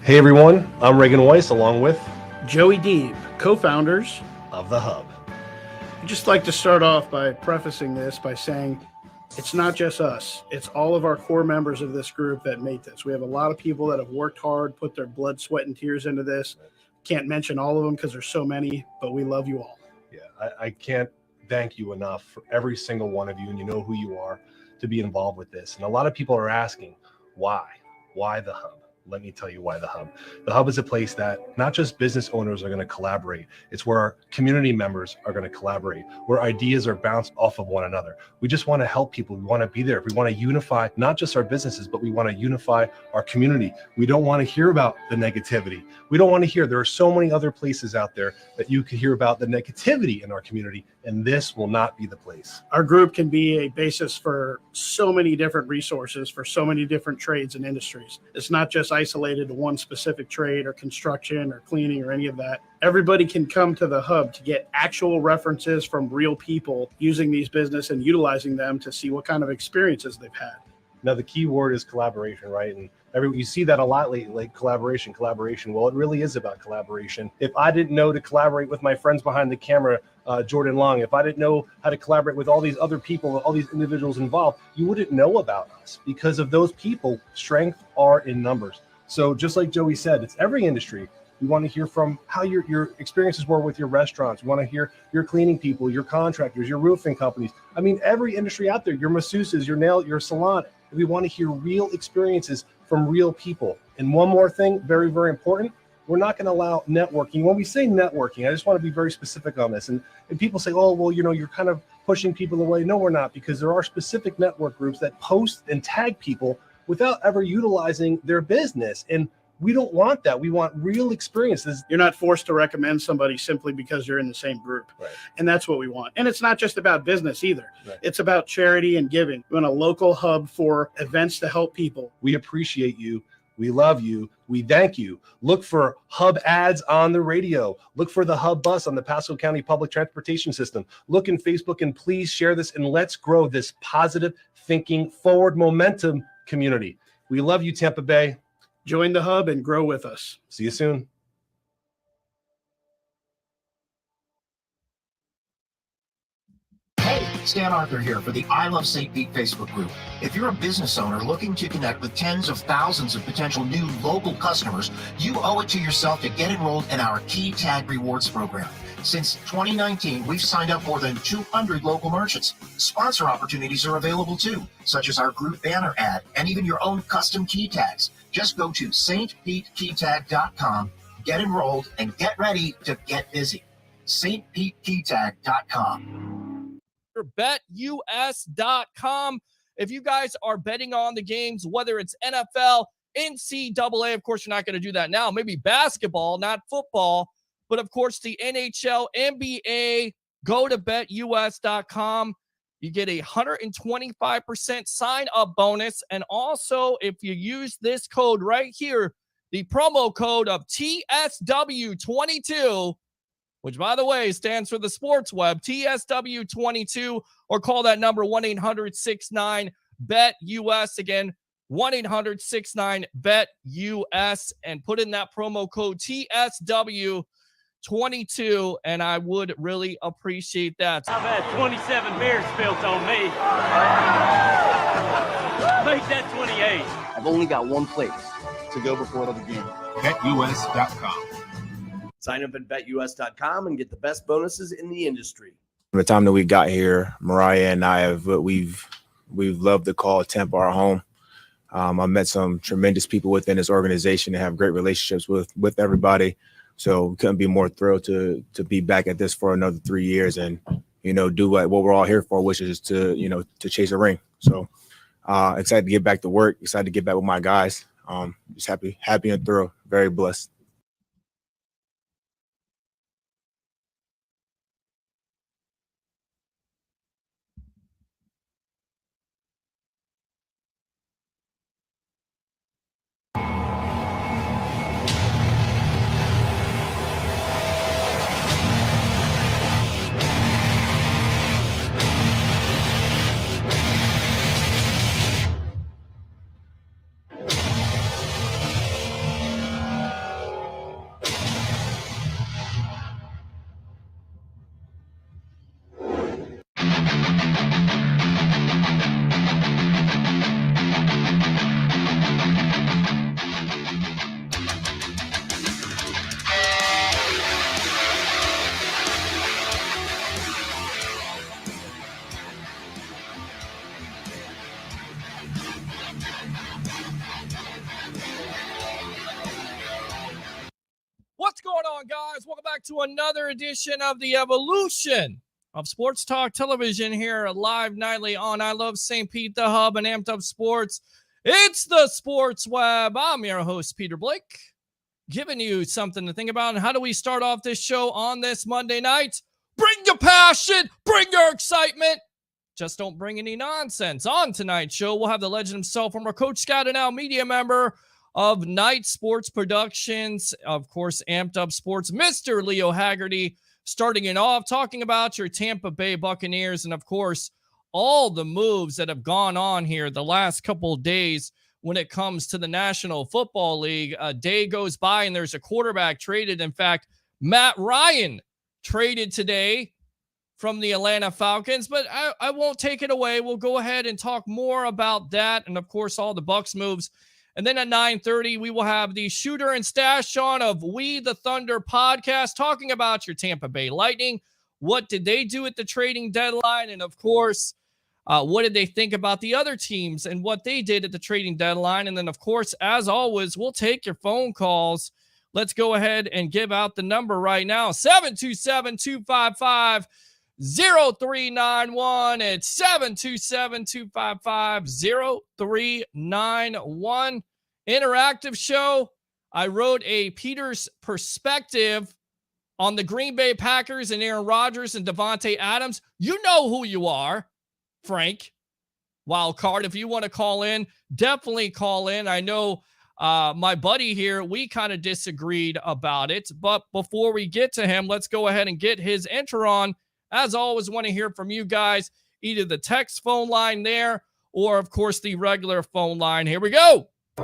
Hey everyone, I'm Reagan Weiss along with Joey Deeb, co-founders of The Hub. I'd just like to start off by prefacing this by saying it's not just us. It's all of our core members of this group that made this. We have a lot of people that have worked hard, put their blood, sweat, and tears into this. Can't mention all of them because there's so many, but we love you all. Yeah, I can't thank you enough for every single one of you, and you know who you are, to be involved with this. And a lot of people are asking, why? Why The Hub? Let me tell you why The Hub. The Hub is a place that not just business owners are going to collaborate. It's where our community members are going to collaborate, where ideas are bounced off of one another. We just want to help people. We want to be there. We want to unify not just our businesses, but we want to unify our community. We don't want to hear about the negativity. We don't want to hear. There are so many other places out there that you could hear about the negativity in our community, and this will not be the place. Our group can be a basis for so many different resources for so many different trades and industries. It's not just isolated to one specific trade or construction or cleaning or any of that. Everybody can come to the Hub to get actual references from real people using these business and utilizing them to see what kind of experiences they've had. Now, the key word is collaboration, right? And you see that a lot lately, like collaboration. Well, it really is about collaboration. If I didn't know to collaborate with my friends behind the camera, Jordan Long, if I didn't know how to collaborate with all these other people, all these individuals involved, you wouldn't know about us because of those people. Strength are in numbers. So just like Joey said, it's every industry. We want to hear from how your experiences were with your restaurants. We want to hear your cleaning people, your contractors, your roofing companies. I mean, every industry out there, your masseuses, your salon. We want to hear real experiences from real people. And one more thing, very, very important, we're not going to allow networking. When we say networking, I just want to be very specific on this. And people say, oh, well, you're kind of pushing people away. No, we're not, because there are specific network groups that post and tag people without ever utilizing their business. And we don't want that. We want real experiences. You're not forced to recommend somebody simply because you're in the same group. Right. And that's what we want. And it's not just about business either. Right. It's about charity and giving. We want a local hub for events to help people. We appreciate you. We love you. We thank you. Look for Hub ads on the radio. Look for the Hub bus on the Pasco County Public Transportation System. Look in Facebook and please share this, and let's grow this positive thinking, forward momentum community. We love you, Tampa Bay. Join the Hub and grow with us. See you soon. Hey, Stan Arthur here for the I Love St. Pete Facebook group. If you're a business owner looking to connect with tens of thousands of potential new local customers, you owe it to yourself to get enrolled in our Key Tag Rewards program. Since 2019, we've signed up more than 200 local merchants. Sponsor opportunities are available too, such as our group banner ad and even your own custom key tags. Just go to stpetekeytag.com, get enrolled, and get ready to get busy. stpetekeytag.com. BetUS.com. If you guys are betting on the games, whether it's NFL, NCAA, of course, you're not going to do that now. Maybe basketball, not football. But, of course, the NHL, NBA, go to BetUS.com. You get a 125% sign-up bonus. And also, if you use this code right here, the promo code of TSW22, which, by the way, stands for the sports web, TSW22, or call that number 1-800-69-BET-US. Again, 1-800-69-BET-US, and put in that promo code TSW22, and I would really appreciate that. I've had 27 beers spilled on me. Make that 28. I've only got one place to go before the game. BetUS.com. Sign up at BetUS.com and get the best bonuses in the industry. From the time that we got here, Mariah and I we've loved to call Tampa our home. I met some tremendous people within this organization and have great relationships with everybody. So we couldn't be more thrilled to be back at this for another 3 years and, do what we're all here for, which is to chase a ring. So excited to get back to work, excited to get back with my guys. Just happy and thrilled, very blessed. on, guys? Welcome back to another edition of the evolution of Sports Talk Television here live nightly on I Love St. Pete, the hub, and Amped Up Sports. It's the Sports Web. I'm your host, Peter Blake, giving you something to think about. And how do we start off this show on this Monday night? Bring your passion, bring your excitement. Just don't bring any nonsense. On tonight's show, we'll have the legend himself, former Coach Scout and now media member of Night Sports Productions, of course, Amped Up Sports, Mr. Leo Haggerty, starting it off, talking about your Tampa Bay Buccaneers and, of course, all the moves that have gone on here the last couple of days when it comes to the National Football League. A day goes by and there's a quarterback traded. In fact, Matt Ryan traded today from the Atlanta Falcons, but I won't take it away. We'll go ahead and talk more about that and, of course, all the Bucs moves. And then at 9:30, we will have the Shooter and Stache on of We the Thunder podcast, talking about your Tampa Bay Lightning. What did they do at the trading deadline? And, of course, what did they think about the other teams and what they did at the trading deadline? And then, of course, as always, we'll take your phone calls. Let's go ahead and give out the number right now, 727-255-0391. It's 727-255-0391. Interactive show. I wrote a Peter's perspective on the Green Bay Packers and Aaron Rodgers and Devontae Adams. You know who you are, Frank. Wildcard. If you want to call in, definitely call in. I know my buddy here, we kind of disagreed about it. But before we get to him, let's go ahead and get his intro on. As always, want to hear from you guys, either the text phone line there or, of course, the regular phone line. Here we go. All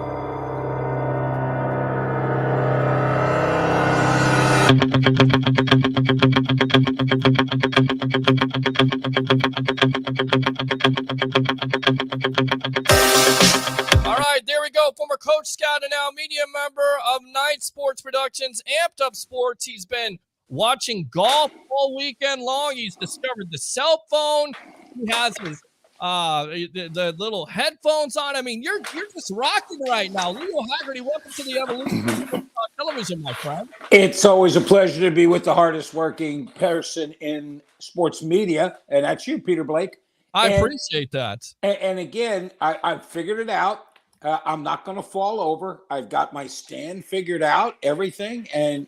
right, there we go. Former Coach Scout and now media member of Night Sports Productions, Amped Up Sports. He's been watching golf all weekend long. He's discovered the cell phone. He has his the little headphones on. I mean, you're just rocking right now. Leo Haggerty, welcome to the evolution of television, my friend. It's always a pleasure to be with the hardest working person in sports media, and that's you, Peter Blake. I appreciate that. And again, I figured it out. I'm not going to fall over. I've got my stand figured out, everything, and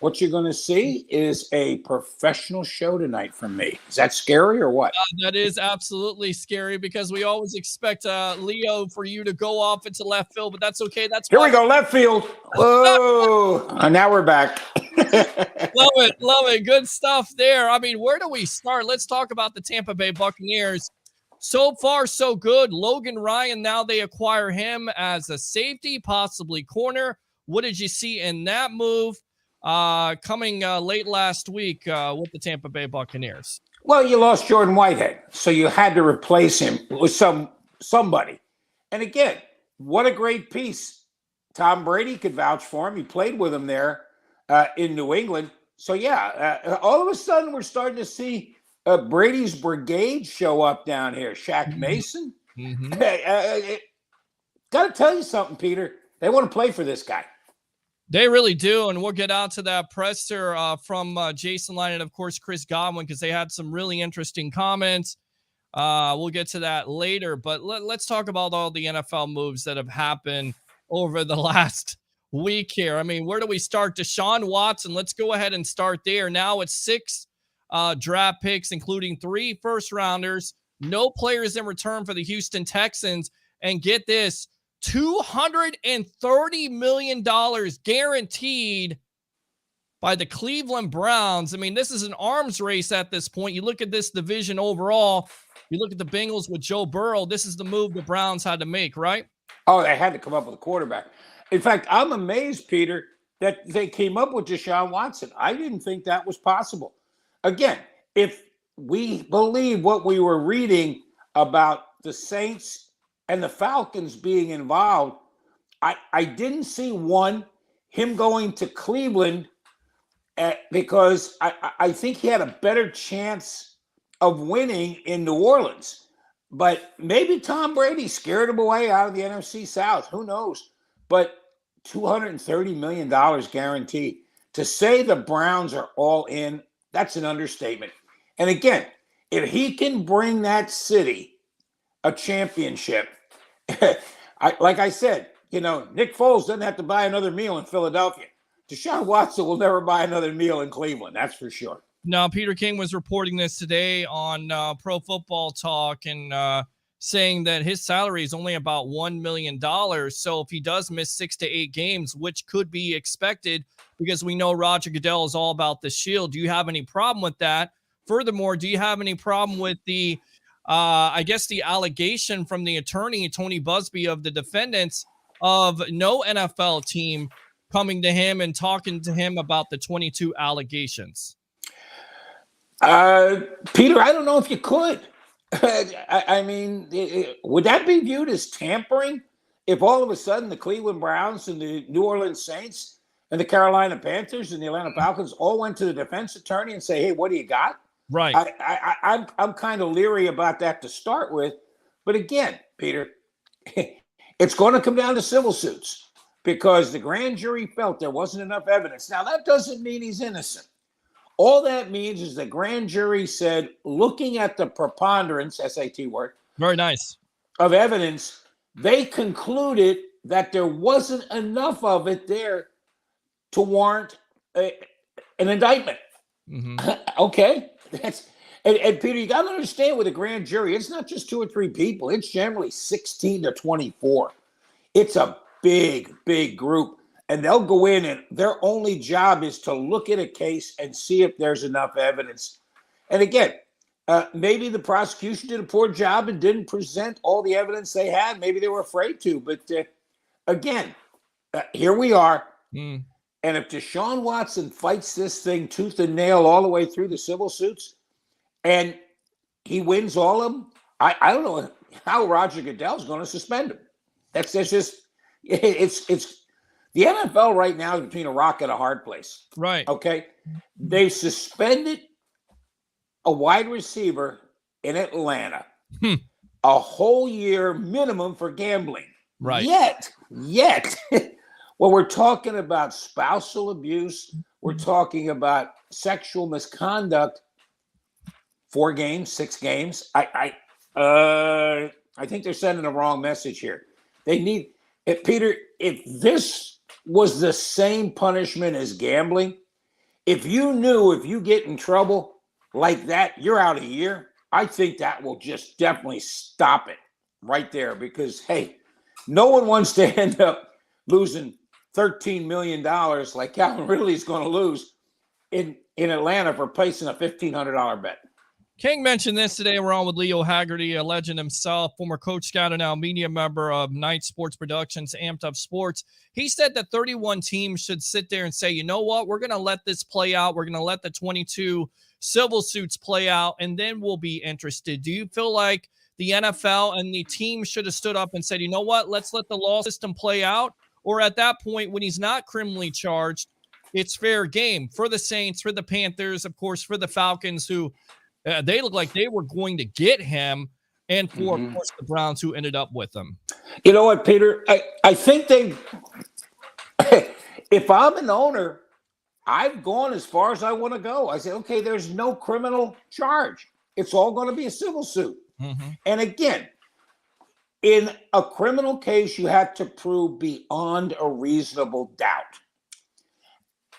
what you're going to see is a professional show tonight from me. Is that scary or what? That is absolutely scary because we always expect Leo for you to go off into left field, but that's okay. That's Here we go, left field. Whoa. Now we're back. Love it. Good stuff there. I mean, where do we start? Let's talk about the Tampa Bay Buccaneers. So far, so good. Logan Ryan, now they acquire him as a safety, possibly corner. What did you see in that move? Coming late last week with the Tampa Bay Buccaneers. Well, you lost Jordan Whitehead, so you had to replace him with somebody. And again, what a great piece. Tom Brady could vouch for him. He played with him there in New England. So, yeah, all of a sudden we're starting to see Brady's brigade show up down here. Shaq Mason. Mm-hmm. Got to tell you something, Peter. They want to play for this guy. They really do, and we'll get out to that presser from Jason Line and, of course, Chris Godwin because they had some really interesting comments. We'll get to that later, but let's talk about all the NFL moves that have happened over the last week here. I mean, where do we start? Deshaun Watson, let's go ahead and start there. Now it's 6 draft picks, including 3 first-rounders, no players in return for the Houston Texans, and get this, $230 million guaranteed by the Cleveland Browns. I mean, this is an arms race at this point. You look at this division overall, you look at the Bengals with Joe Burrow, this is the move the Browns had to make, right? Oh, they had to come up with a quarterback. In fact, I'm amazed, Peter, that they came up with Deshaun Watson. I didn't think that was possible. Again, if we believe what we were reading about the Saints and the Falcons being involved, I didn't see him going to Cleveland because I think he had a better chance of winning in New Orleans. But maybe Tom Brady scared him away out of the NFC South. Who knows? But $230 million guaranteed. To say the Browns are all in, that's an understatement. And again, if he can bring that city a championship, like I said, Nick Foles doesn't have to buy another meal in Philadelphia. Deshaun Watson will never buy another meal in Cleveland. That's for sure. Now, Peter King was reporting this today on Pro Football Talk and saying that his salary is only about $1 million. So if he does miss 6 to 8 games, which could be expected because we know Roger Goodell is all about the shield. Do you have any problem with that? Furthermore, do you have any problem with the, the allegation from the attorney, Tony Busby, of the defendants of no NFL team coming to him and talking to him about the 22 allegations? Peter, I don't know if you could. I mean, would that be viewed as tampering if all of a sudden the Cleveland Browns and the New Orleans Saints and the Carolina Panthers and the Atlanta Falcons all went to the defense attorney and say, hey, what do you got? Right. I'm kind of leery about that to start with. But again, Peter, it's going to come down to civil suits because the grand jury felt there wasn't enough evidence. Now, that doesn't mean he's innocent. All that means is the grand jury said, looking at the preponderance, SAT word. Very nice. Of evidence, they concluded that there wasn't enough of it there to warrant an indictment. Mm-hmm. Okay. And Peter, you got to understand with a grand jury, it's not just 2 or 3 people. It's generally 16 to 24. It's a big, big group. And they'll go in and their only job is to look at a case and see if there's enough evidence. And again, maybe the prosecution did a poor job and didn't present all the evidence they had. Maybe they were afraid to. But again, here we are. Mm. And if Deshaun Watson fights this thing tooth and nail all the way through the civil suits and he wins all of them, I don't know how Roger Goodell's going to suspend him. That's just it's the NFL right now is between a rock and a hard place. Right. Okay. They suspended a wide receiver in Atlanta a whole year minimum for gambling. Right. Yet, when we're talking about spousal abuse, we're talking about sexual misconduct, 4 games, 6 games. I think they're sending the wrong message here. They need Peter, if this was the same punishment as gambling, if you knew if you get in trouble like that, you're out a year, I think that will just definitely stop it right there because, hey, no one wants to end up losing $13 million like Calvin Ridley's going to lose in Atlanta for placing a $1,500 bet. King mentioned this today. We're on with Leo Haggerty, a legend himself, former Coach Scout and now media member of Night Sports Productions, Amped Up Sports. He said that 31 teams should sit there and say, you know what, we're going to let this play out. We're going to let the 22 civil suits play out, and then we'll be interested. Do you feel like the NFL and the team should have stood up and said, you know what, let's let the law system play out? Or at that point, when he's not criminally charged, it's fair game for the Saints, for the Panthers, of course, for the Falcons, who they look like they were going to get him, and for, of course, the Browns, who ended up with him. You know what, Peter? I think if I'm an owner, I've gone as far as I want to go. I say, okay, there's no criminal charge. It's all going to be a civil suit. Mm-hmm. And again, in a criminal case, you have to prove beyond a reasonable doubt.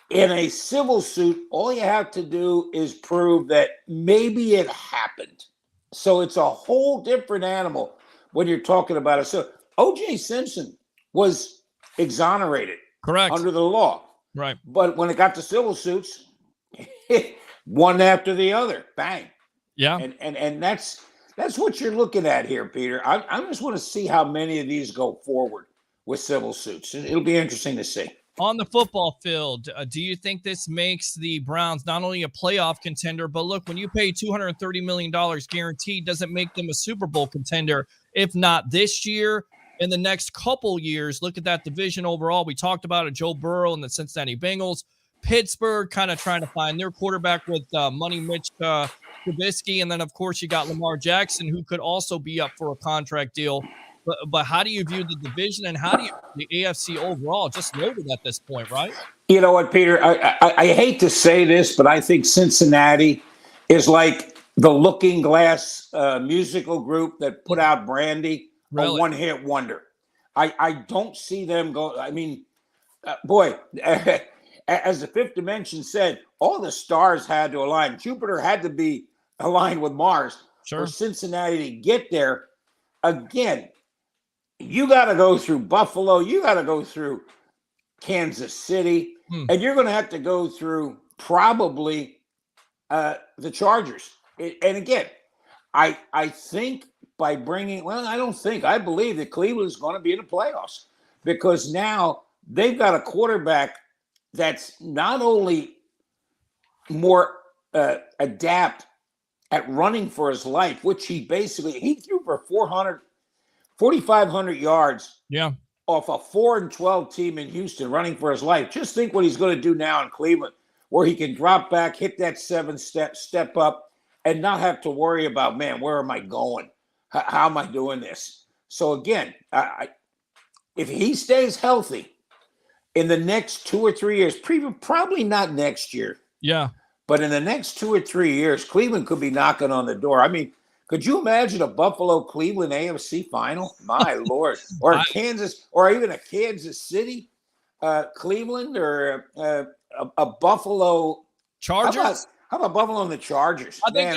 In a civil suit, all you have to do is prove that maybe it happened. So it's a whole different animal when you're talking about it. So O.J. Simpson was exonerated. Correct. Under the law. Right. But when it got to civil suits, one after the other, bang. Yeah. And that's what you're looking at here, Peter. I just want to see how many of these go forward with civil suits. It'll be interesting to see. On the football field, do you think this makes the Browns not only a playoff contender, but look, when you pay $230 million guaranteed, does it make them a Super Bowl contender? If not this year, in the next couple years, look at that division overall. We talked about it, Joe Burrow and the Cincinnati Bengals. Pittsburgh kind of trying to find their quarterback with Money Mitch Trubisky. And then, of course, you got Lamar Jackson, who could also be up for a contract deal. But how do you view the division, and how do you view the AFC overall? Just loaded at this point, right? You know what, Peter? I hate to say this, but I think Cincinnati is like the Looking Glass musical group that put out Brandy, a one-hit wonder. I don't see them go. I mean, boy, as the Fifth Dimension said, all the stars had to align. Jupiter had to be aligned with Mars for Cincinnati to get there. Again, you got to go through Buffalo. You got to go through Kansas City. And you're going to have to go through probably the Chargers. And again, I think by bringing – well, I don't think. I believe that Cleveland's going to be in the playoffs because now they've got a quarterback that's not only more adept at running for his life, which he threw for 4,500 yards. Yeah. Off a 4-12 team in Houston running for his life. Just think what he's going to do now in Cleveland, where he can drop back, hit that step up, and not have to worry about, man, where am I going? How am I doing this? So again, if he stays healthy in the next 2 or 3 years, probably not next year. Yeah. But in the next 2 or 3 years, Cleveland could be knocking on the door. I mean, could you imagine a Buffalo-Cleveland AFC final? My Lord. Or Kansas, or even a Kansas City, Cleveland, or a Buffalo. Chargers? How about Buffalo and the Chargers? I think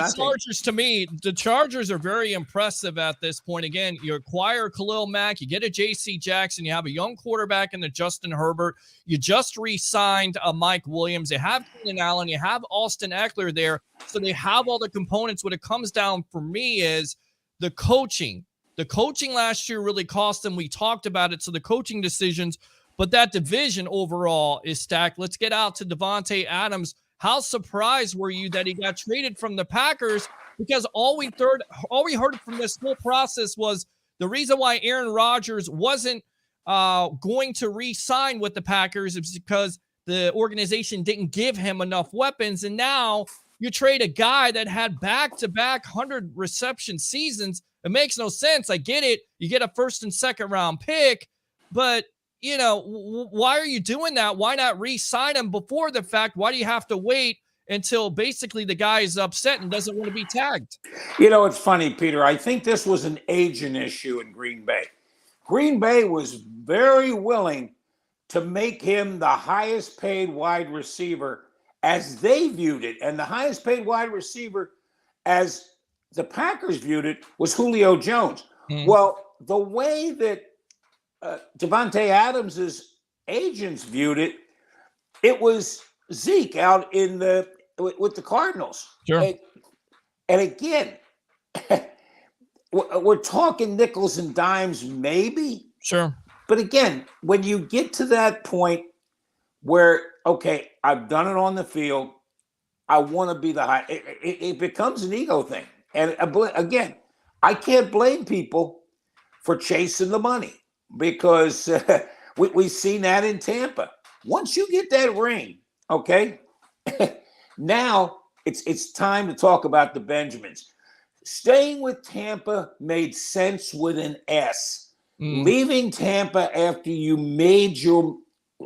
to me, the Chargers are very impressive at this point. Again, you acquire Khalil Mack, you get a J.C. Jackson, you have a young quarterback in the Justin Herbert. You just re-signed Mike Williams. You have Keenan Allen. You have Austin Eckler there. So they have all the components. What it comes down for me is the coaching. The coaching last year really cost them. We talked about it. So the coaching decisions, but that division overall is stacked. Let's get out to Davante Adams. How surprised were you that he got traded from the Packers? Because all we heard from this whole process was the reason why Aaron Rodgers wasn't going to re-sign with the Packers is because the organization didn't give him enough weapons. And now you trade a guy that had back-to-back 100 reception seasons. It makes no sense. I get it. You get a first and second round pick, but you know, why are you doing that? Why not re-sign him before the fact? Why do you have to wait until basically the guy is upset and doesn't want to be tagged? You know, it's funny, Peter. I think this was an agent issue in Green Bay. Green Bay was very willing to make him the highest paid wide receiver as they viewed it. And the highest paid wide receiver as the Packers viewed it was Julio Jones. Well, the way that Davante Adams' agents viewed it, it was Zeke out with the Cardinals. Sure. And again, we're talking nickels and dimes, maybe. Sure. But again, when you get to that point where, okay, I've done it on the field, I want to be the high. It becomes an ego thing. And again, I can't blame people for chasing the money. Because we've seen that in Tampa. Once you get that ring, okay, now it's time to talk about the Benjamins. Staying with Tampa made sense with an S. Leaving Tampa after you made your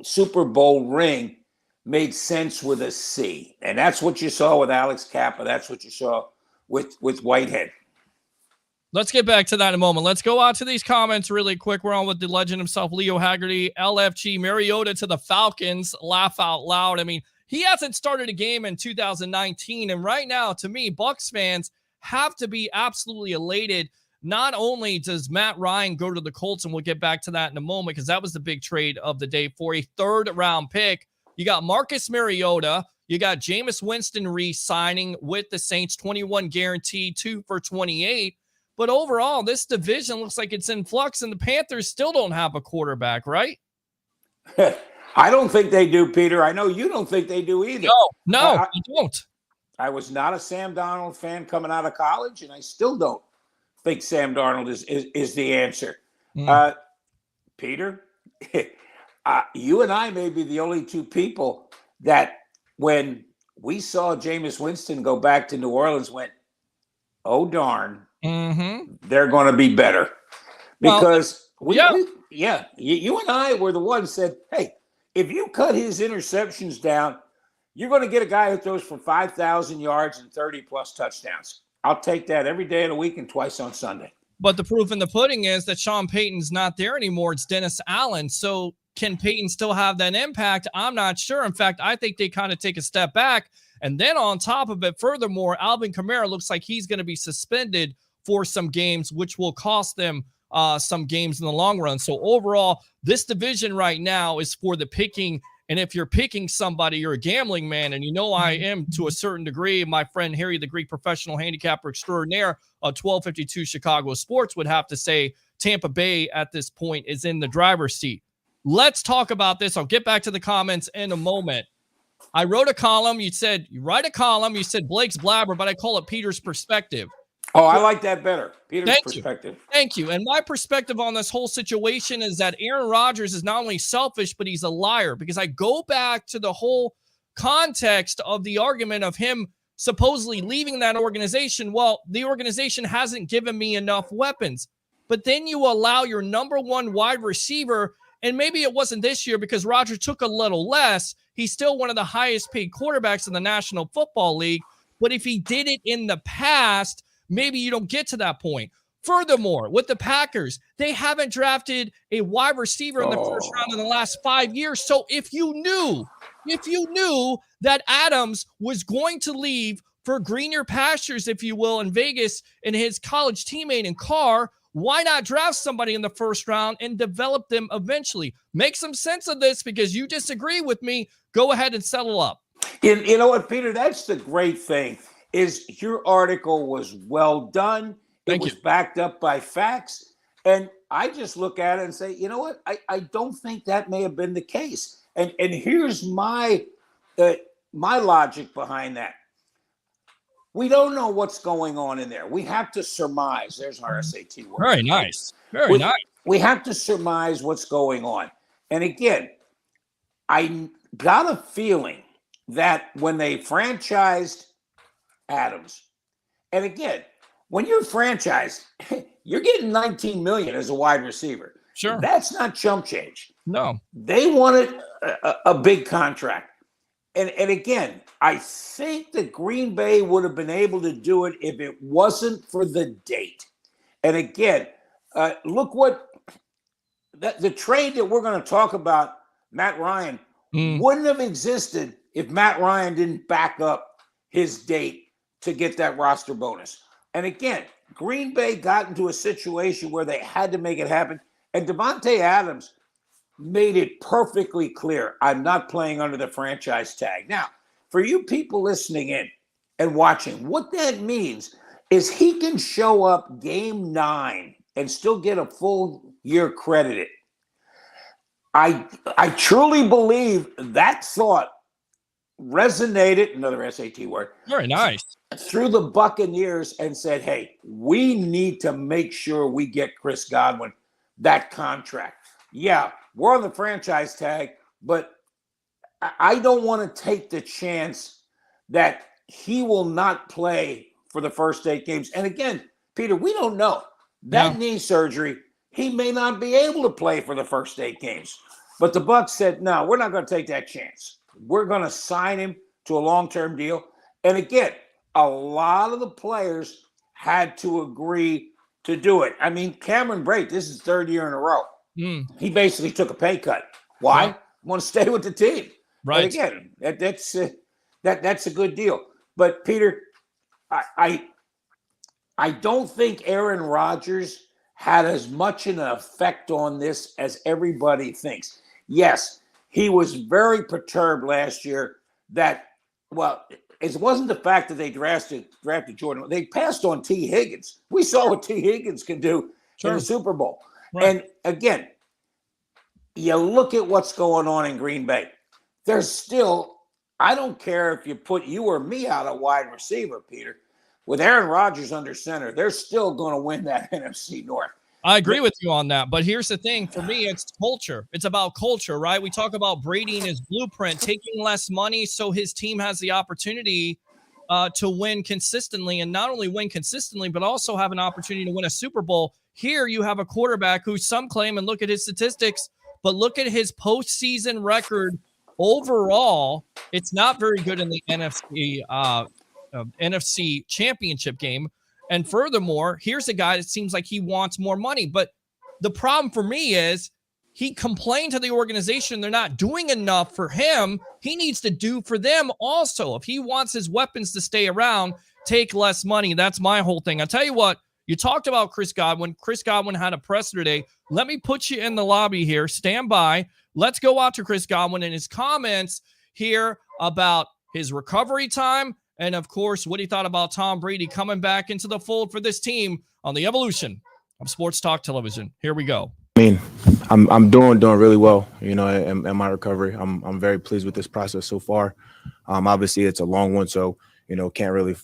Super Bowl ring made sense with a C. And that's what you saw with Alex Kappa. That's what you saw with Whitehead. Let's get back to that in a moment. Let's go out to these comments really quick. We're on with the legend himself, Leo Haggerty, LFG, Mariota to the Falcons, laugh out loud. I mean, he hasn't started a game in 2019. And right now, to me, Bucs fans have to be absolutely elated. Not only does Matt Ryan go to the Colts, and we'll get back to that in a moment because that was the big trade of the day for a third-round pick. You got Marcus Mariota. You got Jameis Winston re-signing with the Saints, 21 guaranteed, 2 for 28. But overall, this division looks like it's in flux, and the Panthers still don't have a quarterback, right? I don't think they do, Peter. I know you don't think they do either. No, I don't. I was not a Sam Darnold fan coming out of college, and I still don't think Sam Darnold is the answer. Peter, you and I may be the only two people that when we saw Jameis Winston go back to New Orleans went, oh, darn. They're going to be better because yeah. you and I were the ones said, hey, if you cut his interceptions down, you're going to get a guy who throws for 5,000 yards and 30 plus touchdowns. I'll take that every day of the week and twice on Sunday. But the proof in the pudding is that Sean Payton's not there anymore. It's Dennis Allen. So can Payton still have that impact? I'm not sure. In fact, I think they kind of take a step back. And then on top of it, furthermore, Alvin Kamara looks like he's going to be suspended for some games, which will cost them some games in the long run. So overall, this division right now is for the picking. And if you're picking somebody, you're a gambling man. And you know I am to a certain degree. My friend Harry, the Greek professional handicapper extraordinaire, 1252 Chicago Sports, would have to say Tampa Bay at this point is in the driver's seat. Let's talk about this. I'll get back to the comments in a moment. I wrote a column. You said, you write a column. You said Blake's blabber, but I call it Peter's perspective. Oh, I like that better. Peter's perspective. Thank you. And my perspective on this whole situation is that Aaron Rodgers is not only selfish, but he's a liar, because I go back to the whole context of the argument of him supposedly leaving that organization. Well, the organization hasn't given me enough weapons. But then you allow your number one wide receiver, and maybe it wasn't this year because Rodgers took a little less. He's still one of the highest paid quarterbacks in the National Football League. But if he did it in the past, maybe you don't get to that point. Furthermore, with the Packers, they haven't drafted a wide receiver in the first round in the last 5 years. So if you knew that Adams was going to leave for greener pastures, if you will, in Vegas, and his college teammate in Carr, why not draft somebody in the first round and develop them eventually? Make some sense of this, because you disagree with me. Go ahead and settle up. You know what, Peter? That's the great thing. Is your article was well done. It was backed up by facts. And I just look at it and say, you know what? I don't think that may have been the case. And here's my logic behind that. We don't know what's going on in there. We have to surmise. There's our SAT word. Very nice. Very nice. We have to surmise what's going on. And again, I got a feeling that when they franchised Adams, and again, when you're franchised, you're getting $19 million as a wide receiver. Sure. That's not chump change. No. They wanted a big contract. And again, I think that Green Bay would have been able to do it if it wasn't for the date. And again, look what the trade that we're going to talk about, Matt Ryan, wouldn't have existed if Matt Ryan didn't back up his date to get that roster bonus. And again, Green Bay got into a situation where they had to make it happen. And Devontae Adams made it perfectly clear, I'm not playing under the franchise tag. Now, for you people listening in and watching, what that means is he can show up game 9 and still get a full year credited. I truly believe that thought resonated, another SAT word. Very nice. Through the Buccaneers and said, hey, we need to make sure we get Chris Godwin that contract. Yeah, we're on the franchise tag, but I don't want to take the chance that he will not play for the first 8 games. And again, Peter, we don't know. That knee surgery, he may not be able to play for the first 8 games. But the Bucs said, no, we're not going to take that chance. We're going to sign him to a long-term deal. And again, a lot of the players had to agree to do it. I mean, Cameron Brate, this is 3rd year in a row. He basically took a pay cut. Why? Yeah. Want to stay with the team. Right. But again, that's a good deal. But Peter, I don't think Aaron Rodgers had as much an effect on this as everybody thinks. Yes, he was very perturbed last year that, well, it wasn't the fact that they drafted Jordan. They passed on T. Higgins. We saw what T. Higgins can do in the Super Bowl. Right. And again, you look at what's going on in Green Bay. There's still, I don't care if you put you or me out at wide receiver, Peter. With Aaron Rodgers under center, they're still going to win that NFC North. I agree with you on that. But here's the thing. For me, it's culture. It's about culture, right? We talk about Brady and his blueprint, taking less money so his team has the opportunity to win consistently, and not only win consistently, but also have an opportunity to win a Super Bowl. Here you have a quarterback who some claim, and look at his statistics, but look at his postseason record overall. It's not very good in the NFC championship game. And furthermore, here's a guy that seems like he wants more money. But the problem for me is he complained to the organization they're not doing enough for him. He needs to do for them also. If he wants his weapons to stay around, take less money. That's my whole thing. I'll tell you what, you talked about Chris Godwin. Chris Godwin had a presser today. Let me put you in the lobby here. Stand by. Let's go out to Chris Godwin and his comments here about his recovery time and, of course, what he thought about Tom Brady coming back into the fold for this team on the evolution of Sports Talk Television. Here we go. I mean, I'm doing really well, in my recovery. I'm very pleased with this process so far. Obviously, it's a long one, so can't really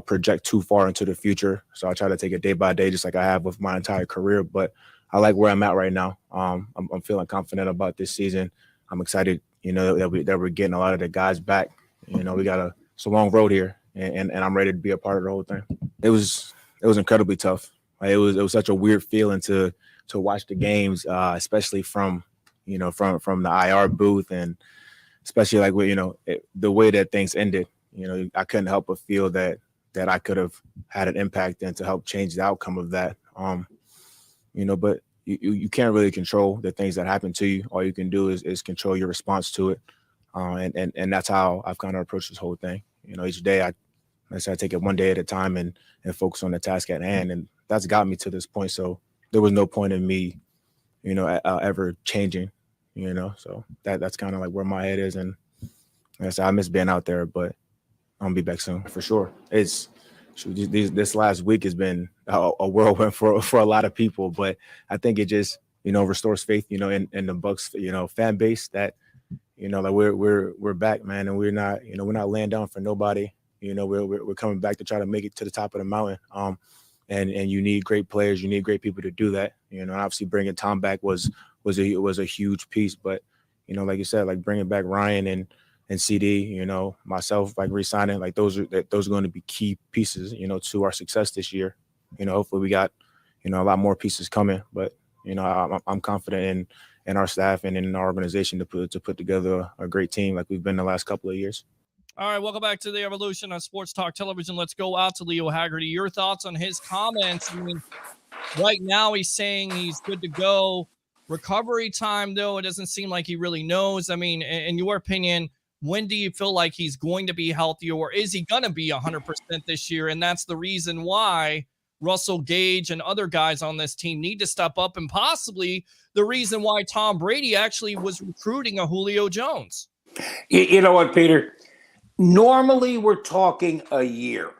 project too far into the future. So I try to take it day by day, just like I have with my entire career. But I like where I'm at right now. I'm feeling confident about this season. I'm excited, that we're getting a lot of the guys back. It's a long road here, and I'm ready to be a part of the whole thing. It was incredibly tough. It was such a weird feeling to watch the games, especially from the IR booth, and especially the way that things ended. I couldn't help but feel that I could have had an impact and to help change the outcome of that. But you can't really control the things that happen to you. All you can do is control your response to it, and that's how I've kind of approached this whole thing. Each day I take it one day at a time and focus on the task at hand, and that's got me to this point. So there was no point in me, ever changing, So that's kind of like where my head is, and like I said, I miss being out there, but I'll be back soon for sure. This last week has been a whirlwind for a lot of people, but I think it just restores faith in the Bucs fan base that like we're back, man, and we're not laying down for nobody. We're coming back to try to make it to the top of the mountain. And you need great players, you need great people to do that. Obviously bringing Tom back was a huge piece, but like you said, like bringing back Ryan and CD, myself, like re-signing, like those are going to be key pieces, to our success this year. Hopefully we got, a lot more pieces coming, but I'm confident in our staff and in our organization to put together a great team like we've been the last couple of years. All right, welcome back to the Evolution on Sports Talk Television. Let's go out to Leo Haggerty. Your thoughts on his comments? I mean, right now he's saying he's good to go. Recovery time, though, it doesn't seem like he really knows. I mean, in your opinion, when do you feel like he's going to be healthy, or is he going to be 100% this year? And that's the reason why Russell Gage and other guys on this team need to step up, and possibly the reason why Tom Brady actually was recruiting a Julio Jones. You know what, Peter? Normally, we're talking a year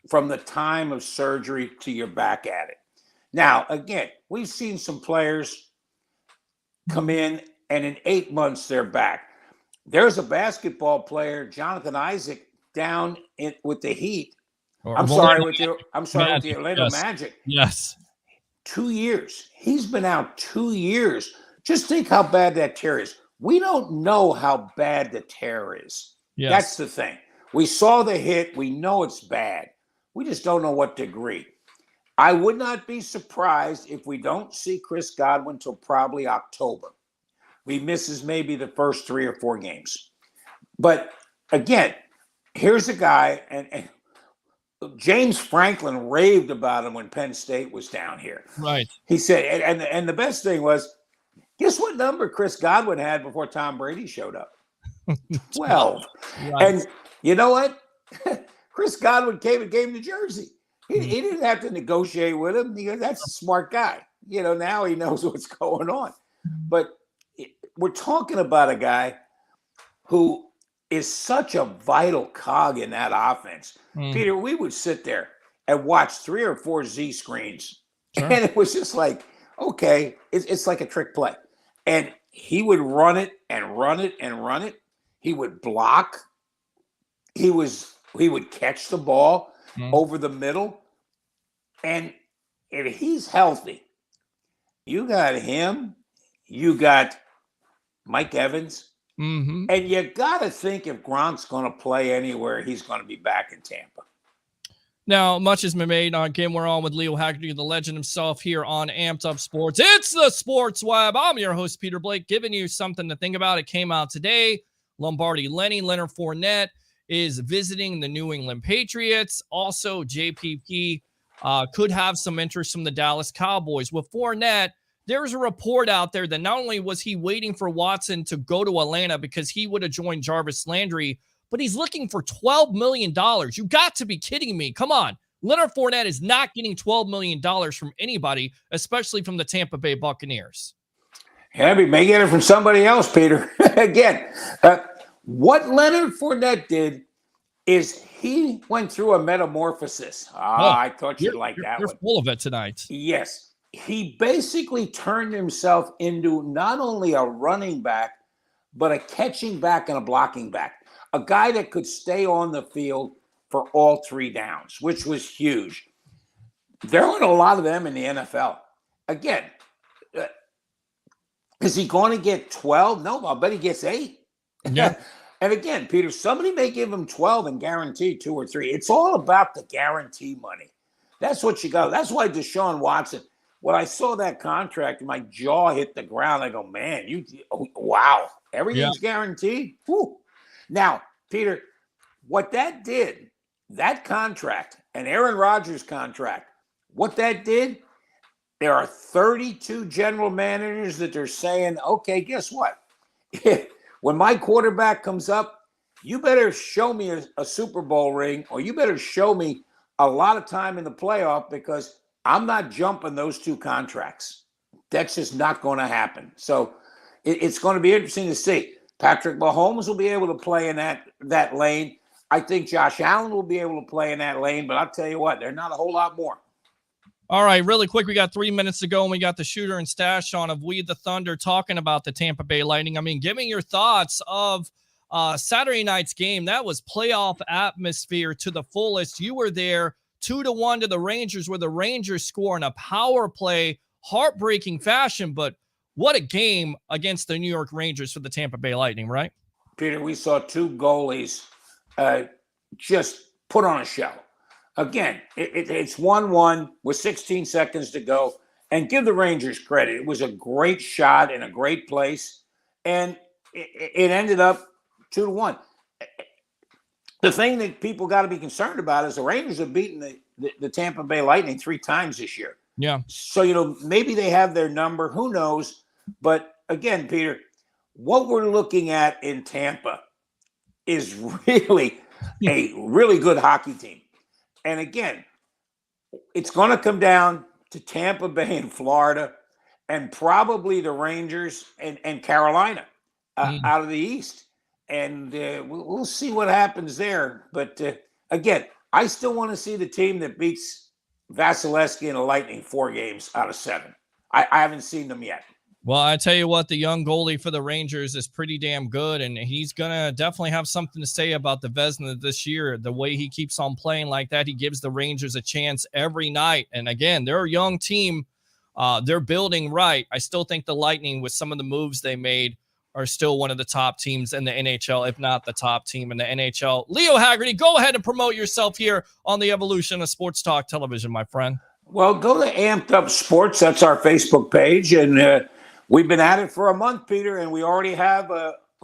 from the time of surgery to you're back at it. Now, again, we've seen some players come in, and in 8 months, they're back. There's a basketball player, Jonathan Isaac, down with the Heat. With the Orlando Magic. Yes. 2 years. He's been out 2 years. Just think how bad that tear is. We don't know how bad the tear is. Yes. That's the thing. We saw the hit. We know it's bad. We just don't know what degree. I would not be surprised if we don't see Chris Godwin till probably October. He misses maybe the first 3 or 4 games. But again, here's a guy, and James Franklin raved about him when Penn State was down here. Right. He said, and the best thing was, guess what number Chris Godwin had before Tom Brady showed up? 12. Right. And you know what? Chris Godwin came and gave him the jersey. He didn't have to negotiate with him. That's a smart guy. Now he knows what's going on. But we're talking about a guy who is such a vital cog in that offense. Peter, we would sit there and watch 3 or 4 Z screens. Sure. And it was just like, okay, it's like a trick play. And he would run it and run it and run it. He would block. He would catch the ball over the middle. And if he's healthy, you got him, you got Mike Evans, and you got to think if Gronk's going to play anywhere, he's going to be back in Tampa. Now, much has been made. Again, we're on with Leo Haggerty, the legend himself, here on Amped Up Sports. It's the Sports Web. I'm your host, Peter Blake, giving you something to think about. It came out today. Lombardi Lenny, Leonard Fournette is visiting the New England Patriots. Also, JPP could have some interest from the Dallas Cowboys. With Fournette, there's a report out there that not only was he waiting for Watson to go to Atlanta because he would have joined Jarvis Landry, but he's looking for $12 million. You got to be kidding me. Come on. Leonard Fournette is not getting $12 million from anybody, especially from the Tampa Bay Buccaneers. Yeah, he may get it from somebody else, Peter. Again, what Leonard Fournette did is he went through a metamorphosis. I thought you'd like that You're one. full of it tonight. Yes. He basically turned himself into not only a running back, but a catching back and a blocking back. A guy that could stay on the field for all 3 downs, which was huge. There aren't a lot of them in the NFL. Again, is he going to get 12? No, I bet he gets 8. Yeah. And again, Peter, somebody may give him 12 and guarantee 2 or 3. It's all about the guarantee money. That's what you got. That's why Deshaun Watson, when I saw that contract, my jaw hit the ground. I go, man, wow, everything's guaranteed. Whew. Now, Peter, what that did, that contract, and Aaron Rodgers' contract, what that did, there are 32 general managers that are saying, okay, guess what? When my quarterback comes up, you better show me a Super Bowl ring, or you better show me a lot of time in the playoff, because I'm not jumping those 2 contracts. That's just not going to happen. So it's going to be interesting to see. Patrick Mahomes will be able to play in that lane. I think Josh Allen will be able to play in that lane, but I'll tell you what, they're not a whole lot more. All right, really quick, we got 3 minutes to go, and we got the Shooter and Stache on of We the Thunder talking about the Tampa Bay Lightning. I mean, give me your thoughts of Saturday night's game. That was playoff atmosphere to the fullest. You were there, 2-1 to the Rangers, where the Rangers score in a power play, heartbreaking fashion, but what a game against the New York Rangers for the Tampa Bay Lightning, right? Peter, we saw 2 goalies just put on a show. Again, it's 1-1 with 16 seconds to go. And give the Rangers credit. It was a great shot in a great place. And it ended up 2-1. The thing that people got to be concerned about is the Rangers have beaten the Tampa Bay Lightning 3 times this year. Yeah. So, maybe they have their number. Who knows? But again, Peter, what we're looking at in Tampa is really a really good hockey team. And again, it's going to come down to Tampa Bay and Florida, and probably the Rangers and Carolina out of the East. And we'll see what happens there. But again, I still want to see the team that beats Vasilevsky and the Lightning 4 games out of 7. I haven't seen them yet. Well, I tell you what, the young goalie for the Rangers is pretty damn good, and he's going to definitely have something to say about the Vezina this year. The way he keeps on playing like that, he gives the Rangers a chance every night. And again, they're a young team. They're building right. I still think the Lightning, with some of the moves they made, are still one of the top teams in the NHL, if not the top team in the NHL. Leo Haggerty, go ahead and promote yourself here on the Evolution of Sports Talk Television, my friend. Well, go to Amped Up Sports. That's our Facebook page. And we've been at it for a month, Peter, and we already have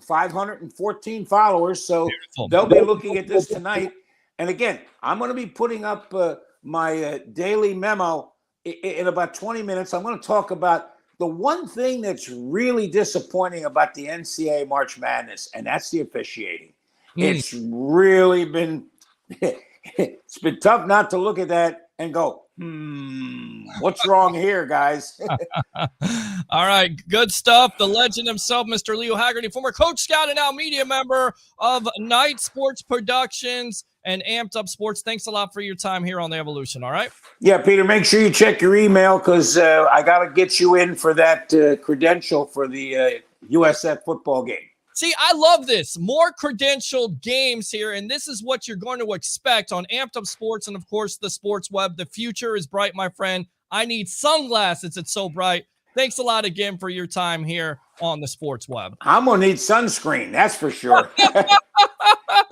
514 followers. So Beautiful. They'll be looking at this tonight. And again, I'm going to be putting up my daily memo in about 20 minutes. I'm going to talk about the one thing that's really disappointing about the NCAA March Madness, and that's the officiating. It's really been it's been tough not to look at that and go, what's wrong here, guys? All right, good stuff. The legend himself, Mr. Leo Haggerty, former Coach Scout and now media member of Night Sports Productions and Amped Up Sports. Thanks a lot for your time here on the Evolution, all right? Yeah, Peter, make sure you check your email, because I got to get you in for that credential for the USF football game. See, I love this. More credentialed games here, and this is what you're going to expect on Amped Up Sports and, of course, the Sports Web. The future is bright, my friend. I need sunglasses. It's so bright. Thanks a lot again for your time here on the Sports Web. I'm going to need sunscreen, that's for sure.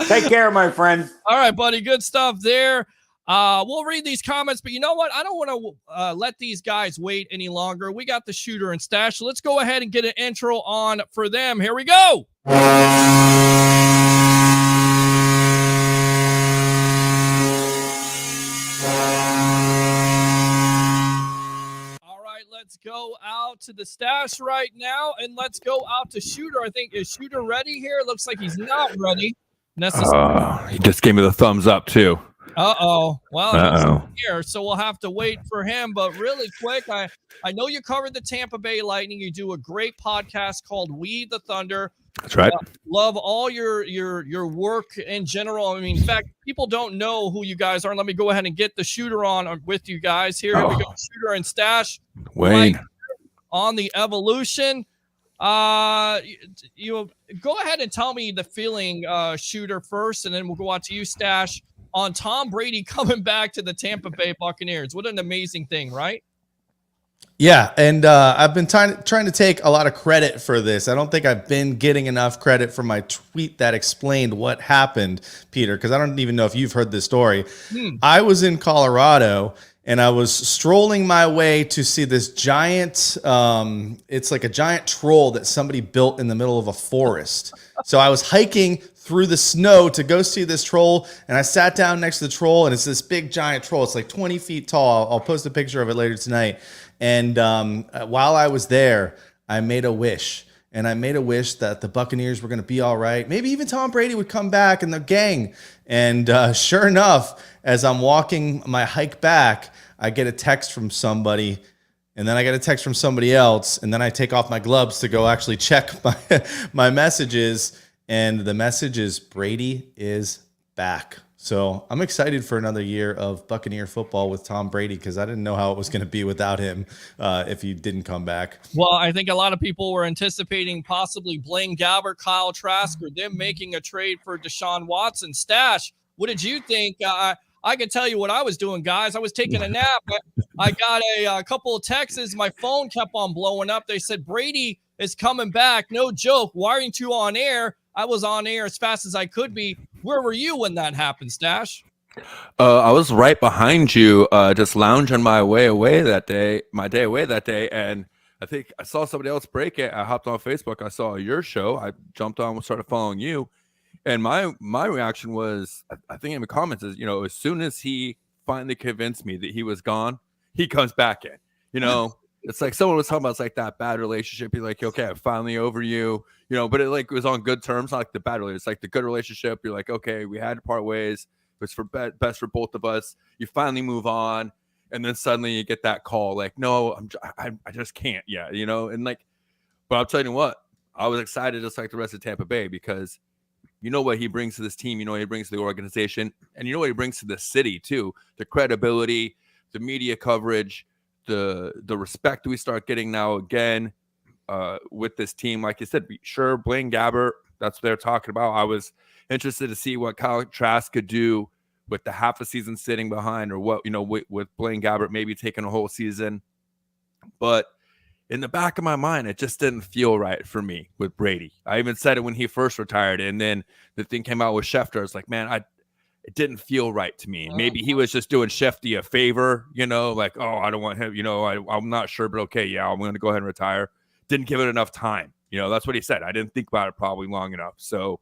Take care, my friend. All right, buddy. Good stuff there. We'll read these comments, but you know what? I don't want to let these guys wait any longer. We got the Shooter and Stache. So let's go ahead and get an intro on for them. Here we go. Let's go out to the Stache right now, and let's go out to Shooter. I think, is Shooter ready here? Looks like he's not ready necessarily. He just gave me the thumbs up too. Well, he's here, so we'll have to wait for him. But really quick, I know you covered the Tampa Bay Lightning. You do a great podcast called We the Thunder. That's right. Love all your work in general. I mean, in fact, people don't know who you guys are. Let me go ahead and get the Shooter on with you guys. Here we go, Shooter and Stache. Wayne. Right on the evolution. You go ahead and tell me the feeling, Shooter, first, and then we'll go out to you, Stache, on Tom Brady coming back to the Tampa Bay Buccaneers. What an amazing thing, right? Yeah, and I've been trying to take a lot of credit for this. I don't think I've been getting enough credit for my tweet that explained what happened, Peter, because I don't even know if you've heard this story. I was in Colorado, and I was strolling my way to see this giant, it's like a giant troll that somebody built in the middle of a forest. So I was hiking through the snow to go see this troll, and I sat down next to the troll, and it's this big giant troll. It's like 20 feet tall. I'll post a picture of it later tonight. And while I was there, I made a wish. And I made a wish that the Buccaneers were going to be all right. Maybe even Tom Brady would come back and the gang. And sure enough, as I'm walking my hike back, I get a text from somebody. And then I get a text from somebody else. And then I take off my gloves to go actually check my messages. And the message is Brady is back. So I'm excited for another year of Buccaneer football with Tom Brady, because I didn't know how it was going to be without him if he didn't come back. Well, I think a lot of people were anticipating possibly Blaine Gabbert, Kyle Trask, or them making a trade for Deshaun Watson. Stache, what did you think? I can tell you what I was doing, guys. I was taking a nap. I got a couple of texts. My phone kept on blowing up. They said, Brady is coming back. No joke. Why aren't you on air? I was on air as fast as I could be. Where were you when that happened, Stache? I was right behind you, just lounging my day away that day. And I think I saw somebody else break it. I hopped on Facebook. I saw your show. I jumped on and started following you. And my reaction was, I think in the comments is, as soon as he finally convinced me that he was gone, he comes back in. It's like someone was talking about, it's like that bad relationship. You're like, okay, I'm finally over you, but it was on good terms, not like the bad relationship. It's like the good relationship. You're like, okay, we had to part ways. It was for best for both of us. You finally move on. And then suddenly you get that call, like, no, I just can't yet, and like, but I'll tell you what, I was excited just like the rest of Tampa Bay, because you know what he brings to this team, what he brings to the organization, and you know what he brings to the city too, the credibility, the media coverage, the respect we start getting now again with this team. Like you said, sure, Blaine Gabbert, that's what they're talking about. I was interested to see what Kyle Trask could do with the half a season sitting behind, or what, with Blaine Gabbert maybe taking a whole season. But in the back of my mind, it just didn't feel right for me with Brady. I even said it when he first retired, and then the thing came out with Schefter. It's like, man, it didn't feel right to me. Maybe he was just doing Shefty a favor, like, oh, I don't want him, I'm not sure, but okay, yeah, I'm going to go ahead and retire. Didn't give it enough time. That's what he said. I didn't think about it probably long enough. So,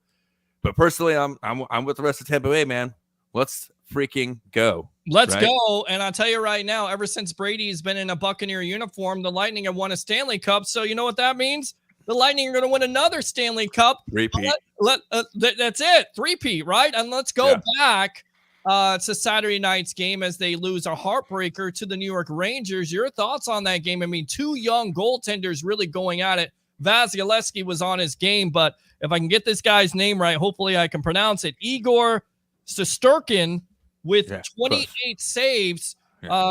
but personally, I'm with the rest of Tampa Bay, man. Let's freaking go. Let's go. And I'll tell you right now, ever since Brady's been in a Buccaneer uniform, the Lightning have won a Stanley Cup. So you know what that means? The Lightning are going to win another Stanley Cup. Repeat. That's it. Three-peat, right? And let's go back to Saturday night's game as they lose a heartbreaker to the New York Rangers. Your thoughts on that game? I mean, two young goaltenders really going at it. Vasilevsky was on his game, but if I can get this guy's name right, hopefully I can pronounce it. Igor Shesterkin with 28 saves.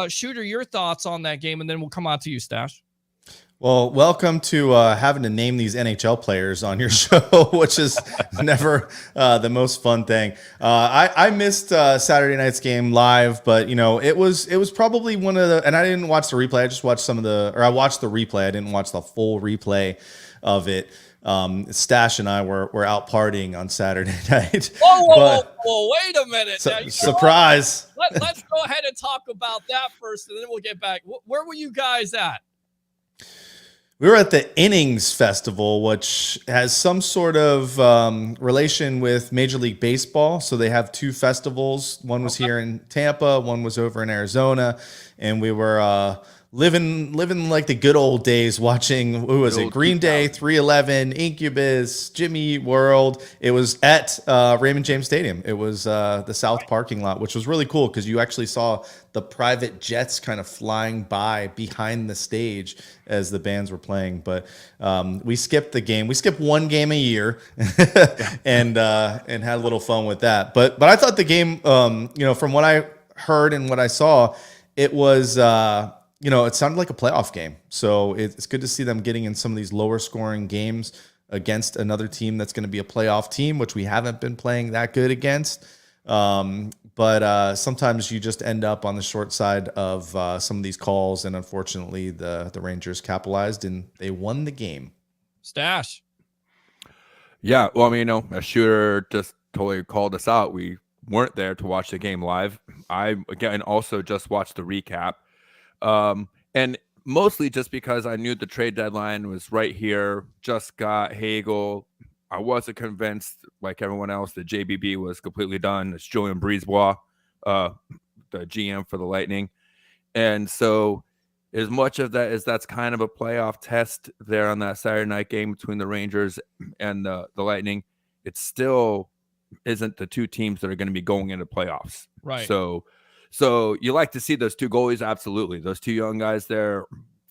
Shooter, your thoughts on that game, and then we'll come on to you, Stache. Well, welcome to having to name these NHL players on your show, which is never the most fun thing. I missed Saturday night's game live, but it was probably one of the. And I didn't watch the replay. I just watched I watched the replay. I didn't watch the full replay of it. Stache and I were out partying on Saturday night. Whoa, wait a minute. Surprise. Let's go ahead and talk about that first, and then we'll get back. Where were you guys at? We were at the Innings Festival, which has some sort of relation with Major League Baseball. So they have two festivals. One was here in Tampa, one was over in Arizona, and we were living like the good old days, watching, who was it? Green Day, 311, Incubus, Jimmy Eat World. It was at Raymond James Stadium. It was the South parking lot, which was really cool because you actually saw the private jets kind of flying by behind the stage as the bands were playing. But we skipped the game. We skipped one game a year and had a little fun with that. But I thought the game, from what I heard and what I saw, it was it sounded like a playoff game. So it's good to see them getting in some of these lower scoring games against another team that's going to be a playoff team, which we haven't been playing that good against. But sometimes you just end up on the short side of some of these calls. And unfortunately, the Rangers capitalized and they won the game. Stache. Yeah. Well, a shooter just totally called us out. We weren't there to watch the game live. I, again, also just watched the recap. And mostly just because I knew the trade deadline was right here, just got Hagel. I wasn't convinced, like everyone else, that JBB was completely done. It's Julien Brisebois, the GM for the Lightning. And so as much of that as that's kind of a playoff test there on that Saturday night game between the Rangers and the Lightning, it still isn't the two teams that are going to be going into playoffs. Right. So you like to see those two goalies, absolutely. Those two young guys there,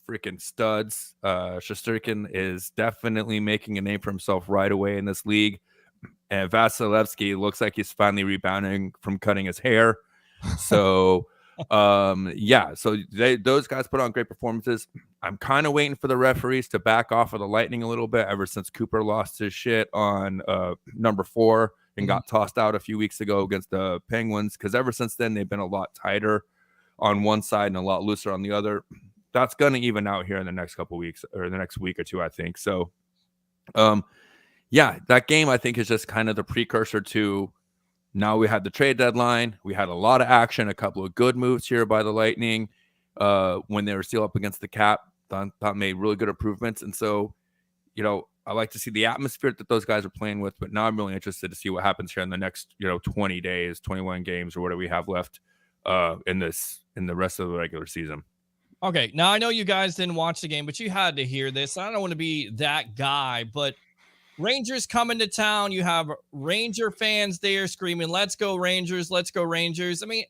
freaking studs. Shesterkin is definitely making a name for himself right away in this league. And Vasilevsky looks like he's finally rebounding from cutting his hair. So, so those guys put on great performances. I'm kind of waiting for the referees to back off of the Lightning a little bit ever since Cooper lost his shit on number 4. And got tossed out a few weeks ago against the Penguins, because ever since then they've been a lot tighter on one side and a lot looser on the other. That's going to even out here in the next couple of weeks or the next week or two, I think. So, that game I think is just kind of the precursor to now we had the trade deadline. We had a lot of action, a couple of good moves here by the Lightning when they were still up against the cap. Thought made really good improvements, and so I like to see the atmosphere that those guys are playing with, but now I'm really interested to see what happens here in the next, 20 days, 21 games, or whatever we have left in the rest of the regular season. Okay, now I know you guys didn't watch the game, but you had to hear this. I don't want to be that guy, but Rangers coming to town. You have Ranger fans there screaming, "Let's go Rangers, let's go Rangers." I mean,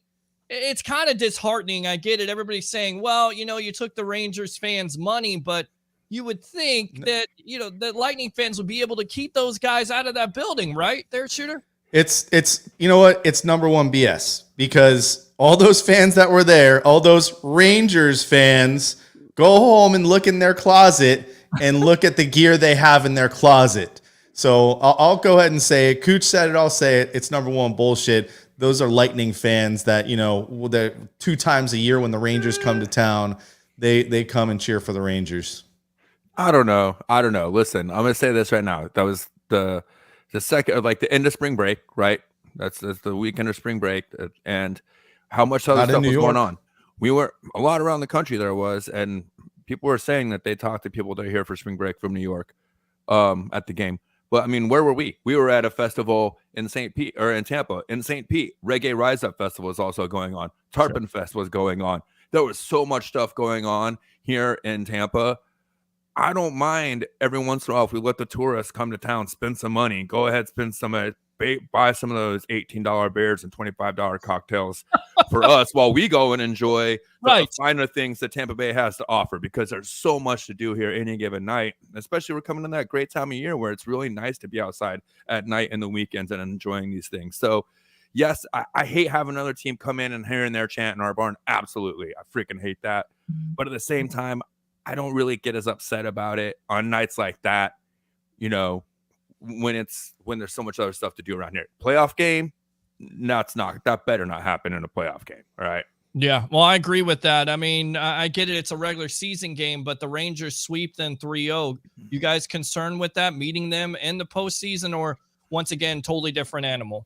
it's kind of disheartening. I get it. Everybody's saying, well, you took the Rangers fans' money, but you would think that, the Lightning fans would be able to keep those guys out of that building, right? There, Shooter? It's you know what? It's number one BS, because all those fans that were there, all those Rangers fans, go home and look in their closet and look at the gear they have in their closet. So I'll go ahead and say it. Cooch said it. I'll say it. It's number one bullshit. Those are Lightning fans that, the 2 times a year when the Rangers come to town, they come and cheer for the Rangers. I don't know. Listen, I'm going to say this right now. That was the second, like the end of spring break, right? That's the weekend of spring break. And how much other stuff was going on. We were a lot around the country there was, and people were saying that they talked to people that are here for spring break from New York at the game. But I mean, where were we? We were at a festival in Tampa, in St. Pete. Reggae Rise Up Festival was also going on. Tarpon Fest was going on. There was so much stuff going on here in Tampa. I don't mind every once in a while if we let the tourists come to town, spend some money, go ahead, spend some of it, buy some of those $18 beers and $25 cocktails for us while we go and enjoy the finer things that Tampa Bay has to offer, because there's so much to do here any given night, especially we're coming in that great time of year where it's really nice to be outside at night and the weekends and enjoying these things. So yes, I hate having another team come in and here and there chant in our barn. Absolutely. I freaking hate that. But at the same time, I don't really get as upset about it on nights like that, you know, when there's so much other stuff to do around here. Playoff game, that better not happen in a playoff game. All right. Yeah, well, I agree with that. I mean, I get it. It's a regular season game, but the Rangers sweep them 3-0. You guys concerned with that, meeting them in the postseason, or once again, totally different animal?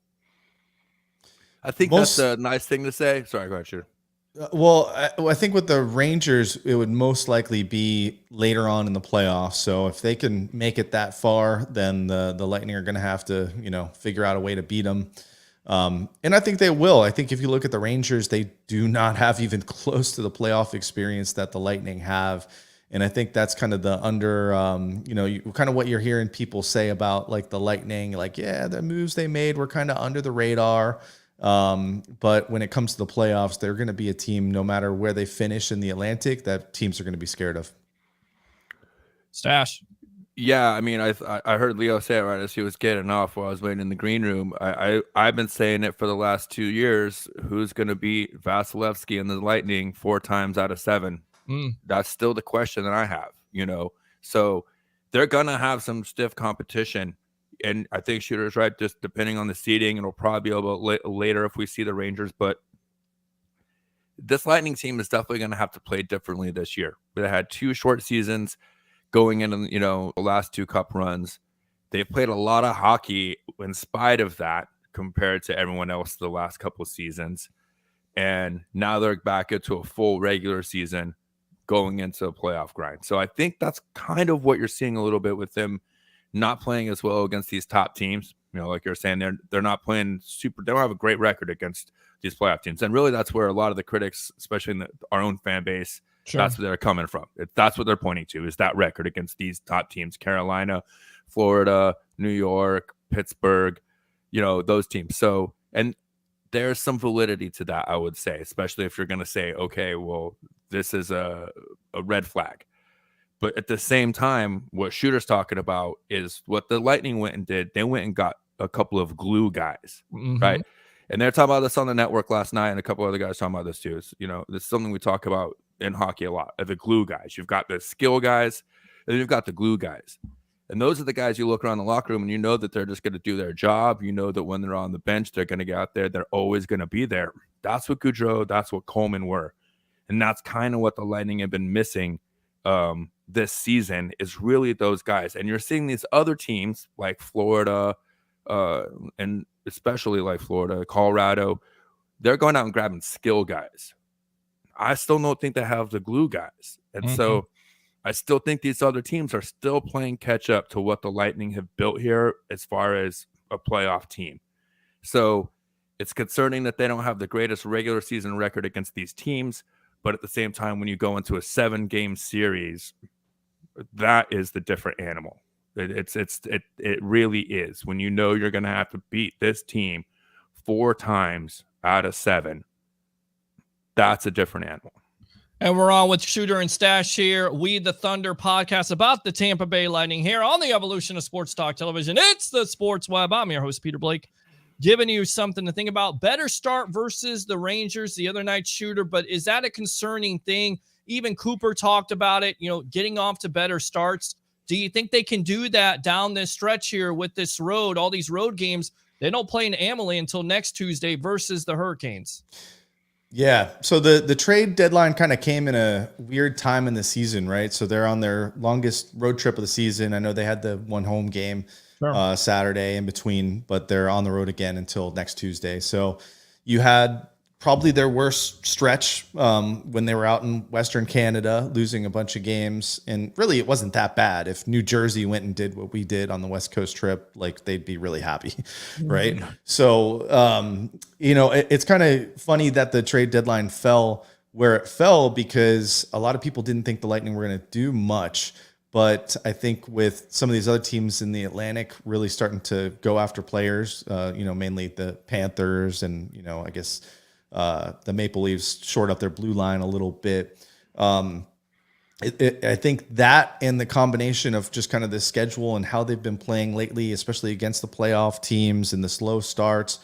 I think that's a nice thing to say. Sorry, go ahead, Shooter. Well, I think with the Rangers, it would most likely be later on in the playoffs. So if they can make it that far, then the Lightning are going to have to, figure out a way to beat them. And I think they will. I think if you look at the Rangers, they do not have even close to the playoff experience that the Lightning have. And I think that's kind of the kind of what you're hearing people say about like the Lightning, like, yeah, the moves they made were kind of under the radar. But when it comes to the playoffs, they're going to be a team, no matter where they finish in the Atlantic, that teams are going to be scared of. Stache. Yeah, I mean, I heard Leo say it right as he was getting off while I was waiting in the green room. I've been saying it for the last 2 years. Who's going to beat Vasilevsky and the Lightning 4 times out of 7? That's still the question that I have, So they're going to have some stiff competition. And I think Shooter's right, just depending on the seeding, it'll probably be a little bit later if we see the Rangers. But this Lightning team is definitely going to have to play differently this year. They had 2 short seasons going into, the last 2 cup runs. They've played a lot of hockey in spite of that compared to everyone else the last couple of seasons. And now they're back into a full regular season going into a playoff grind. So I think that's kind of what you're seeing a little bit with them not playing as well against these top teams. Like you're saying, they're not playing super. They don't have a great record against these playoff teams. And really, that's where a lot of the critics, especially in our own fan base, that's where they're coming from. That's what they're pointing to, is that record against these top teams: Carolina, Florida, New York, Pittsburgh, those teams. So, and there's some validity to that, I would say, especially if you're going to say, okay, well, this is a red flag. But at the same time, what Shooter's talking about is what the Lightning went and did. They went and got a couple of glue guys, right? And they're talking about this on the network last night, and a couple other guys talking about this too. This is something we talk about in hockey a lot, the glue guys. You've got the skill guys, and you've got the glue guys. And those are the guys you look around the locker room, and you know that they're just going to do their job. You know that when they're on the bench, they're going to get out there. They're always going to be there. That's what Gaudreau, that's what Coleman were. And that's kind of what the Lightning have been missing this season, is really those guys. And you're seeing these other teams like Florida, and especially like Florida, Colorado, they're going out and grabbing skill guys. I still don't think they have the glue guys. And so I still think these other teams are still playing catch up to what the Lightning have built here as far as a playoff team. So it's concerning that they don't have the greatest regular season record against these teams. But at the same time, when you go into a 7-game series, that is the different animal. It really is. When you know you're going to have to beat this team 4 times out of 7, that's a different animal. And we're on with Shooter and Stache here. We the Thunder podcast about the Tampa Bay Lightning here on the evolution of sports talk television. It's the Sports Web. I'm your host, Peter Blake, giving you something to think about. Better start versus the Rangers the other night, Shooter. But is that a concerning thing? Even Cooper talked about it, getting off to better starts. Do you think they can do that down this stretch here with this road, all these road games? They don't play in Amalie until next Tuesday versus the Hurricanes. Yeah. So the trade deadline kind of came in a weird time in the season, right? So they're on their longest road trip of the season. I know they had the one home game Saturday in between, but they're on the road again until next Tuesday. So you had probably their worst stretch when they were out in Western Canada, losing a bunch of games. And really, it wasn't that bad. If New Jersey went and did what we did on the West Coast trip, like, they'd be really happy, right? So, it's kind of funny that the trade deadline fell where it fell, because a lot of people didn't think the Lightning were going to do much. But I think with some of these other teams in the Atlantic really starting to go after players, mainly the Panthers and, I guess the Maple Leafs shored up their blue line a little bit. I think that, and the combination of just kind of the schedule and how they've been playing lately, especially against the playoff teams and the slow starts,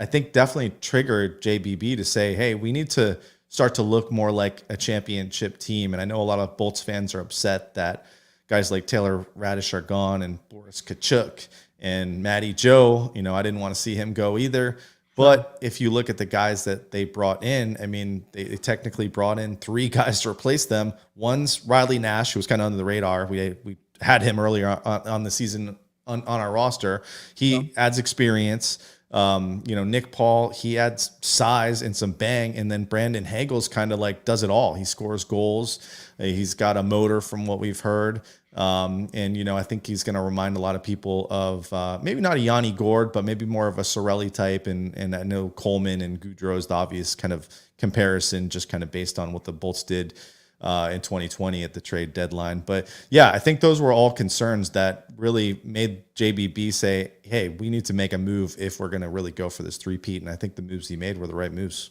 I think definitely triggered JBB to say, hey, we need to start to look more like a championship team. And I know a lot of Bolts fans are upset that guys like Taylor Radish are gone and Boris Kachuk and Matty Joe. I didn't want to see him go either. But if you look at the guys that they brought in, I mean, they technically brought in 3 guys to replace them. One's Riley Nash, who was kind of under the radar. We had him earlier on the season on our roster. He adds experience. Nick Paul, he adds size and some bang. And then Brandon Hagel's kind of like does it all. He scores goals. He's got a motor from what we've heard. I think he's going to remind a lot of people of maybe not a Yanni Gord, but maybe more of a Sorelli type. And I know Coleman and Goudreau is the obvious kind of comparison, just kind of based on what the Bolts did in 2020 at the trade deadline. But yeah, I think those were all concerns that really made JBB say, hey, we need to make a move if we're going to really go for this three-peat. And I think the moves he made were the right moves.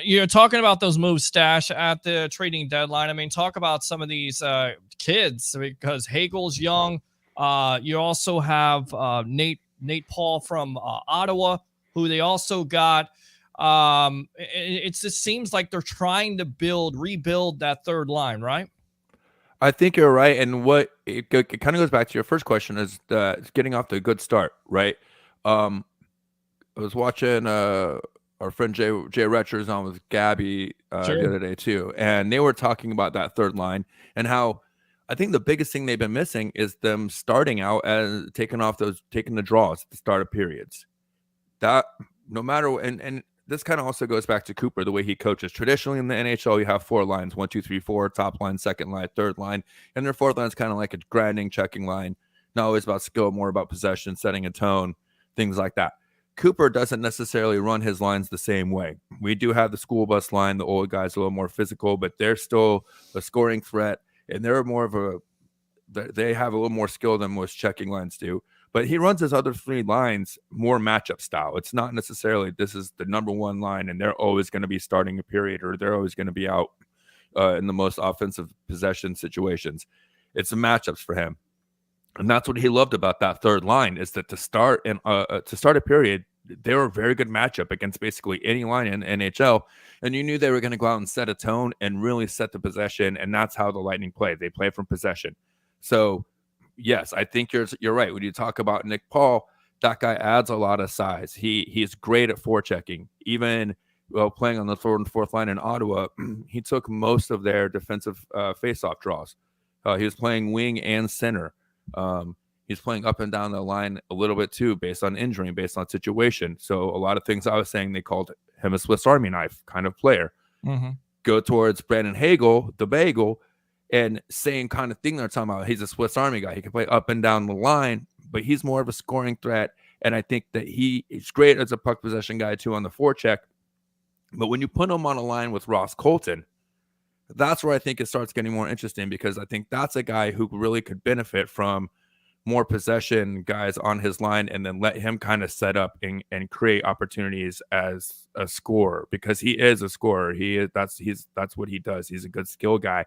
You're talking about those moves, Stache, at the trading deadline. I mean, talk about some of these kids, because Hagel's young. You also have Nate Paul from Ottawa, who they also got. It just seems like they're trying to rebuild that third line, right? I think you're right. And what it kind of goes back to your first question is getting off to a good start, right? I was watching our friend Jay Retchers on with Gabby the other day too, and they were talking about that third line and how I think the biggest thing they've been missing is them starting out as taking the draws at the start of periods. That no matter and this kind of also goes back to Cooper, the way he coaches. Traditionally in the NHL, you have 4 lines: 1, 2, 3, 4, top line, second line, third line, and their fourth line is kind of like a grinding, checking line. Not always about skill, more about possession, setting a tone, things like that. Cooper doesn't necessarily run his lines the same way. We do have the school bus line. The old guys a little more physical, but they're still a scoring threat, and they're more of they have a little more skill than most checking lines do. But he runs his other 3 lines more matchup style. It's not necessarily this is the number 1 line, and they're always going to be starting a period, or they're always going to be out in the most offensive possession situations. It's the matchups for him. And that's what he loved about that third line, is that to start a period, they were a very good matchup against basically any line in NHL. And you knew they were going to go out and set a tone and really set the possession. And that's how the Lightning play. They play from possession. So, yes, I think you're right. When you talk about Nick Paul, that guy adds a lot of size. He's great at forechecking. Even playing on the third and fourth line in Ottawa, he took most of their defensive faceoff draws. He was playing wing and center. He's playing up and down the line a little bit too, based on injury and based on situation. So a lot of things I was saying, they called him a Swiss Army knife kind of player. Mm-hmm. Go towards Brandon Hagel, the bagel, and same kind of thing they're talking about. He's a Swiss Army guy. He can play up and down the line, but he's more of a scoring threat. And I think that he's great as a puck possession guy too on the forecheck. But when you put him on a line with Ross Colton, that's where I think it starts getting more interesting, because I think that's a guy who really could benefit from more possession guys on his line, and then let him kind of set up and create opportunities as a scorer, because he is a scorer. That's what he does. He's a good skill guy.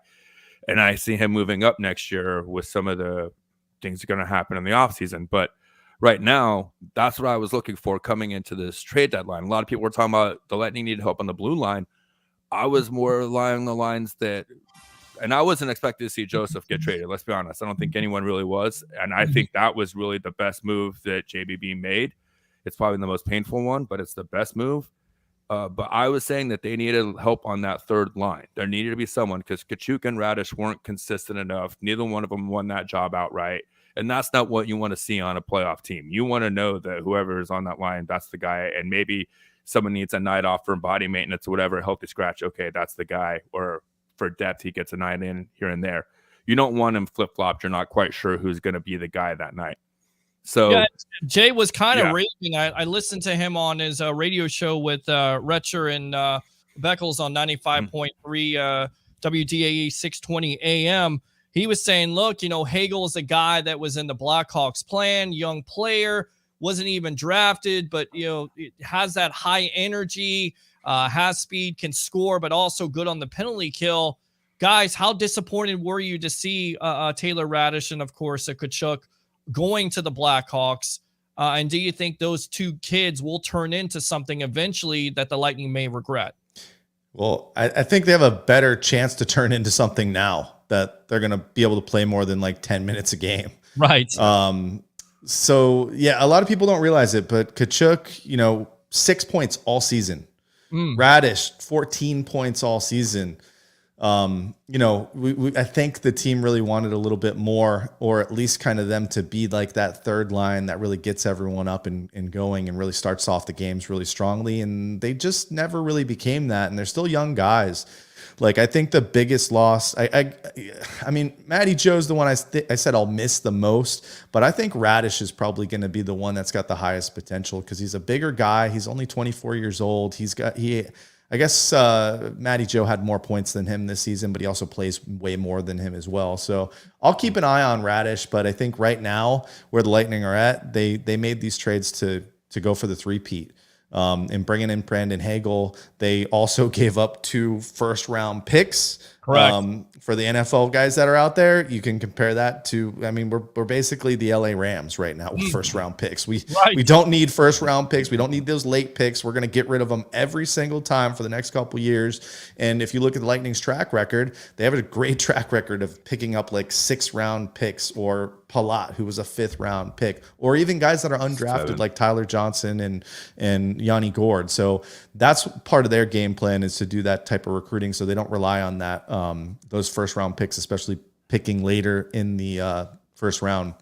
And I see him moving up next year with some of the things that are going to happen in the offseason. But right now, that's what I was looking for coming into this trade deadline. A lot of people were talking about the Lightning needed help on the blue line. I was more along the lines that, and I wasn't expecting to see Joseph get traded. Let's be honest. I don't think anyone really was. And I think that was really the best move that JBB made. It's probably the most painful one, but it's the best move. But I was saying that they needed help on that third line. There needed to be someone, because Kachuk and Radish weren't consistent enough. Neither one of them won that job outright. And that's not what you want to see on a playoff team. You want to know that whoever is on that line, that's the guy. And maybe someone needs a night off for body maintenance or whatever, healthy scratch. Okay, that's the guy. Or for depth, he gets a night in here and there. You don't want him flip-flopped. You're not quite sure who's going to be the guy that night. So yeah, Jay was kind of raving. I listened to him on his radio show with Retcher and Beckles on 95.3 WDAE 620 AM. He was saying, look, Hagel is a guy that was in the Blackhawks plan, young player, wasn't even drafted, but, it has that high energy, has speed, can score, but also good on the penalty kill. Guys, how disappointed were you to see Taylor Radish and, of course, Kachuk going to the Blackhawks? And do you think those two kids will turn into something eventually that the Lightning may regret? Well, I think they have a better chance to turn into something now that they're going to be able to play more than like 10 minutes a game. Right. So yeah, a lot of people don't realize it, but Kachuk, 6 points all season. Radish, 14 points all season. I think the team really wanted a little bit more, or at least kind of them to be like that third line that really gets everyone up and going and really starts off the games really strongly. And they just never really became that. And they're still young guys. Like, I think the biggest loss, I mean, Matty Joe's the one I said I'll miss the most, but I think Radish is probably going to be the one that's got the highest potential because he's a bigger guy. He's only 24 years old. I guess Matty Joe had more points than him this season, but he also plays way more than him as well. So I'll keep an eye on Radish, but I think right now where the Lightning are at, they made these trades to go for the three-peat. And bringing in Brandon Hagel, they also gave up 2 first-round picks. Correct. For the NFL guys that are out there, you can compare that to, I mean, we're basically the LA Rams right now with first-round picks. We don't need first-round picks. We don't need those late picks. We're going to get rid of them every single time for the next couple years. And if you look at the Lightning's track record, they have a great track record of picking up like 6th-round picks, or Palat, who was a 5th-round pick, or even guys that are undrafted like Tyler Johnson and Yanni Gord. So that's part of their game plan, is to do that type of recruiting so they don't rely on that those first-round picks, especially picking later in the first round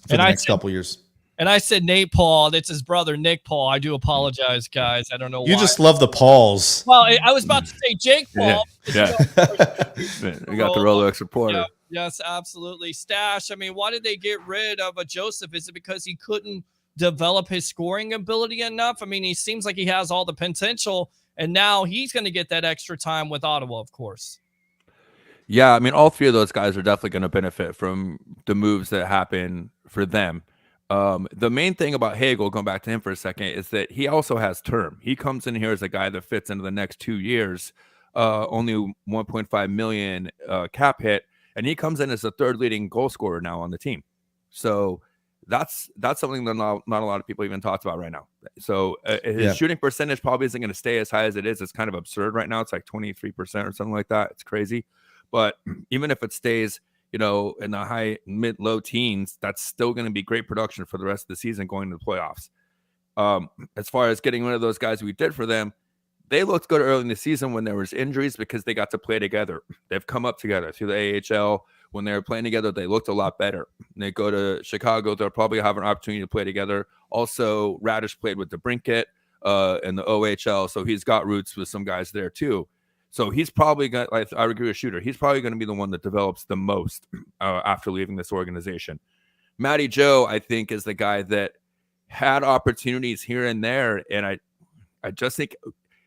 for the next couple years. And I said Nate Paul. That's his brother, Nick Paul. I do apologize, guys. I don't know why. You just love the Pauls. Well, I was about to say Jake Paul. Yeah. You got the Rolex reporter. Yeah, yes, absolutely. Stache, I mean, why did they get rid of a Joseph? Is it because he couldn't develop his scoring ability enough? I mean, he seems like he has all the potential, and now he's going to get that extra time with Ottawa, of course. Yeah, I mean, all 3 of those guys are definitely going to benefit from the moves that happen for them. The main thing about Hagel, going back to him for a second, is that he also has term. He comes in here as a guy that fits into the next 2 years, only 1.5 million cap hit, and he comes in as the 3rd leading goal scorer now on the team. So that's something that not a lot of people even talked about right now. So his shooting percentage probably isn't going to stay as high as it is. It's kind of absurd right now. It's like 23% or something like that. It's crazy. But even if it stays, in the high, mid, low teens, that's still going to be great production for the rest of the season going to the playoffs. As far as getting rid of those guys we did for them, they looked good early in the season when there was injuries because they got to play together. They've come up together through the AHL. When they were playing together, they looked a lot better. When they go to Chicago, they'll probably have an opportunity to play together. Also, Radish played with DeBrincat in the OHL, so he's got roots with some guys there too. So he's probably going to, I agree with Shooter, he's probably going to be the one that develops the most after leaving this organization. Matty Joe, I think, is the guy that had opportunities here and there, and I just think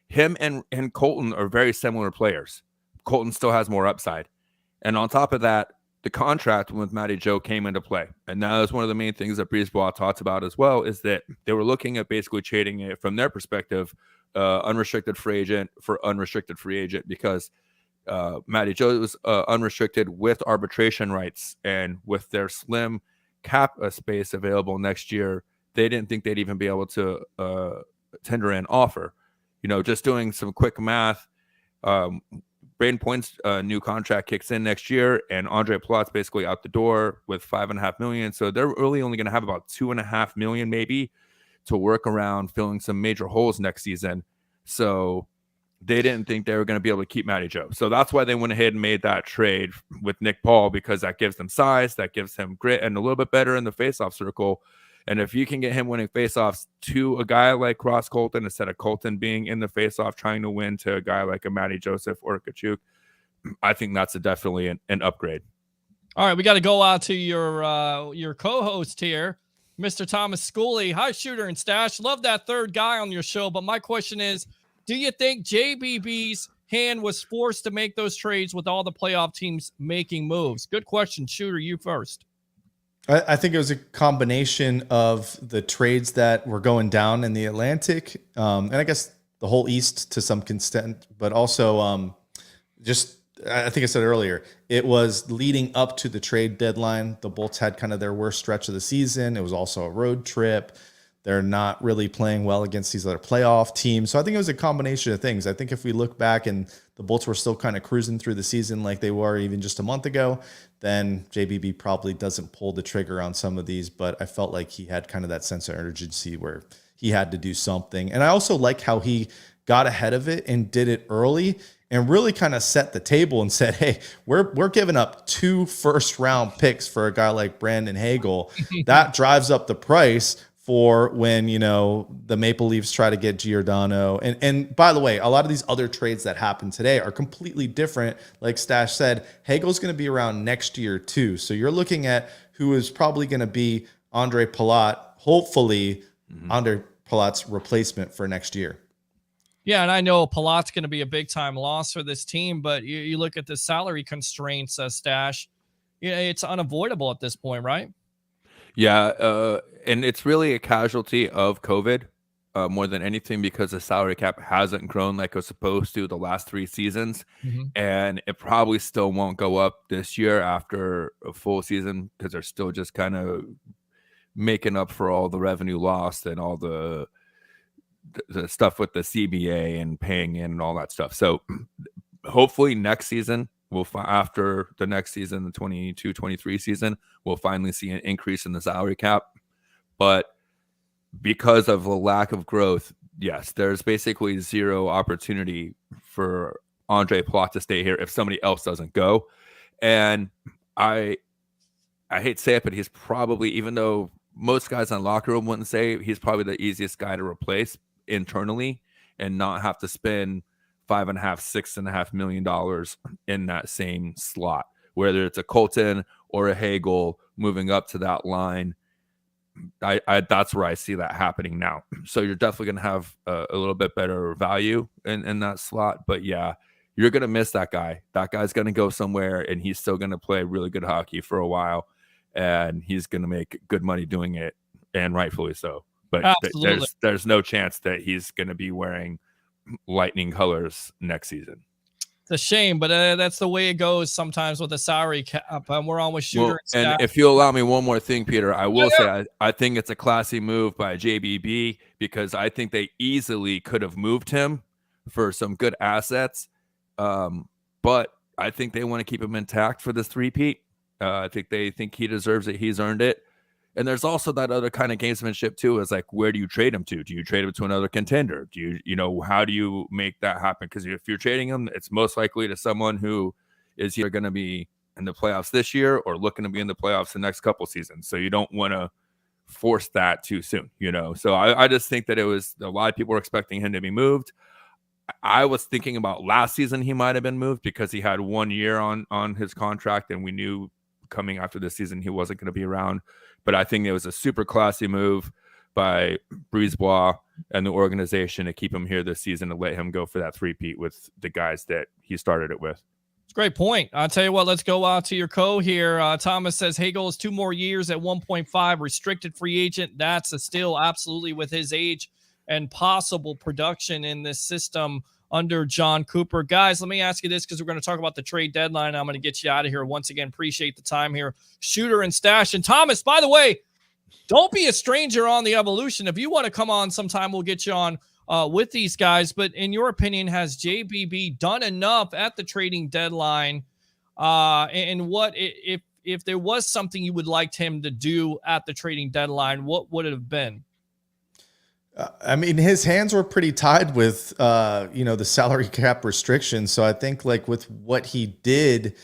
him and Colton are very similar players. Colton still has more upside. And on top of that, the contract with Matty Joe came into play. And that is one of the main things that Brisebois talks about as well, is that they were looking at basically trading it from their perspective, unrestricted free agent for unrestricted free agent, because Matty Joe was unrestricted with arbitration rights, and with their slim cap space available next year, they didn't think they'd even be able to tender an offer. Just doing some quick math, Braden Point's new contract kicks in next year, and Andre Plot's basically out the door with $5.5 million. So they're really only going to have about $2.5 million maybe to work around filling some major holes next season. So they didn't think they were going to be able to keep Matty Joe. So that's why they went ahead and made that trade with Nick Paul, because that gives them size, that gives him grit, and a little bit better in the faceoff circle. And if you can get him winning faceoffs to a guy like Ross Colton, instead of Colton being in the faceoff trying to win to a guy like a Matty Joseph or a Kachuk, I think that's definitely an upgrade. All right, we got to go out to your co-host here, Mr. Thomas Schooley. Hi, Shooter and Stache. Love that third guy on your show, but my question is, do you think JBB's hand was forced to make those trades with all the playoff teams making moves? Good question. Shooter, you first. I think it was a combination of the trades that were going down in the Atlantic, and I guess the whole East to some extent, but also I think I said earlier, it was leading up to the trade deadline. The Bolts had kind of their worst stretch of the season. It was also a road trip. They're not really playing well against these other playoff teams. So I think it was a combination of things. I think if we look back and the Bolts were still kind of cruising through the season like they were even just a month ago, then JBB probably doesn't pull the trigger on some of these. But I felt like he had kind of that sense of urgency where he had to do something. And I also like how he got ahead of it and did it early and really kind of set the table and said, hey, we're giving up 2 first-round picks for a guy like Brandon Hagel. That drives up the price for when, the Maple Leafs try to get Giordano. And by the way, a lot of these other trades that happen today are completely different. Like Stache said, Hagel's going to be around next year too. So you're looking at who is probably going to be Andre Palat, hopefully Andre Palat's replacement for next year. Yeah, and I know Palat's going to be a big-time loss for this team, but you look at the salary constraints, Stache, it's unavoidable at this point, right? Yeah, and it's really a casualty of COVID more than anything because the salary cap hasn't grown like it was supposed to the last 3 seasons, and it probably still won't go up this year after a full season because they're still just kind of making up for all the revenue lost and all the stuff with the CBA and paying in and all that stuff. So hopefully next season, after the next season, the 22-23 season, we'll finally see an increase in the salary cap. But because of the lack of growth, yes, there's basically zero opportunity for Andre Palat to stay here if somebody else doesn't go. And I hate to say it, but he's probably, even though most guys in the locker room wouldn't say, he's probably the easiest guy to replace internally and not have to spend $5.5-6.5 million in that same slot, whether it's a Colton or a Hagel moving up to that line. I that's where I see that happening now. So you're definitely going to have a little bit better value in that slot. But yeah, you're going to miss that guy. That guy's going to go somewhere and he's still going to play really good hockey for a while. And he's going to make good money doing it, and rightfully so. But there's no chance that he's going to be wearing Lightning colors next season. It's a shame, but that's the way it goes sometimes with the salary cap. We're on with Shooter. And if you allow me one more thing, Peter, I will say I think it's a classy move by JBB because I think they easily could have moved him for some good assets. But I think they want to keep him intact for this three-peat. I think they think he deserves it. He's earned it. And there's also that other kind of gamesmanship too, is like, where do you trade him to? Do you trade him to another contender? Do you, how do you make that happen? Because if you're trading him, it's most likely to someone who is either going to be in the playoffs this year or looking to be in the playoffs the next couple seasons. So you don't want to force that too soon, So I just think that it was a lot of people were expecting him to be moved. I was thinking about last season he might have been moved because he had 1 year on his contract, and we knew coming after this season he wasn't going to be around. But I think it was a super classy move by Brisebois and the organization to keep him here this season, to let him go for that three-peat with the guys that he started it with. It's a great point. I'll tell you what, let's go to your co here. Thomas says Hagel is 2 more years at 1.5, restricted free agent. That's still absolutely with his age and possible production in this system under John Cooper. Guys, let me ask you this, because we're going to talk about the trade deadline. I'm going to get you out of here. Once again, appreciate the time here. Shooter and Stache. And Thomas, by the way, don't be a stranger on the evolution. If you want to come on sometime, we'll get you on with these guys. But in your opinion, has JBB done enough at the trading deadline? And what if there was something you would like him to do at the trading deadline, what would it have been? I mean, his hands were pretty tied with, the salary cap restrictions. So I think like with what he did,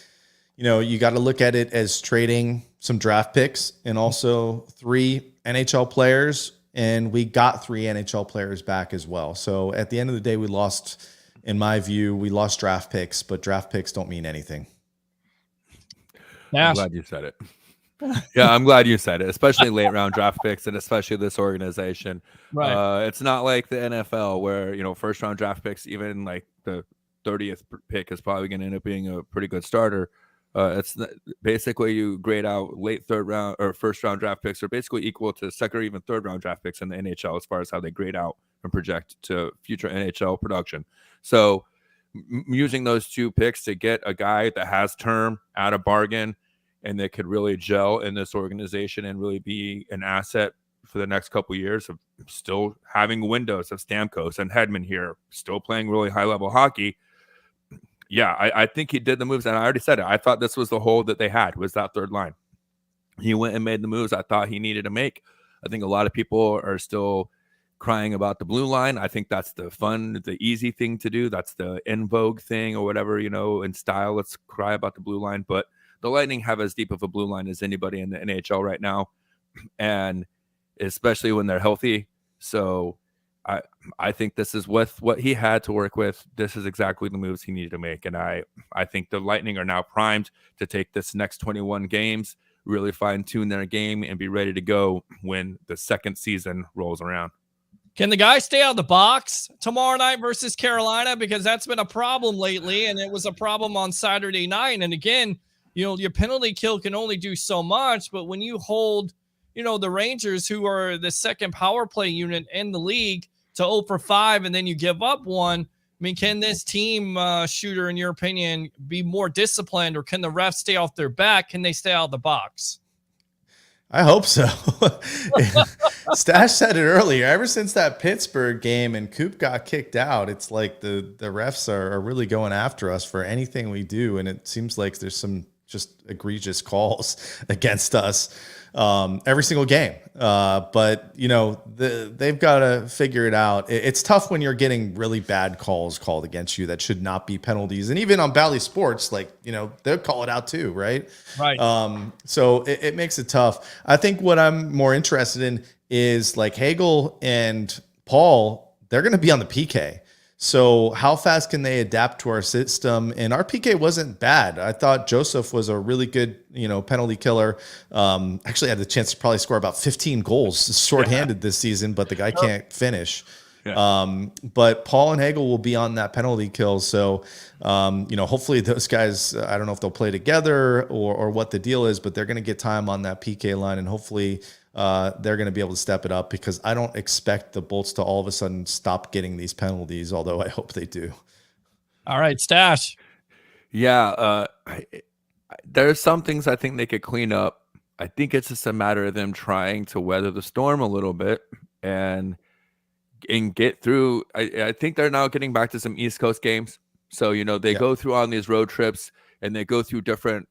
you got to look at it as trading some draft picks and also 3 NHL players. And we got 3 NHL players back as well. So at the end of the day, we lost, in my view, draft picks, but draft picks don't mean anything. I'm glad you said it. Yeah, I'm glad you said it, especially late round draft picks and especially this organization. Right. It's not like the NFL where, first round draft picks, even like the 30th pick is probably going to end up being a pretty good starter. It's basically you grade out late 3rd round or first round draft picks are basically equal to 2nd or even 3rd round draft picks in the NHL as far as how they grade out and project to future NHL production. So using those 2 picks to get a guy that has term at a bargain and that could really gel in this organization and really be an asset for the next couple of years of still having windows of Stamkos and Hedman here, still playing really high level hockey. Yeah, I think he did the moves, and I already said it. I thought this was the hole that they had, was that third line. He went and made the moves I thought he needed to make. I think a lot of people are still crying about the blue line. I think that's the fun, the easy thing to do. That's the in vogue thing or whatever, in style. Let's cry about the blue line. But the Lightning have as deep of a blue line as anybody in the NHL right now, and especially when they're healthy. So I think this is with what he had to work with. This is exactly the moves he needed to make. And I think the Lightning are now primed to take this next 21 games, really fine-tune their game, and be ready to go when the second season rolls around. Can the guy stay out of the box tomorrow night versus Carolina? Because that's been a problem lately, and it was a problem on Saturday night. And again, your penalty kill can only do so much, but when you hold, the Rangers, who are the second power play unit in the league, to 0 for 5, and then you give up one. I mean, can this team, Shooter, in your opinion, be more disciplined, or can the refs stay off their back? Can they stay out of the box? I hope so. Stache said it earlier. Ever since that Pittsburgh game and Coop got kicked out, it's like the refs are really going after us for anything we do, and it seems like there's some just egregious calls against us every single game. But they've got to figure it out. It's tough when you're getting really bad calls called against you that should not be penalties. And even on Bally Sports, they'll call it out too, right? Right. So it makes it tough. I think what I'm more interested in is like Hagel and Paul, they're going to be on the PK. So how fast can they adapt to our system? And our PK wasn't bad. I thought Joseph was a really good, penalty killer. Actually had the chance to probably score about 15 goals shorthanded this season, but the guy can't finish. Yeah. But Paul and Hagel will be on that penalty kill. So, hopefully those guys, I don't know if they'll play together or what the deal is, but they're going to get time on that PK line, and hopefully they're going to be able to step it up, because I don't expect the Bolts to all of a sudden stop getting these penalties, although I hope they do. All right, Stache. Yeah, there's some things I think they could clean up. I think it's just a matter of them trying to weather the storm a little bit and get through. I think they're now getting back to some East Coast games. So, they go through on these road trips, and they go through different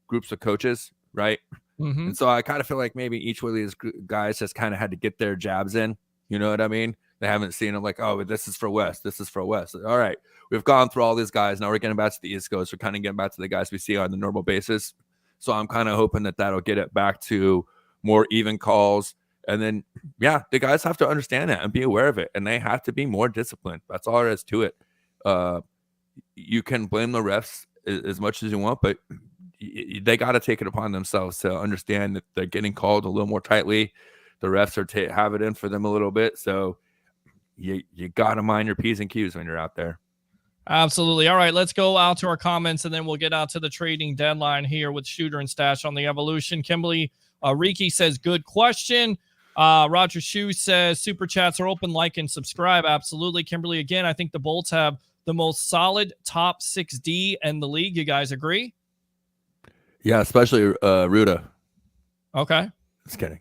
groups of coaches, right? Mm-hmm. And so I kind of feel like maybe each one of these guys has kind of had to get their jabs in. You know what I mean? They haven't seen them like, oh, this is for West. This is for West. All right. We've gone through all these guys. Now we're getting back to the East Coast. We're kind of getting back to the guys we see on the normal basis. So I'm kind of hoping that that'll get it back to more even calls. And then, the guys have to understand that and be aware of it. And they have to be more disciplined. That's all there is to it. You can blame the refs as much as you want, but they got to take it upon themselves to understand that they're getting called a little more tightly. The refs are have it in for them a little bit. So you got to mind your P's and Q's when you're out there. Absolutely. All right, let's go out to our comments, and then we'll get out to the trading deadline here with Shooter and Stache on the Evolution. Kimberly Riki says, good question. Roger Shue says, super chats are open, like and subscribe. Absolutely. Kimberly, again, I think the Bolts have the most solid top 6D in the league. You guys agree? Yeah, especially Ruda. Okay. Just kidding.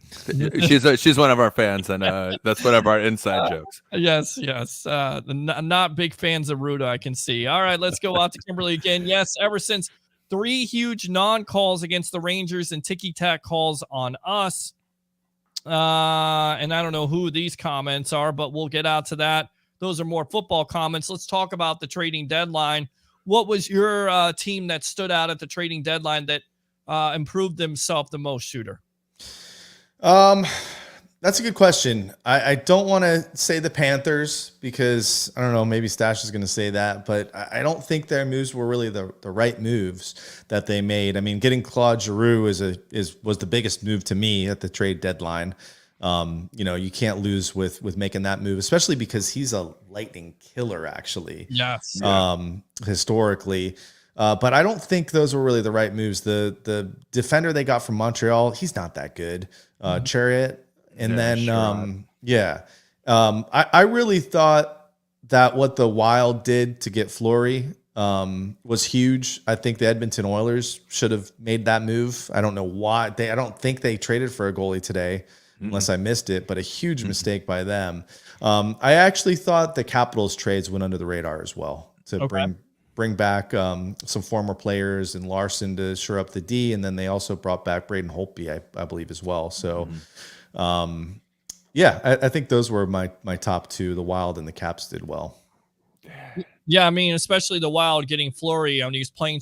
She's one of our fans, and that's one of our inside jokes. Yes. Not big fans of Ruda, I can see. All right, let's go out to Kimberly again. Yes, ever since 3 huge non-calls against the Rangers and ticky-tack calls on us. And I don't know who these comments are, but we'll get out to that. Those are more football comments. Let's talk about the trading deadline. What was your team that stood out at the trading deadline that improved themselves the most, Shooter? That's a good question. I don't want to say the Panthers because I don't know, maybe Stache is going to say that, but I don't think their moves were really the right moves that they made. I mean, getting Claude Giroux was the biggest move to me at the trade deadline. You can't lose with making that move, especially because he's a lightning killer, actually. Yes. Historically. But I don't think those were really the right moves. The defender they got from Montreal, he's not that good. Chariot. And then, I really thought that what the Wild did to get Fleury was huge. I think the Edmonton Oilers should have made that move. I don't know why. I don't think they traded for a goalie today. unless I missed it, but a huge mistake by them. I actually thought the Capitals trades went under the radar as well to bring back some former players and Larson to shore up the D, and then they also brought back Braden Holtby, I believe, as well. So, I think those were my top two. The Wild and the Caps did well. Yeah, I mean, especially the Wild getting Fleury. I mean, he's playing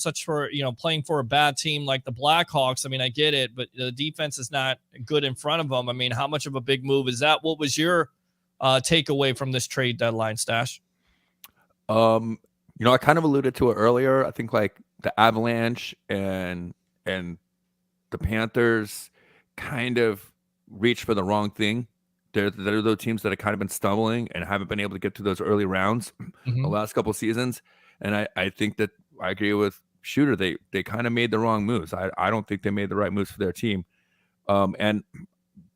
playing for a bad team like the Blackhawks. I mean, I get it, but the defense is not good in front of them. I mean, how much of a big move is that? What was your takeaway from this trade deadline, Stache? I kind of alluded to it earlier. I think like the Avalanche and the Panthers kind of reached for the wrong thing. They're those teams that have kind of been stumbling and haven't been able to get to those early rounds the last couple of seasons. And I think that I agree with Shooter. They kind of made the wrong moves. I don't think they made the right moves for their team. And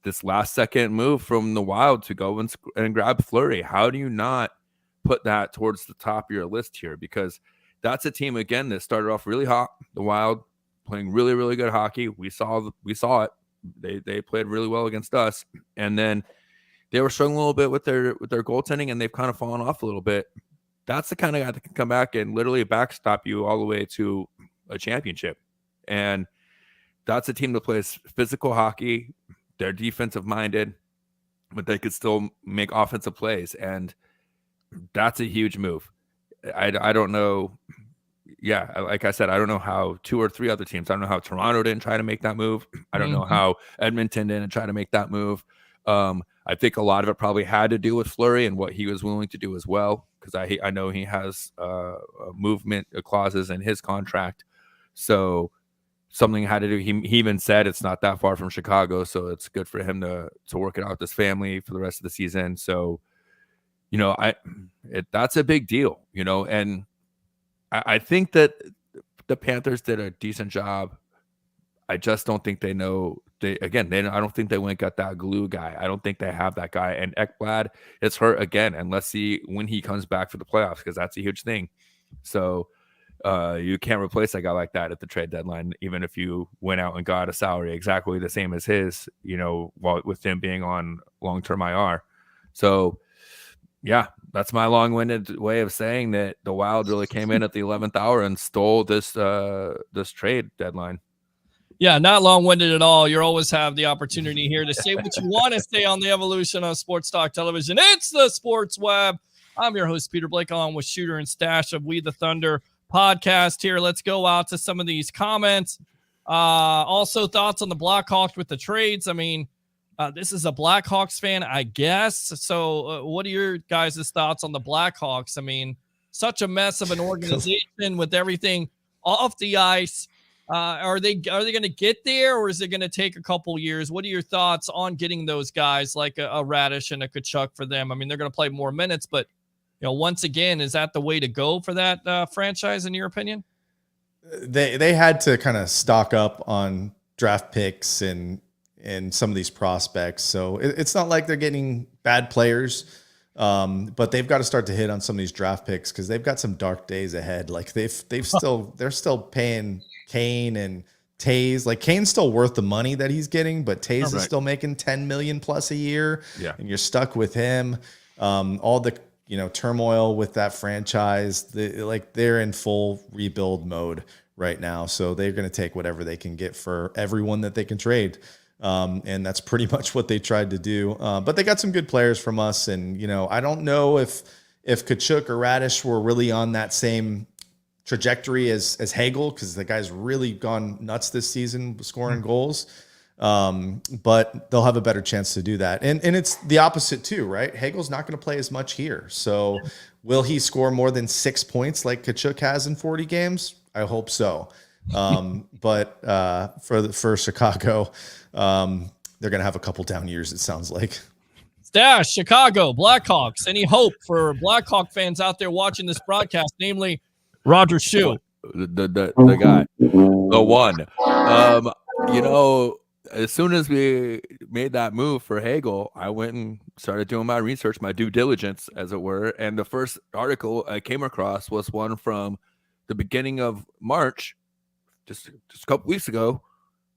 this last second move from the Wild to go and grab Fleury, how do you not put that towards the top of your list here? Because that's a team, again, that started off really hot. The Wild playing really, really good hockey. We saw it. They played really well against us. And then they were struggling a little bit with their goaltending, and they've kind of fallen off a little bit. That's the kind of guy that can come back and literally backstop you all the way to a championship. And that's a team that plays physical hockey. They're defensive minded, but they could still make offensive plays. And that's a huge move. I don't know. Yeah, like I said, I don't know how 2 or 3 other teams. I don't know how Toronto didn't try to make that move. I don't know how Edmonton didn't try to make that move. I think a lot of it probably had to do with Fleury and what he was willing to do as well, because I know he has movement clauses in his contract. So something had to do. He even said it's not that far from Chicago, so it's good for him to work it out with his family for the rest of the season. So, that's a big deal, and I think that the Panthers did a decent job. I just don't think they know. I don't think they went and got that glue guy. I don't think they have that guy. And Ekblad is hurt again, and let's see when he comes back for the playoffs, because that's a huge thing. So you can't replace a guy like that at the trade deadline, even if you went out and got a salary exactly the same as his, while with him being on long-term IR. So, yeah, that's my long-winded way of saying that the Wild really came in at the 11th hour and stole this trade deadline. Yeah, not long-winded at all. You always have the opportunity here to say what you want to say on the evolution of Sports Talk Television. It's the Sports Web. I'm your host, Peter Blake, along with Shooter and Stache of We the Thunder podcast here. Let's go out to some of these comments. Also, thoughts on the Blackhawks with the trades. I mean, this is a Blackhawks fan, I guess. So what are your guys' thoughts on the Blackhawks? I mean, such a mess of an organization with everything off the ice. Are they going to get there, or is it going to take a couple years? What are your thoughts on getting those guys like a Radish and a Tkachuk for them? I mean, they're going to play more minutes, but once again, is that the way to go for that franchise, in your opinion? They had to kind of stock up on draft picks and some of these prospects. So it's not like they're getting bad players, but they've got to start to hit on some of these draft picks, because they've got some dark days ahead. Like they're still paying Kane and Taze. Like Kane's still worth the money that he's getting, but Taze is still making $10 million plus a year. Yeah, and you're stuck with him. All the turmoil with that franchise. They're in full rebuild mode right now, so they're going to take whatever they can get for everyone that they can trade. And that's pretty much what they tried to do. But they got some good players from us. And, I don't know if Tkachuk or Radish were really on that same trajectory as Hagel, because the guy's really gone nuts this season scoring goals. But they'll have a better chance to do that. And it's the opposite too, right? Hagel's not going to play as much here. So will he score more than 6 points like Tkachuk has in 40 games? I hope so. But for Chicago, they're going to have a couple down years, it sounds like. Stache, Chicago, Blackhawks. Any hope for Blackhawk fans out there watching this broadcast, namely Roger Shue? The guy, the one. As soon as we made that move for Hagel, I went and started doing my research, my due diligence, as it were. And the first article I came across was one from the beginning of March, just a couple weeks ago,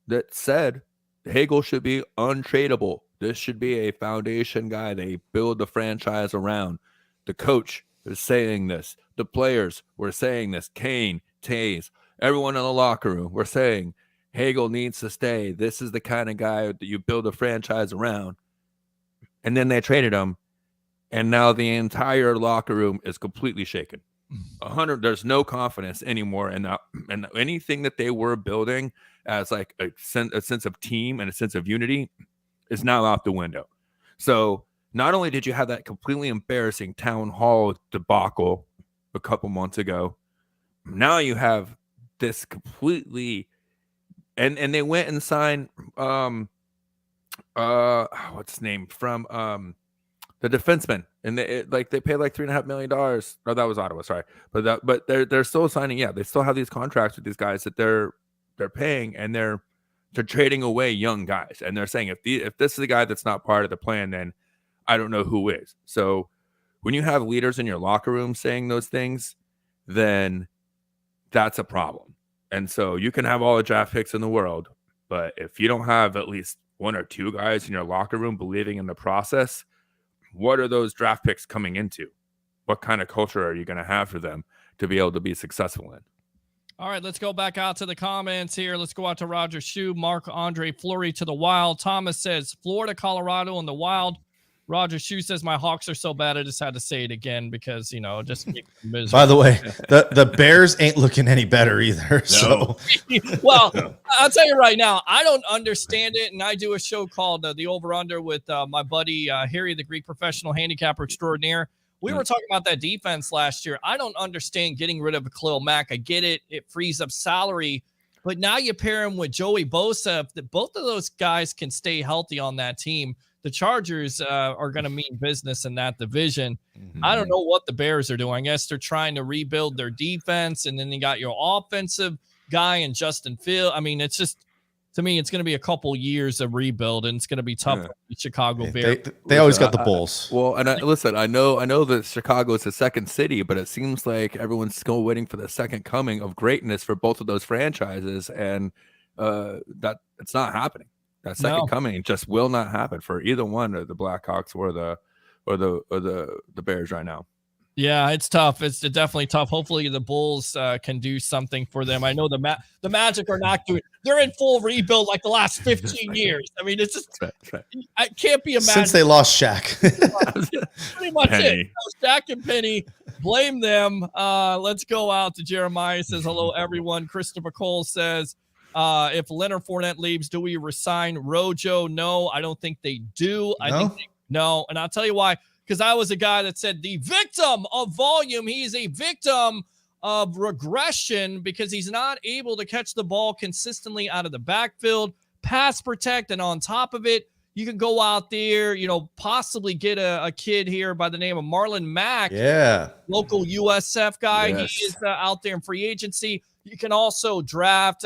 that said Hagel should be untradeable. This should be a foundation guy they build the franchise around. The coach is saying this. The players were saying this. Kane, Taze, everyone in the locker room were saying Hagel needs to stay. This is the kind of guy that you build a franchise around. And then they traded him, and now the entire locker room is completely shaken. 100. There's no confidence anymore, and anything that they were building as like a sense of team and a sense of unity is now out the window. So not only did you have that completely embarrassing town hall debacle a couple months ago, now you have this completely, and they went and signed what's his name from the defenseman, and they paid like $3.5 million. No, that was Ottawa, sorry, but they're still signing. Yeah, they still have these contracts with these guys that they're paying, and they're trading away young guys, and they're saying if this is a guy that's not part of the plan, then I don't know who is. So when you have leaders in your locker room saying those things, then that's a problem. And so you can have all the draft picks in the world, but if you don't have at least one or two guys in your locker room believing in the process, what are those draft picks coming into? What kind of culture are you going to have for them to be able to be successful in? All right, let's go back out to the comments here. Let's go out to Roger Shu, Marc-Andre Fleury to the Wild. Thomas says, Florida, Colorado, and the Wild. Roger Shu says, my Hawks are so bad, I just had to say it again because, just make them miserable. By the way, the Bears ain't looking any better either. No. So, well, I'll tell you right now, I don't understand it, and I do a show called The Over Under with my buddy Harry, the Greek professional handicapper extraordinaire. We were talking about that defense last year. I don't understand getting rid of Khalil Mack. I get it. It frees up salary. But now you pair him with Joey Bosa. If both of those guys can stay healthy on that team, the Chargers are going to mean business in that division. Mm-hmm. I don't know what the Bears are doing. I guess they're trying to rebuild their defense, and then you got your offensive guy and Justin Fields. I mean, it's just, to me, it's going to be a couple years of rebuild, and it's going to be tough for the Chicago Bears. They always got the Bulls. I know that Chicago is the second city, but it seems like everyone's still waiting for the second coming of greatness for both of those franchises, and that it's not happening. That second coming just will not happen for either one of the Blackhawks or the Bears right now. Yeah, it's tough. It's definitely tough. Hopefully the Bulls can do something for them. I know the Magic are not doing. They're in full rebuild like the last 15 years. I mean, it's just I can't be imagined since they lost Shaq. Pretty much it. Shaq and Penny, blame them. Let's go out to Jeremiah. Says hello everyone. Christopher Cole says, if Leonard Fournette leaves, do we resign Rojo? No, I don't think they do. No, and I'll tell you why. Because I was a guy that said the victim of volume. He is a victim of regression because he's not able to catch the ball consistently out of the backfield, pass protect, and on top of it, you can go out there, possibly get a kid here by the name of Marlon Mack. Yeah. Local USF guy. Yes. He is out there in free agency. You can also draft,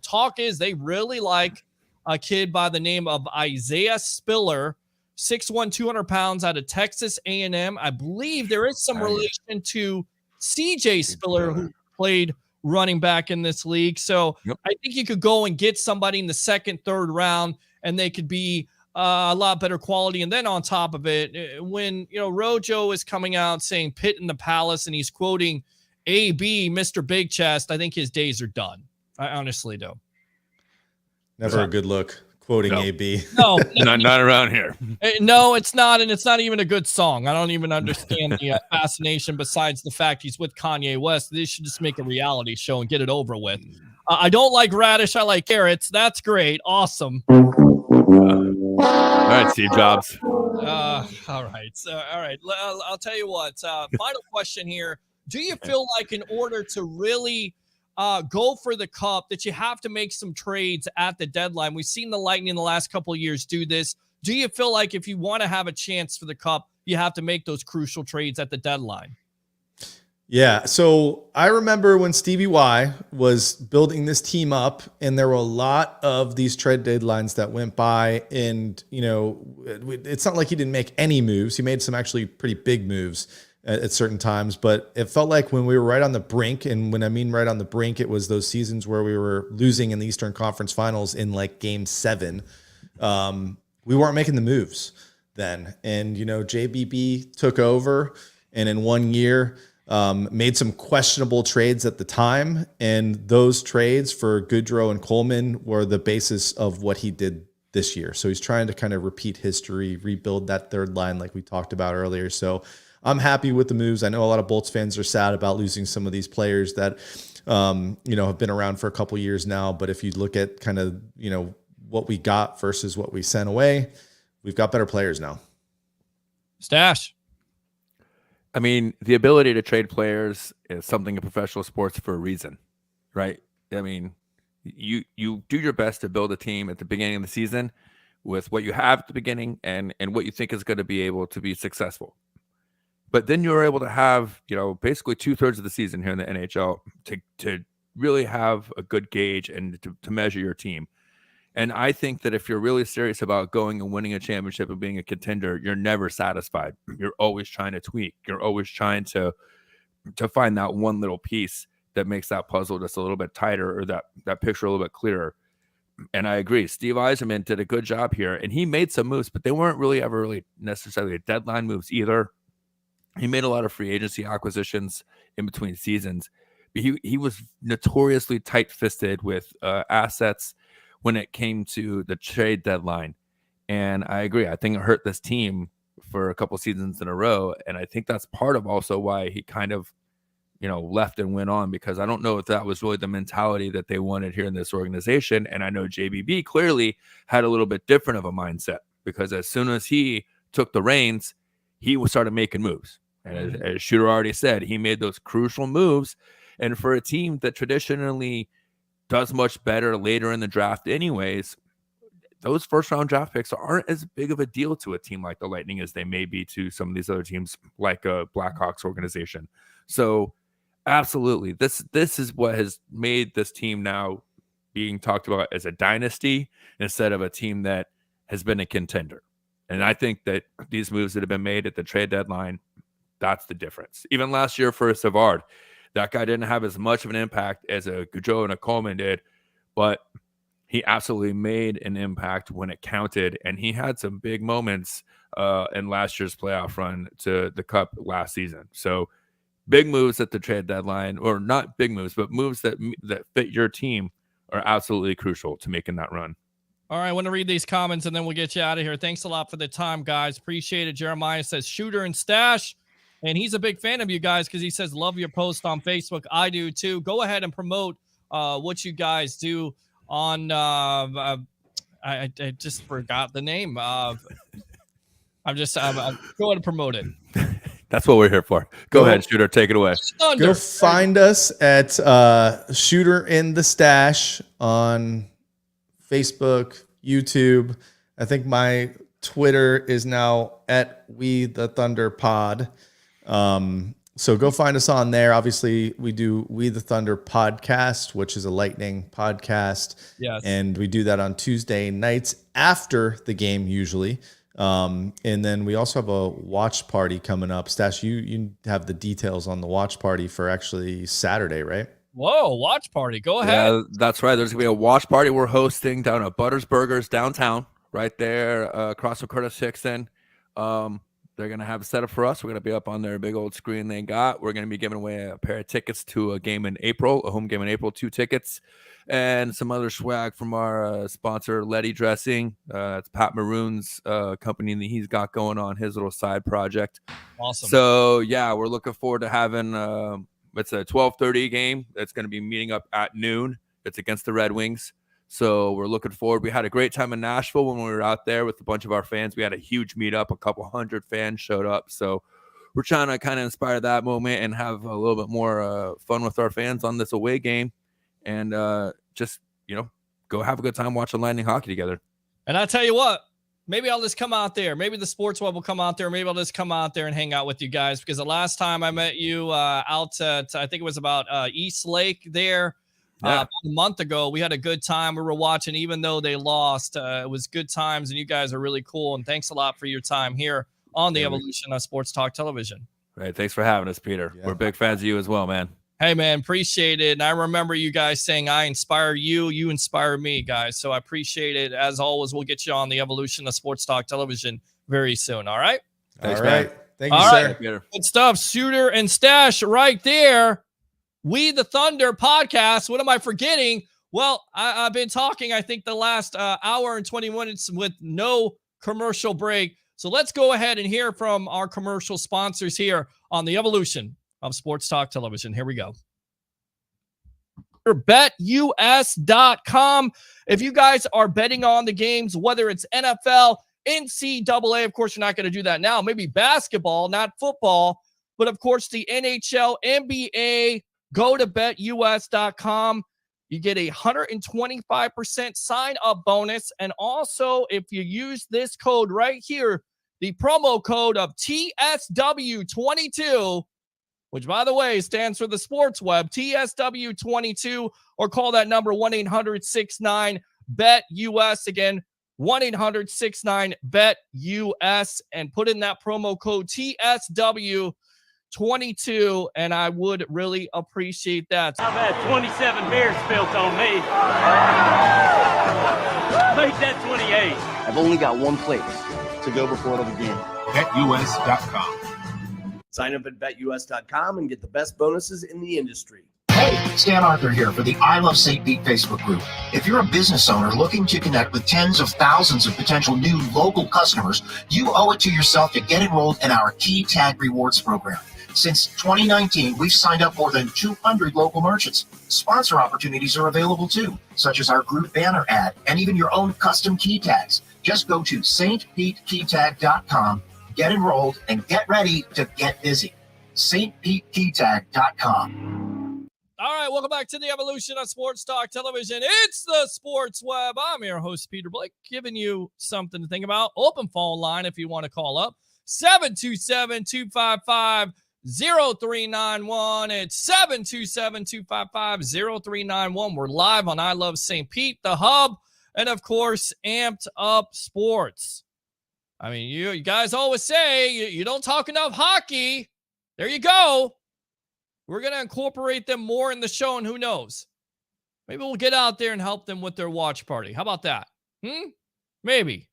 talk is they really like a kid by the name of Isaiah Spiller, 6'1", 200 pounds out of Texas A&M. I believe there is some relation to CJ Spiller, who played running back in this league. So I think you could go and get somebody in the second, third round, and they could be a lot better quality. And then on top of it, when, Rojo is coming out saying Pitt in the Palace, and he's quoting AB, Mr. Big Chest, I think his days are done. I honestly do. Never a good look. Quoting AB. No, not around here. No, it's not, and it's not even a good song. I don't even understand the fascination. Besides the fact he's with Kanye West, they should just make a reality show and get it over with. I don't like radish. I like carrots. That's great. Awesome. All right, Steve Jobs. All right. I'll tell you what. Final question here. Do you feel like in order to really go for the cup that you have to make some trades at the deadline? We've seen the Lightning the last couple of years do this. Do you feel like if you want to have a chance for the cup, you have to make those crucial trades at the deadline? Yeah. So I remember when Stevie Y was building this team up, and there were a lot of these trade deadlines that went by, and, it's not like he didn't make any moves. He made some actually pretty big moves at certain times, but it felt like when we were right on the brink, and when I mean right on the brink, it was those seasons where we were losing in the Eastern Conference Finals in like Game 7. we weren't making the moves then. And, JBB took over and in 1 year made some questionable trades at the time. And those trades for Goodrow and Coleman were the basis of what he did this year. So he's trying to kind of repeat history, rebuild that third line like we talked about earlier. So I'm happy with the moves. I know a lot of Bolts fans are sad about losing some of these players that, have been around for a couple years now. But if you look at kind of, what we got versus what we sent away, we've got better players now. Stache. I mean, the ability to trade players is something in professional sports for a reason, right? I mean, you do your best to build a team at the beginning of the season with what you have at the beginning and what you think is going to be able to be successful. But then you're able to have, basically 2/3 of the season here in the NHL to really have a good gauge and to measure your team. And I think that if you're really serious about going and winning a championship and being a contender, you're never satisfied. You're always trying to tweak. You're always trying to find that one little piece that makes that puzzle just a little bit tighter or that picture a little bit clearer. And I agree. Steve Yzerman did a good job here, and he made some moves, but they weren't really necessarily deadline moves either. He made a lot of free agency acquisitions in between seasons. But he was notoriously tight-fisted with assets when it came to the trade deadline. And I agree. I think it hurt this team for a couple seasons in a row. And I think that's part of also why he kind of, left and went on, because I don't know if that was really the mentality that they wanted here in this organization. And I know JBB clearly had a little bit different of a mindset, because as soon as he took the reins, he started making moves. And as Shooter already said, he made those crucial moves. And for a team that traditionally does much better later in the draft anyways, those first-round draft picks aren't as big of a deal to a team like the Lightning as they may be to some of these other teams like a Blackhawks organization. So absolutely, this is what has made this team now being talked about as a dynasty instead of a team that has been a contender. And I think that these moves that have been made at the trade deadline, that's the difference. Even last year for Savard, that guy didn't have as much of an impact as a Goodrow and a Coleman did, but he absolutely made an impact when it counted. And he had some big moments in last year's playoff run to the Cup last season. So big moves at the trade deadline, or not big moves, but moves that fit your team are absolutely crucial to making that run. All right, I want to read these comments and then we'll get you out of here. Thanks a lot for the time, guys. Appreciate it. Jeremiah says, Shooter and Stache. And he's a big fan of you guys because he says, love your post on Facebook. I do too. Go ahead and promote what you guys do on I just forgot the name. I'm go ahead and promote it. That's what we're here for. Go ahead, Shooter. Take it away. Go find us at Shooter in the Stache on Facebook, YouTube. I think my Twitter is now at We the Thunder Pod. So go find us on there. Obviously, we do We the Thunder podcast, which is a Lightning podcast. Yes. And we do that on Tuesday nights after the game usually. And then we also have a watch party coming up. Stache, you have the details on the watch party for actually Saturday, right? Whoa, watch party. Go ahead. Yeah, that's right. There's going to be a watch party we're hosting down at Butters Burgers downtown, right there across from Curtis Hickson. They're going to have a setup for us. We're going to be up on their big old screen they got. We're going to be giving away a pair of tickets to a game in April, a home game in April, 2 tickets, and some other swag from our sponsor, Letty Dressing. It's Pat Maroon's company that he's got going on, his little side project. Awesome. So, yeah, we're looking forward to having it's a 12:30 game. It's going to be meeting up at noon. It's against the Red Wings. So we're looking forward. We had a great time in Nashville when we were out there with a bunch of our fans. We had a huge meetup. A couple hundred fans showed up. So we're trying to kind of inspire that moment and have a little bit more fun with our fans on this away game. And just, go have a good time watching Lightning hockey together. And I tell you what, maybe I'll just come out there. Maybe the Sports Web will come out there. Maybe I'll just come out there and hang out with you guys, because the last time I met you out at, I think it was about East Lake there. Yeah. A month ago, we had a good time. We were watching, even though they lost. It was good times, and you guys are really cool. And thanks a lot for your time here on the Evolution of Sports Talk Television. Right. Thanks for having us, Peter. Yeah. We're big fans of you as well, man. Hey, man, appreciate it. And I remember you guys saying, I inspire you, you inspire me, guys. So I appreciate it. As always, we'll get you on the evolution of Sports Talk Television very soon. All right? Thanks, all right. Man. Thank you, all sir. Right. Good stuff. Shooter and Stache right there. We the Thunder podcast. What am I forgetting? Well, I've been talking, I think, the last hour and 20 minutes with no commercial break. So let's go ahead and hear from our commercial sponsors here on the evolution of Sports Talk Television. Here we go. BetUS.com. If you guys are betting on the games, whether it's NFL, NCAA, of course, you're not going to do that now. Maybe basketball, not football, but of course the NHL, NBA, go to BetUS.com. You get a 125% sign-up bonus. And also, if you use this code right here, the promo code of TSW22, which, by the way, stands for the sports web, TSW22, or call that number 1-800-69-BET-US. Again, 1-800-69-BET-US, and put in that promo code TSW22, and I would really appreciate that. I've had 27 beers spilled on me. Make that 28. I've only got one place to go before the game. BetUS.com. Sign up at BetUS.com and get the best bonuses in the industry. Hey, Stan Arthur here for the I Love St. Pete Facebook group. If you're a business owner looking to connect with tens of thousands of potential new local customers, you owe it to yourself to get enrolled in our Key Tag Rewards program. Since 2019, we've signed up more than 200 local merchants. Sponsor opportunities are available too, such as our group banner ad and even your own custom key tags. Just go to stpetekeytag.com, get enrolled, and get ready to get busy. stpetekeytag.com. All right, welcome back to the evolution of Sports Talk Television. It's the Sports Web. I'm your host, Peter Blake, giving you something to think about. Open phone line if you want to call up. 727-255-0391. It's 727-255-0391. We're live on I Love St. Pete, the hub, and, of course, Amped Up Sports. I mean, you guys always say you don't talk enough hockey. There you go. We're going to incorporate them more in the show, and who knows? Maybe we'll get out there and help them with their watch party. How about that? Maybe.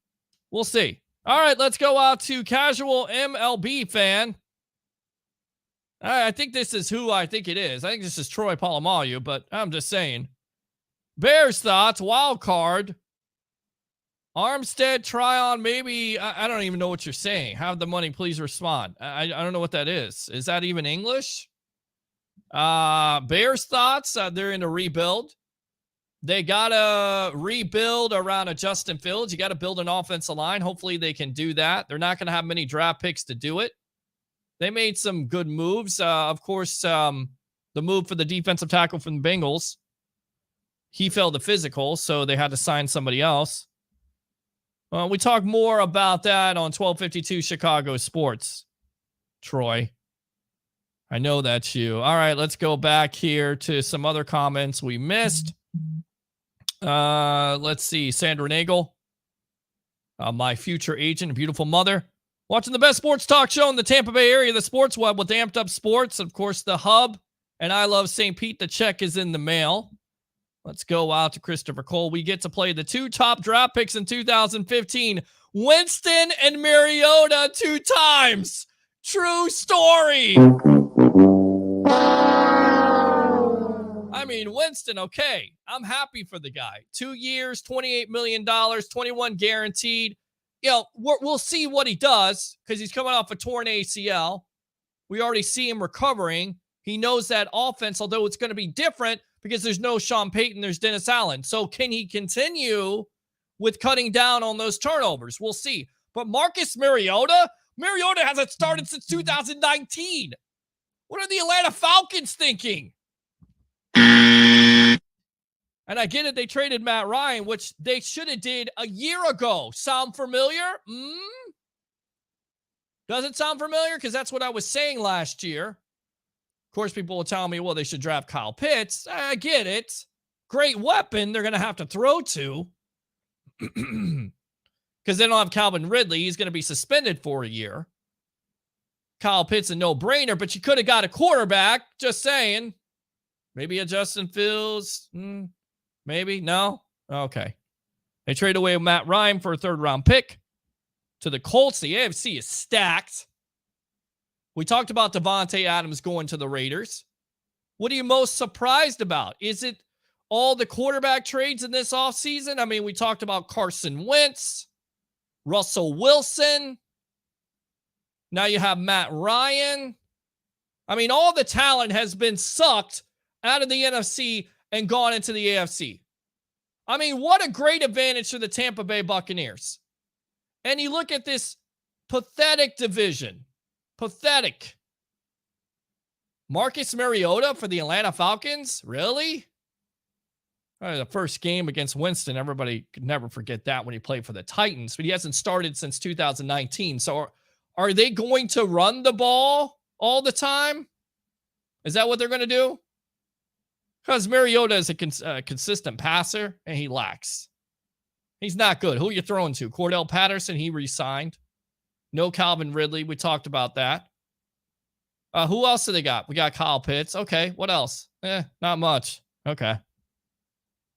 We'll see. All right, let's go out to casual MLB fan. All right, I think this is who I think it is. I think this is Troy Polamalu, but I'm just saying. Bears thoughts, wild card. Armstead, Tryon, maybe. I don't even know what you're saying. Have the money, please respond. I don't know what that is. Is that even English? Bears thoughts, they're in a rebuild. They got to rebuild around a Justin Fields. You got to build an offensive line. Hopefully they can do that. They're not going to have many draft picks to do it. They made some good moves. Of course, the move for the defensive tackle from the Bengals, he failed the physical, so they had to sign somebody else. We talk more about that on 1252 Chicago Sports. Troy, I know that's you. All right, let's go back here to some other comments we missed. Let's see. Sandra Nagel, my future agent, beautiful mother, watching the best sports talk show in the Tampa Bay area, the Sports Web with Amped Up Sports, of course, the hub, and I Love St. Pete. The check is in the mail. Let's go out to Christopher Cole. We get to play the two top draft picks in 2015, Winston and Mariota 2 times. True story. I mean, Winston, okay. I'm happy for the guy. 2 years, $28 million, 21 guaranteed. You know, we'll see what he does because he's coming off a torn ACL. We already see him recovering. He knows that offense, although it's going to be different because there's no Sean Payton, there's Dennis Allen. So can he continue with cutting down on those turnovers? We'll see. But Marcus Mariota hasn't started since 2019. What are the Atlanta Falcons thinking? And I get it, they traded Matt Ryan, which they should have did a year ago. Sound familiar? Does it sound familiar? Because that's what I was saying last year. Of course, people will tell me, well, they should draft Kyle Pitts. I get it. Great weapon they're going to have to throw to. Because they don't have Calvin Ridley. He's going to be suspended for a year. Kyle Pitts, a no-brainer, but you could have got a quarterback. Just saying. Maybe a Justin Fields. Maybe. No? Okay. They trade away Matt Ryan for a third-round pick to the Colts. The AFC is stacked. We talked about Devontae Adams going to the Raiders. What are you most surprised about? Is it all the quarterback trades in this offseason? I mean, we talked about Carson Wentz, Russell Wilson. Now you have Matt Ryan. I mean, all the talent has been sucked out of the NFC and gone into the AFC. I mean, what a great advantage for the Tampa Bay Buccaneers. And you look at this pathetic division. Pathetic. Marcus Mariota for the Atlanta Falcons? Really? The first game against Winston, everybody could never forget that when he played for the Titans, but he hasn't started since 2019. So are they going to run the ball all the time? Is that what they're going to do? Because Mariota is a consistent passer, and he lacks. He's not good. Who are you throwing to? Cordell Patterson, he re-signed. No Calvin Ridley. We talked about that. Who else do they got? We got Kyle Pitts. Okay, what else? Not much. Okay.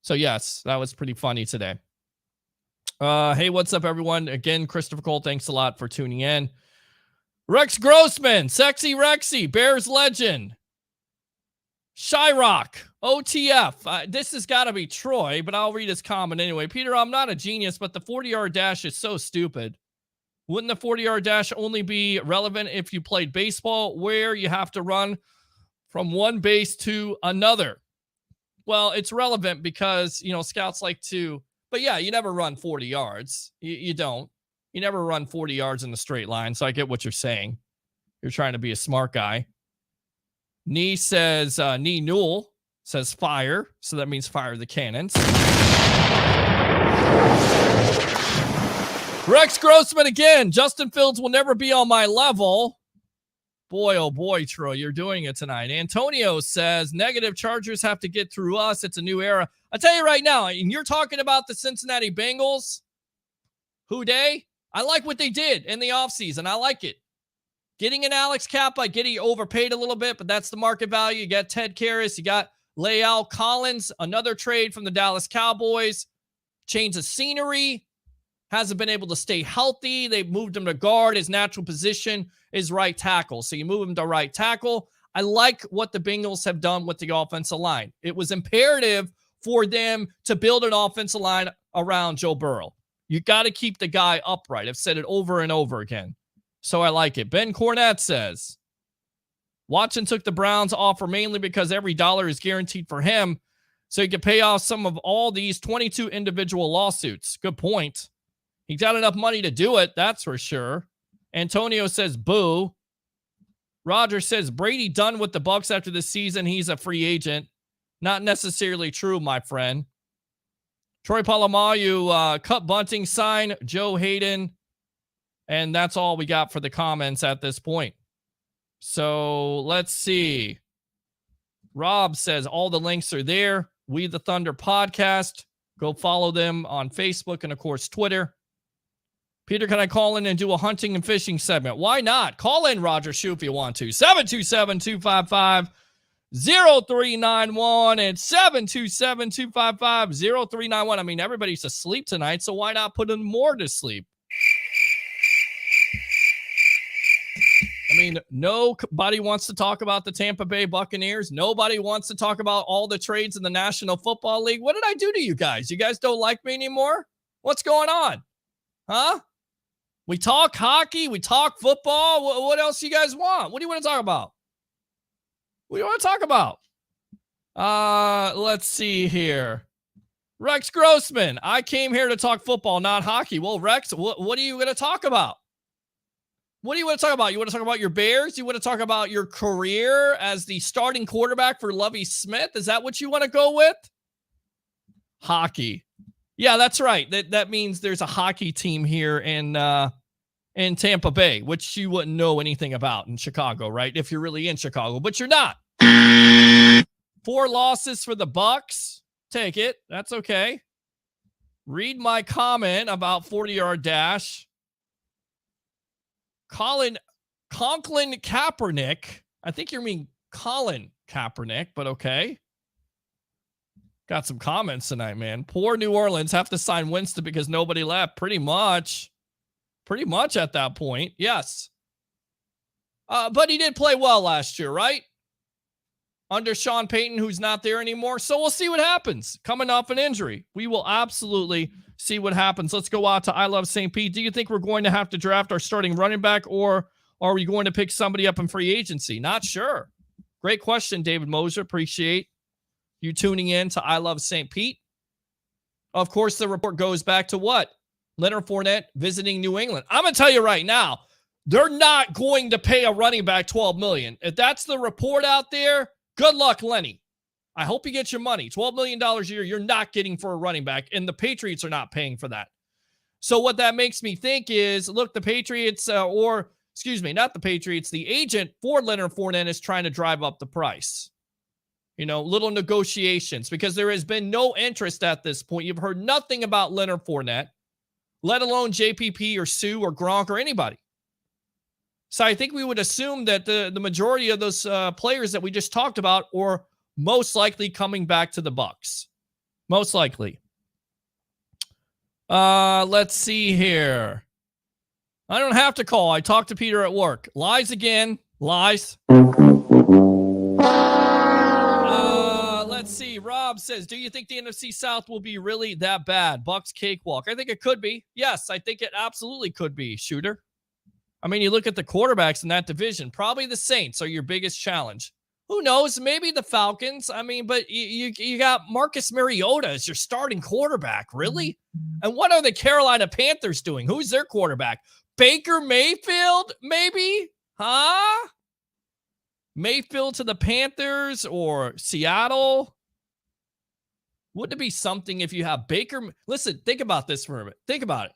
So, yes, that was pretty funny today. Hey, what's up, everyone? Again, Christopher Cole, thanks a lot for tuning in. Rex Grossman, Sexy Rexy, Bears legend. Shyrock, OTF. This has got to be Troy, but I'll read his comment anyway. Peter, I'm not a genius, but the 40-yard dash is so stupid. Wouldn't the 40-yard dash only be relevant if you played baseball, where you have to run from one base to another? Well, it's relevant because, scouts like to, but yeah, you never run 40 yards. You don't. You never run 40 yards in a straight line, so I get what you're saying. You're trying to be a smart guy. Nee says, Nee Newell says fire, so that means fire the cannons. Rex Grossman again. Justin Fields will never be on my level. Boy, oh boy, Troy, you're doing it tonight. Antonio says, negative, Chargers have to get through us. It's a new era. I'll tell you right now, and you're talking about the Cincinnati Bengals. Who dey? I like what they did in the offseason. I like it. Getting an Alex Kappa, I get he overpaid a little bit, but that's the market value. You got Ted Karras, you got Leal Collins, another trade from the Dallas Cowboys. Change of scenery. Hasn't been able to stay healthy. They've moved him to guard. His natural position is right tackle. So you move him to right tackle. I like what the Bengals have done with the offensive line. It was imperative for them to build an offensive line around Joe Burrow. You got to keep the guy upright. I've said it over and over again. So I like it. Ben Cornett says, Watson took the Browns offer mainly because every dollar is guaranteed for him, so he could pay off some of all these 22 individual lawsuits. Good point. He got enough money to do it, that's for sure. Antonio says, boo. Rodgers says, Brady done with the Bucs after this season. He's a free agent. Not necessarily true, my friend. Troy Polamalu, cut bunting sign, Joe Hayden. And that's all we got for the comments at this point. So let's see. Rob says all the links are there. We the Thunder podcast. Go follow them on Facebook and, of course, Twitter. Peter, can I call in and do a hunting and fishing segment? Why not? Call in Roger Shue if you want to. 727-255-0391 and 727-255-0391. I mean, everybody's asleep tonight, so why not put them more to sleep? I mean, nobody wants to talk about the Tampa Bay Buccaneers. Nobody wants to talk about all the trades in the National Football League. What did I do to you guys? You guys don't like me anymore? What's going on? Huh? We talk hockey. We talk football. What else you guys want? What do you want to talk about? What do you want to talk about? Let's see here. Rex Grossman. I came here to talk football, not hockey. Well, Rex, what are you going to talk about? What do you want to talk about? You want to talk about your Bears? You want to talk about your career as the starting quarterback for Lovie Smith? Is that what you want to go with? Hockey. Yeah, that's right. That means there's a hockey team here in Tampa Bay, which you wouldn't know anything about in Chicago, right? If you're really in Chicago, but you're not. 4 losses for the Bucs. Take it. That's okay. Read my comment about 40-yard dash. Conklin Kaepernick. I think you mean Colin Kaepernick, but okay. Got some comments tonight, man. Poor New Orleans have to sign Winston because nobody left. Pretty much at that point. Yes. But he did play well last year, right? Under Sean Payton, who's not there anymore. So we'll see what happens. Coming off an injury. We will absolutely see what happens. Let's go out to I Love St. Pete. Do you think we're going to have to draft our starting running back, or are we going to pick somebody up in free agency? Not sure. Great question, David Moser. Appreciate you tuning in to I Love St. Pete. Of course, the report goes back to what? Leonard Fournette visiting New England. I'm going to tell you right now, they're not going to pay a running back $12 million. If that's the report out there, good luck, Lenny. I hope you get your money. $12 million a year, you're not getting for a running back, and the Patriots are not paying for that. So what that makes me think is, look, the Patriots, not the Patriots, the agent for Leonard Fournette is trying to drive up the price. Little negotiations, because there has been no interest at this point. You've heard nothing about Leonard Fournette, let alone JPP or Sue or Gronk or anybody. So I think we would assume that the majority of those players that we just talked about are most likely coming back to the Bucs. Most likely. Let's see here. I don't have to call. I talked to Peter at work. Lies again. Lies. Let's see. Rob says, do you think the NFC South will be really that bad? Bucs cakewalk. I think it could be. Yes, I think it absolutely could be, Shooter. I mean, you look at the quarterbacks in that division, probably the Saints are your biggest challenge. Who knows? Maybe the Falcons. I mean, but you got Marcus Mariota as your starting quarterback. Really? And what are the Carolina Panthers doing? Who's their quarterback? Baker Mayfield, maybe? Huh? Mayfield to the Panthers or Seattle? Wouldn't it be something if you have Baker? Listen, think about this for a minute. Think about it.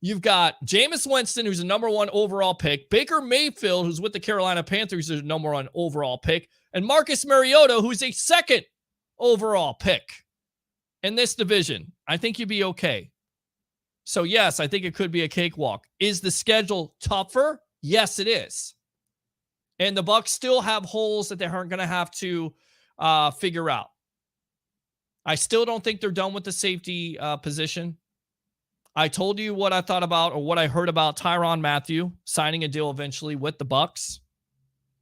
You've got Jameis Winston, who's a number 1 overall pick, Baker Mayfield, who's with the Carolina Panthers, who's a number 1 overall pick, and Marcus Mariota, who's a 2nd overall pick in this division. I think you'd be okay. So, yes, I think it could be a cakewalk. Is the schedule tougher? Yes, it is. And the Bucs still have holes that they aren't going to have to figure out. I still don't think they're done with the safety position. I told you what I thought about, or what I heard about Tyrann Mathieu signing a deal eventually with the Bucs.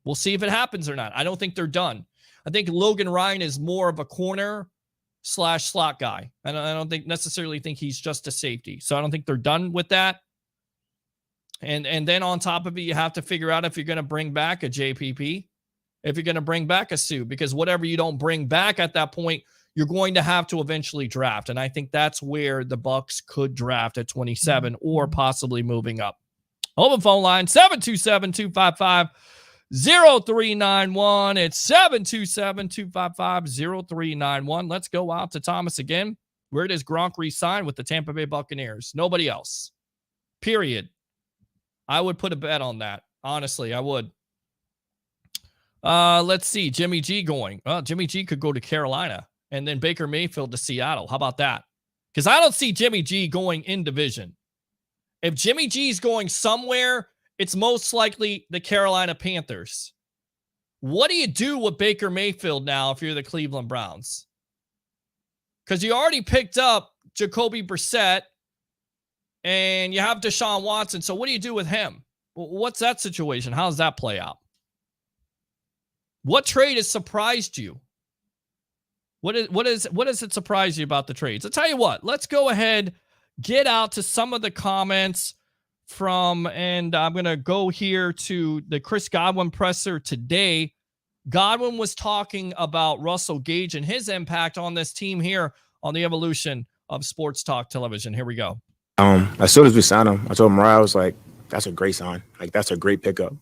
We'll see if it happens or not. I don't think they're done. I think Logan Ryan is more of a corner / slot guy. And I don't necessarily think he's just a safety. So I don't think they're done with that. And then on top of it, you have to figure out if you're going to bring back a JPP, if you're going to bring back a Sue, because whatever you don't bring back at that point, you're going to have to eventually draft. And I think that's where the Bucs could draft at 27 or possibly moving up. Open phone line, 727-255-0391. It's 727-255-0391. Let's go out to Thomas again. Where does Gronk re-sign with the Tampa Bay Buccaneers? Nobody else. Period. I would put a bet on that. Honestly, I would. Let's see. Jimmy G going. Well, Jimmy G could go to Carolina. And then Baker Mayfield to Seattle. How about that? Because I don't see Jimmy G going in division. If Jimmy G's going somewhere, it's most likely the Carolina Panthers. What do you do with Baker Mayfield now if you're the Cleveland Browns? Because you already picked up Jacoby Brissett and you have Deshaun Watson. So what do you do with him? What's that situation? How does that play out? What trade has surprised you? What does it surprise you about the trades? I'll tell you what, let's go ahead, get out to some of the comments from, and I'm going to go here to the Chris Godwin presser today. Godwin was talking about Russell Gage and his impact on this team here on the evolution of sports talk television. Here we go. As soon as we signed him, I told Mariah, I was like, that's a great sign. Like, that's a great pickup.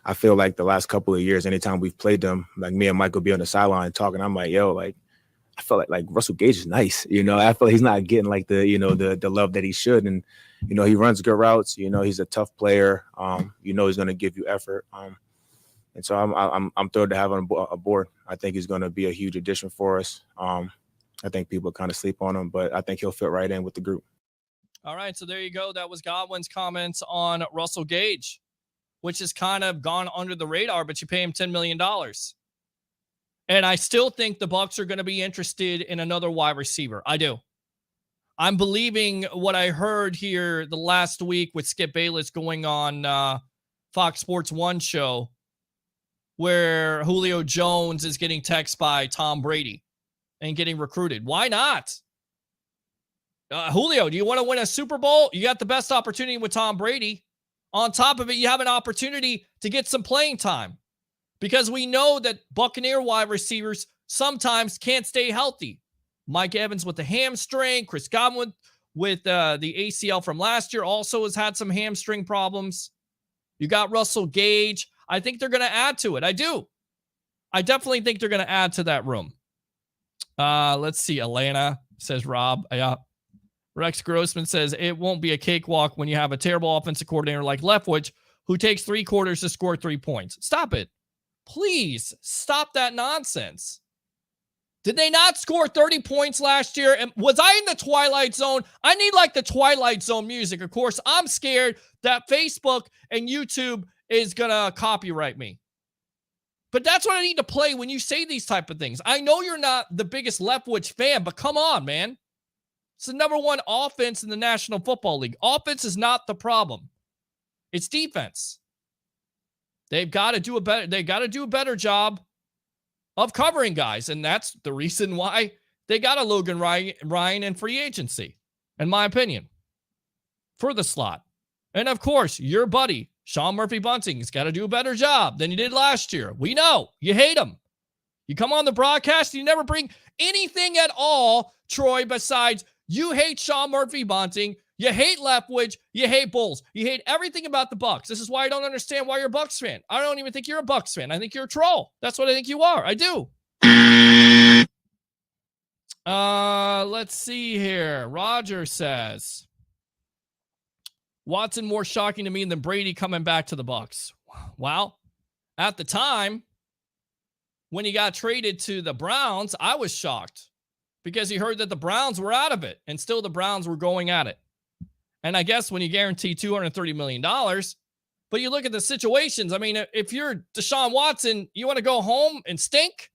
I feel like the last couple of years, anytime we've played them, like me and Mike will be on the sideline talking. I'm like, yo, like, I feel like Russell Gage is nice. I feel like he's not getting like the love that he should. And, he runs good routes. He's a tough player. He's going to give you effort. And so I'm thrilled to have him aboard. I think he's going to be a huge addition for us. I think people kind of sleep on him, but I think he'll fit right in with the group. All right. So there you go. That was Godwin's comments on Russell Gage, which has kind of gone under the radar, but you pay him $10 million. And I still think the Bucs are going to be interested in another wide receiver. I do. I'm believing what I heard here the last week with Skip Bayless going on Fox Sports 1 show, where Julio Jones is getting texted by Tom Brady and getting recruited. Why not? Julio, do you want to win a Super Bowl? You got the best opportunity with Tom Brady. On top of it, you have an opportunity to get some playing time, because we know that Buccaneer wide receivers sometimes can't stay healthy. Mike Evans with the hamstring, Chris Godwin with the ACL from last year also has had some hamstring problems. You got Russell Gage. I think they're going to add to it. I do. I definitely think they're going to add to that room. Let's see. Atlanta, says Rob. Yeah. Rex Grossman says it won't be a cakewalk when you have a terrible offensive coordinator like Leftwich who takes 3 quarters to score 3 points. Stop it. Please stop that nonsense. Did they not score 30 points last year? And was I in the Twilight Zone? I need like the Twilight Zone music. Of course, I'm scared that Facebook and YouTube is going to copyright me. But that's what I need to play when you say these type of things. I know you're not the biggest Leftwich fan, but come on, man. It's the number 1 offense in the National Football League. Offense is not the problem. It's defense. They've got to do a better job of covering guys, and that's the reason why they got a Logan Ryan in free agency, in my opinion, for the slot. And of course, your buddy Sean Murphy-Bunting has got to do a better job than he did last year. We know you hate him. You come on the broadcast, you never bring anything at all, Troy, besides you hate Sean Murphy-Bunting, you hate Leftwich, you hate Bulls, you hate everything about the Bucs. This is why I don't understand why you're a Bucs fan. I don't even think you're a Bucs fan. I think you're a troll. That's what I think you are. I do. Let's see here. Rodgers says, Watson more shocking to me than Brady coming back to the Bucs. Well, at the time when he got traded to the Browns, I was shocked because he heard that the Browns were out of it, and still the Browns were going at it. And I guess when you guarantee $230 million, but you look at the situations, I mean, if you're Deshaun Watson, you want to go home and stink?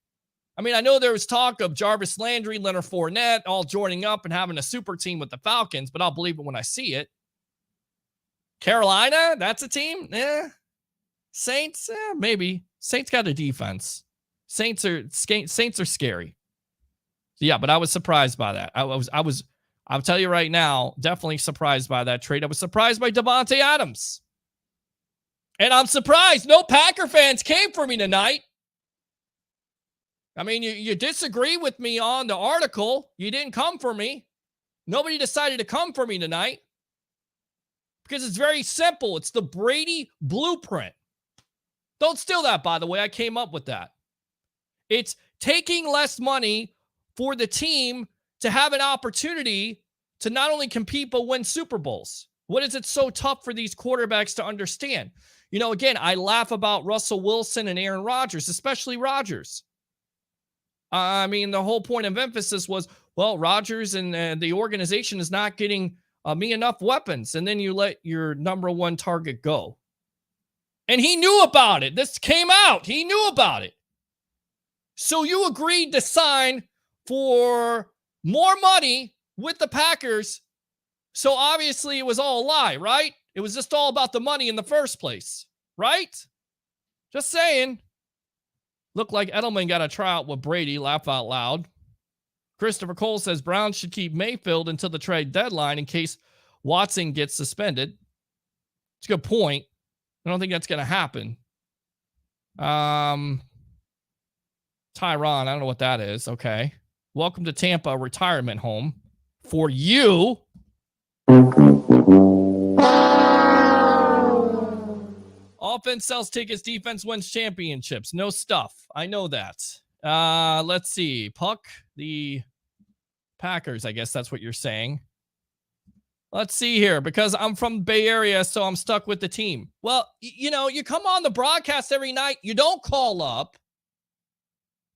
I mean, I know there was talk of Jarvis Landry, Leonard Fournette, all joining up and having a super team with the Falcons, but I'll believe it when I see it. Carolina, that's a team? Saints, maybe. Saints got a defense. Saints are scary. Yeah, but I was surprised by that. I'll tell you right now, definitely surprised by that trade. I was surprised by Devontae Adams. And I'm surprised no Packer fans came for me tonight. I mean, you disagree with me on the article. You didn't come for me. Nobody decided to come for me tonight. Because it's very simple. It's the Brady blueprint. Don't steal that, by the way. I came up with that. It's taking less money for the team to have an opportunity to not only compete, but win Super Bowls. What is it so tough for these quarterbacks to understand? You know, again, I laugh about Russell Wilson and Aaron Rodgers, especially Rodgers. I mean, the whole point of emphasis was, well, Rodgers and the organization is not getting me enough weapons. And then you let your number 1 target go. And he knew about it. This came out. He knew about it. So you agreed to sign for more money with the Packers. So obviously it was all a lie, right? It was just all about the money in the first place, right? Just saying. Looked like Edelman got a tryout with Brady. Laugh out loud. Christopher Cole says Browns should keep Mayfield until the trade deadline in case Watson gets suspended. It's a good point. I don't think that's going to happen. Tyron, I don't know what that is. Okay. Welcome to Tampa retirement home for you. Offense sells tickets, defense wins championships. No stuff. I know that. Let's see. Puck, the Packers, I guess that's what you're saying. Let's see here, because I'm from the Bay Area, so I'm stuck with the team. Well, you know, you come on the broadcast every night. You don't call up.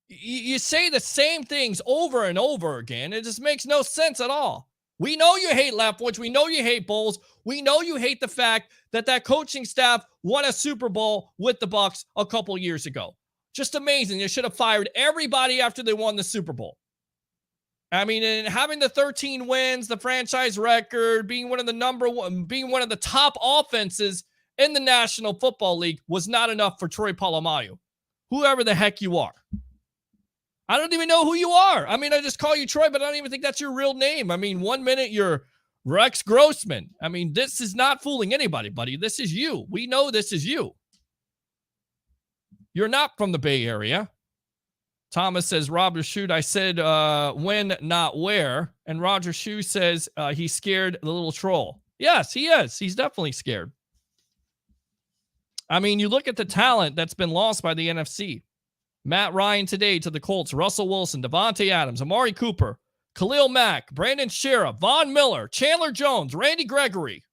You say the same things over and over again. It just makes no sense at all. We know you hate Leftwich. We know you hate Bulls. We know you hate the fact that coaching staff won a Super Bowl with the Bucs a couple years ago. Just amazing. They should have fired everybody after they won the Super Bowl. I mean, and having the 13 wins, the franchise record, being one of the top offenses in the National Football League was not enough for Troy Polamalu, whoever the heck you are. I don't even know who you are. I mean, I just call you Troy, but I don't even think that's your real name. I mean, 1 minute you're Rex Grossman. I mean, this is not fooling anybody, buddy. This is you. We know this is you. You're not from the Bay Area. Thomas says, Rob shoot. I said when, not where. And Roger Shue says he's scared the little troll. Yes, he is. He's definitely scared. I mean, you look at the talent that's been lost by the NFC. Matt Ryan today to the Colts. Russell Wilson, Devontae Adams, Amari Cooper, Khalil Mack, Brandon Shera, Von Miller, Chandler Jones, Randy Gregory.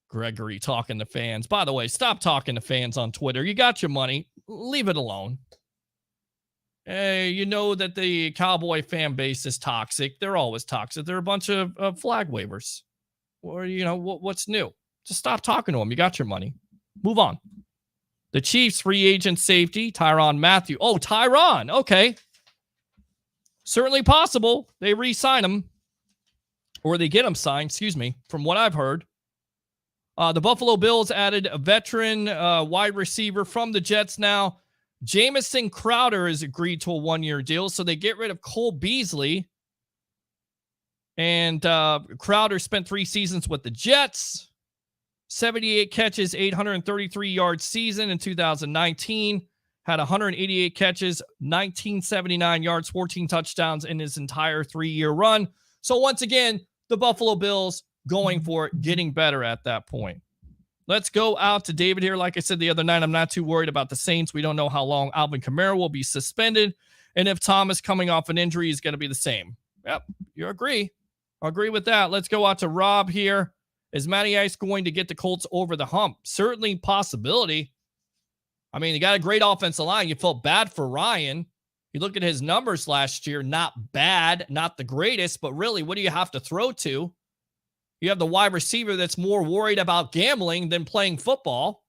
Gregory talking to fans. By the way, stop talking to fans on Twitter. You got your money. Leave it alone. Hey, you know that the Cowboy fan base is toxic. They're always toxic. They're a bunch of flag wavers. Or, you know, what's new? Just stop talking to them. You got your money. Move on. The Chiefs free agent safety, Tyrann Mathieu. Oh, Tyrann. Okay. Certainly possible. They re-sign him. Or they get him signed, excuse me, from what I've heard. The Buffalo Bills added a veteran wide receiver from the Jets now. Jamison Crowder has agreed to a 1-year deal, so they get rid of Cole Beasley. And Crowder spent 3 seasons with the Jets. 78 catches, 833-yard season in 2019. Had 188 catches, 1979 yards, 14 touchdowns in his entire 3-year run. So once again, the Buffalo Bills going for it, getting better at that point. Let's go out to David here. Like I said the other night, I'm not too worried about the Saints. We don't know how long Alvin Kamara will be suspended. And if Thomas coming off an injury is going to be the same. Yep, you agree. I agree with that. Let's go out to Rob here. Is Matty Ice going to get the Colts over the hump? Certainly possibility. I mean, they got a great offensive line. You felt bad for Ryan. You look at his numbers last year, not bad, not the greatest, but really, what do you have to throw to? You have the wide receiver that's more worried about gambling than playing football.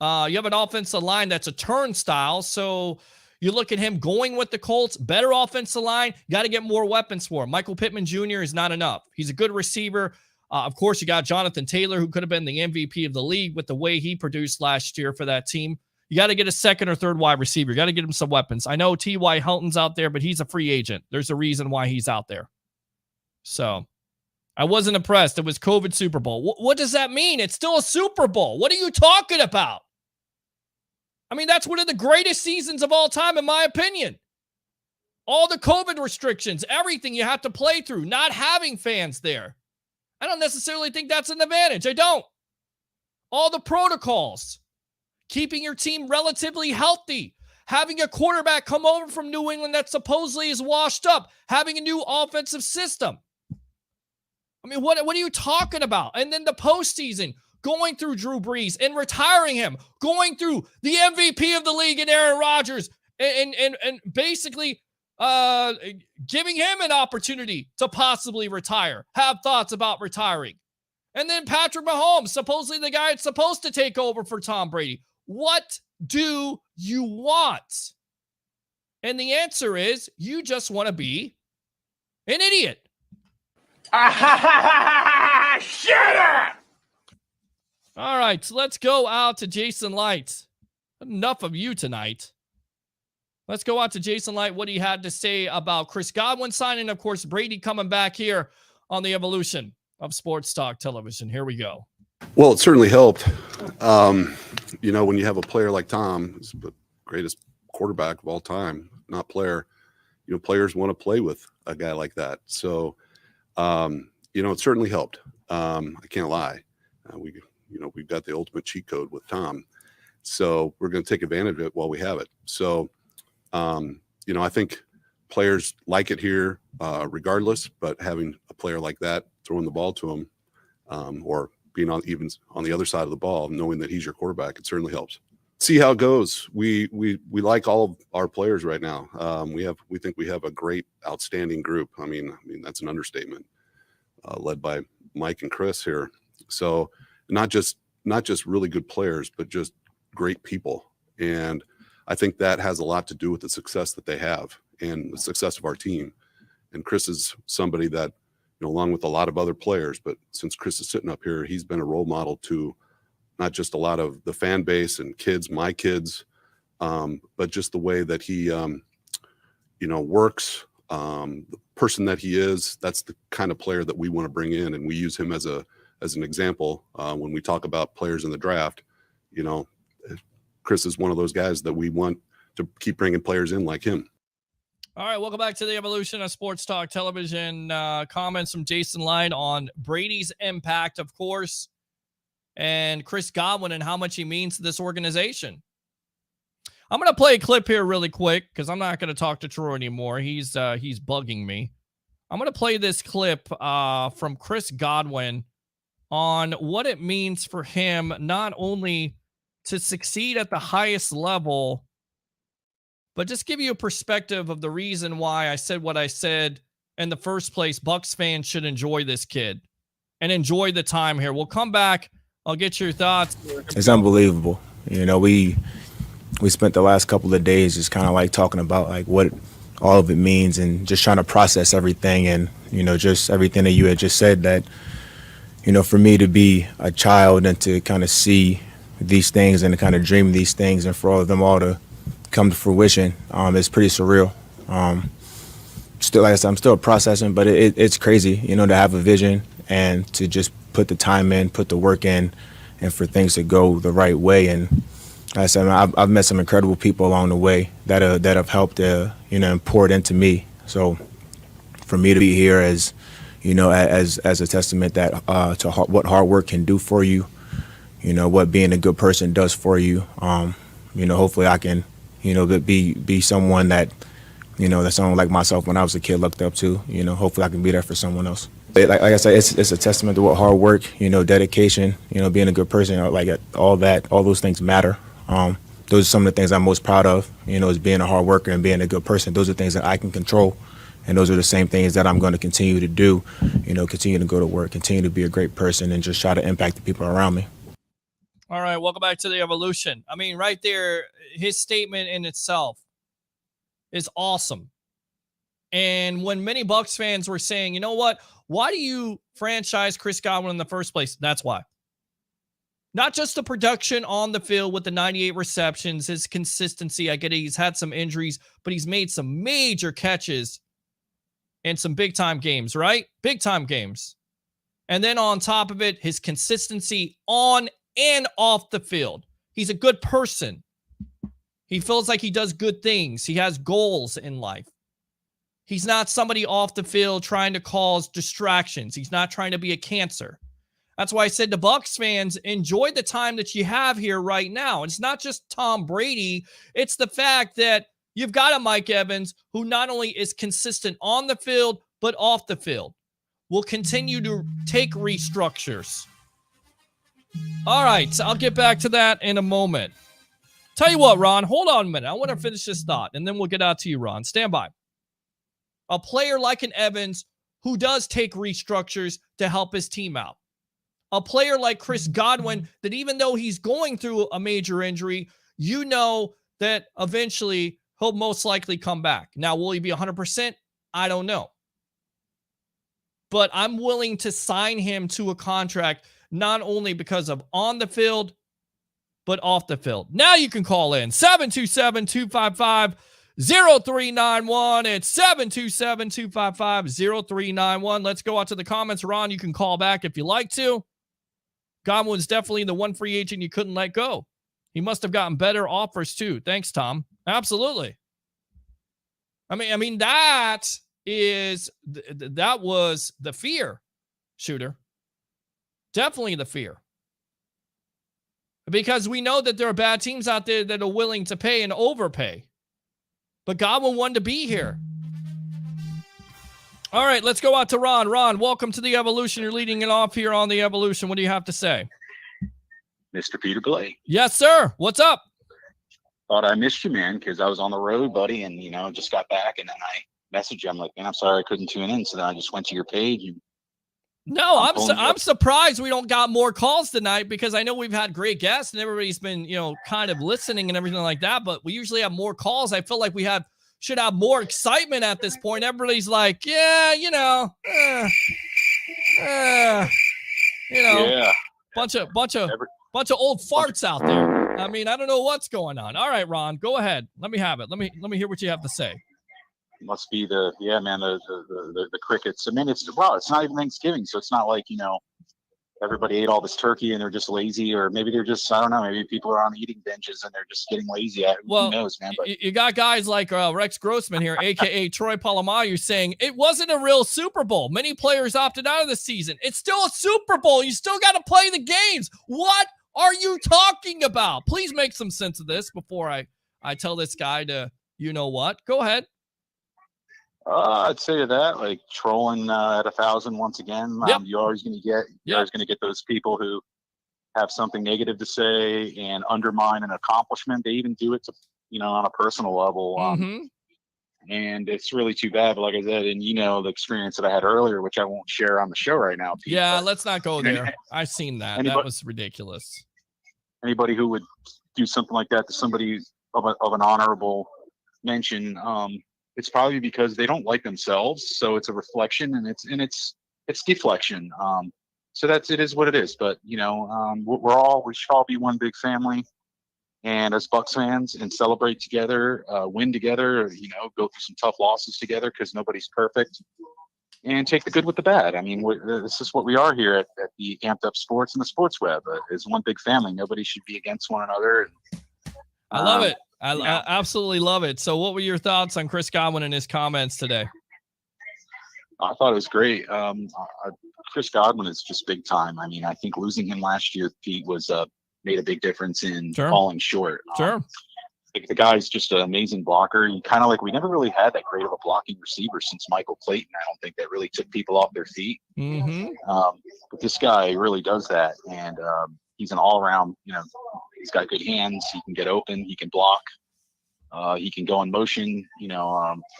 You have an offensive line that's a turnstile. So you look at him going with the Colts, better offensive line, got to get more weapons for him. Michael Pittman Jr. is not enough. He's a good receiver. Of course, you got Jonathan Taylor, who could have been the MVP of the league with the way he produced last year for that team. You got to get a second or third wide receiver. You got to get him some weapons. I know T.Y. Hilton's out there, but he's a free agent. There's a reason why he's out there. So I wasn't impressed. It was COVID Super Bowl. What does that mean? It's still a Super Bowl. What are you talking about? I mean, that's one of the greatest seasons of all time, in my opinion. All the COVID restrictions, everything you have to play through, not having fans there. I don't necessarily think that's an advantage. I don't. All the protocols, keeping your team relatively healthy, having a quarterback come over from New England that supposedly is washed up, having a new offensive system. I mean, what are you talking about? And then the postseason, going through Drew Brees and retiring him, going through the MVP of the league in Aaron Rodgers, and basically giving him an opportunity to possibly retire, have thoughts about retiring. And then Patrick Mahomes, supposedly the guy that's supposed to take over for Tom Brady. What do you want? And the answer is you just want to be an idiot. Shut up! All right, so let's go out to Jason Light. Enough of you tonight. Let's go out to Jason Light, what he had to say about Chris Godwin signing. Of course, Brady coming back here on the evolution of sports talk television. Here we go. Well, it certainly helped. You know, when you have a player like Tom, he's the greatest quarterback of all time, not player, you know, players want to play with a guy like that. So, you know, it certainly helped. I can't lie. We've got the ultimate cheat code with Tom. So we're going to take advantage of it while we have it. So, you know, I think players like it here regardless, but having a player like that throwing the ball to him or being even on the other side of the ball, knowing that he's your quarterback, it certainly helps. See how it goes. We like all of our players right now. We think we have a great, outstanding group. I mean that's an understatement, led by Mike and Chris here. So not just really good players, but just great people. And I think that has a lot to do with the success that they have and the success of our team. And Chris is somebody that, along with a lot of other players, but since Chris is sitting up here, he's been a role model to not just a lot of the fan base and kids, my kids, but just the way that he, works, the person that he is. That's the kind of player that we want to bring in, and we use him as an example when we talk about players in the draft. Chris is one of those guys that we want to keep bringing players in like him. All right, welcome back to the Evolution of Sports Talk Television. Comments from Jason Line on Brady's impact, of course, and Chris Godwin and how much he means to this organization. I'm going to play a clip here really quick because I'm not going to talk to Troy anymore. He's bugging me. I'm going to play this clip from Chris Godwin on what it means for him not only to succeed at the highest level, but just give you a perspective of the reason why I said what I said in the first place. Bucs fans should enjoy this kid and enjoy the time here. We'll come back. I'll get your thoughts. It's unbelievable. We spent the last couple of days just kind of like talking about like what all of it means and just trying to process everything. And, just everything that you had just said that, for me to be a child and to kind of see these things and to kind of dream these things and for all of them all to come to fruition, it's pretty surreal. Still, like I said, I'm still processing, but it's crazy, to have a vision and to just put the time in, put the work in, and for things to go the right way. And like I said, I've met some incredible people along the way that have helped, and poured into me. So for me to be here as a testament that to what hard work can do for you, what being a good person does for you. Hopefully I can, be someone that, that someone like myself when I was a kid looked up to. Hopefully I can be there for someone else. Like I said, it's a testament to what hard work, dedication, being a good person, all those things matter. Those are some of the things I'm most proud of, is being a hard worker and being a good person. Those are things that I can control. And those are the same things that I'm going to continue to do, continue to go to work, continue to be a great person, and just try to impact the people around me. All right, welcome back to the Evolution. I mean, right there, his statement in itself is awesome. And when many Bucs fans were saying, you know what, why do you franchise Chris Godwin in the first place? That's why. Not just the production on the field with the 98 receptions, his consistency. I get it, he's had some injuries, but he's made some major catches in some big-time games, right? Big-time games. And then on top of it, his consistency on and off the field. He's a good person. He feels like he does good things. He has goals in life. He's not somebody off the field trying to cause distractions. He's not trying to be a cancer. That's why I said to Bucs fans, enjoy the time that you have here right now. It's not just Tom Brady. It's the fact that you've got a Mike Evans who not only is consistent on the field, but off the field. Will continue to take restructures. All right, so I'll get back to that in a moment. Tell you what, Ron, hold on a minute. I want to finish this thought, and then we'll get out to you, Ron. Stand by. A player like an Evans who does take restructures to help his team out. A player like Chris Godwin that even though he's going through a major injury, that eventually he'll most likely come back. Now, will he be 100%? I don't know. But I'm willing to sign him to a contract not only because of on the field, but off the field. Now you can call in 727-255-0391. It's 727-255-0391. Let's go out to the comments. Ron, you can call back if you like to. Godwin's definitely the one free agent you couldn't let go. He must have gotten better offers too. Thanks, Tom. Absolutely. I mean that was the fear, Shooter. Definitely the fear. Because we know that there are bad teams out there that are willing to pay and overpay. But Godwin wanted to be here. All right, let's go out to Ron. Ron, welcome to the Evolution. You're leading it off here on the Evolution. What do you have to say? Mr. Peter Blake. Yes, sir. What's up? Thought I missed you, man, because I was on the road, buddy, and, just got back, and then I messaged you. I'm like, man, I'm sorry I couldn't tune in. So then I just went to your page. And No, I'm surprised we don't got more calls tonight because I know we've had great guests and everybody's been, kind of listening and everything like that, but we usually have more calls. I feel like we should have more excitement at this point. Everybody's like, yeah, bunch of old farts out there. I mean, I don't know what's going on. All right, Ron, go ahead. Let me have it. Let me hear what you have to say. Must be the crickets. I mean, it's not even Thanksgiving, so it's not like everybody ate all this turkey and they're just lazy, or maybe they're just, I don't know, maybe people are on eating binges and they're just getting lazy. Who knows, man? But you got guys like Rex Grossman here, aka Troy Polamalu, saying it wasn't a real Super Bowl. Many players opted out of the season. It's still a Super Bowl. You still got to play the games. What are you talking about? Please make some sense of this before I tell this guy to, what? Go ahead. I'd say to that, like trolling at 1,000 once again. Yep. You're always going to get those people who have something negative to say and undermine an accomplishment. They even do it to, on a personal level. And it's really too bad. But like I said, and the experience that I had earlier, which I won't share on the show right now. Pete, let's not go there. I've seen that. That was ridiculous. Anybody who would do something like that to somebody of an honorable mention, it's probably because they don't like themselves. So it's a reflection and it's deflection. So it is what it is. But we should all be one big family, and as Bucs fans, and celebrate together, win together, go through some tough losses together because nobody's perfect, and take the good with the bad. I mean, this is what we are here at the Amped Up Sports and the Sports Web. It's one big family. Nobody should be against one another. I love it. I absolutely love it. So what were your thoughts on Chris Godwin and his comments today? I thought it was great. Chris Godwin is just big time. I mean, I think losing him last year, Pete, was made a big difference in falling short. Sure. The guy's just an amazing blocker. We never really had that great of a blocking receiver since Michael Clayton. I don't think that really took people off their feet. But this guy really does that. And he's an all-around, he's got good hands. He can get open. He can block. He can go in motion,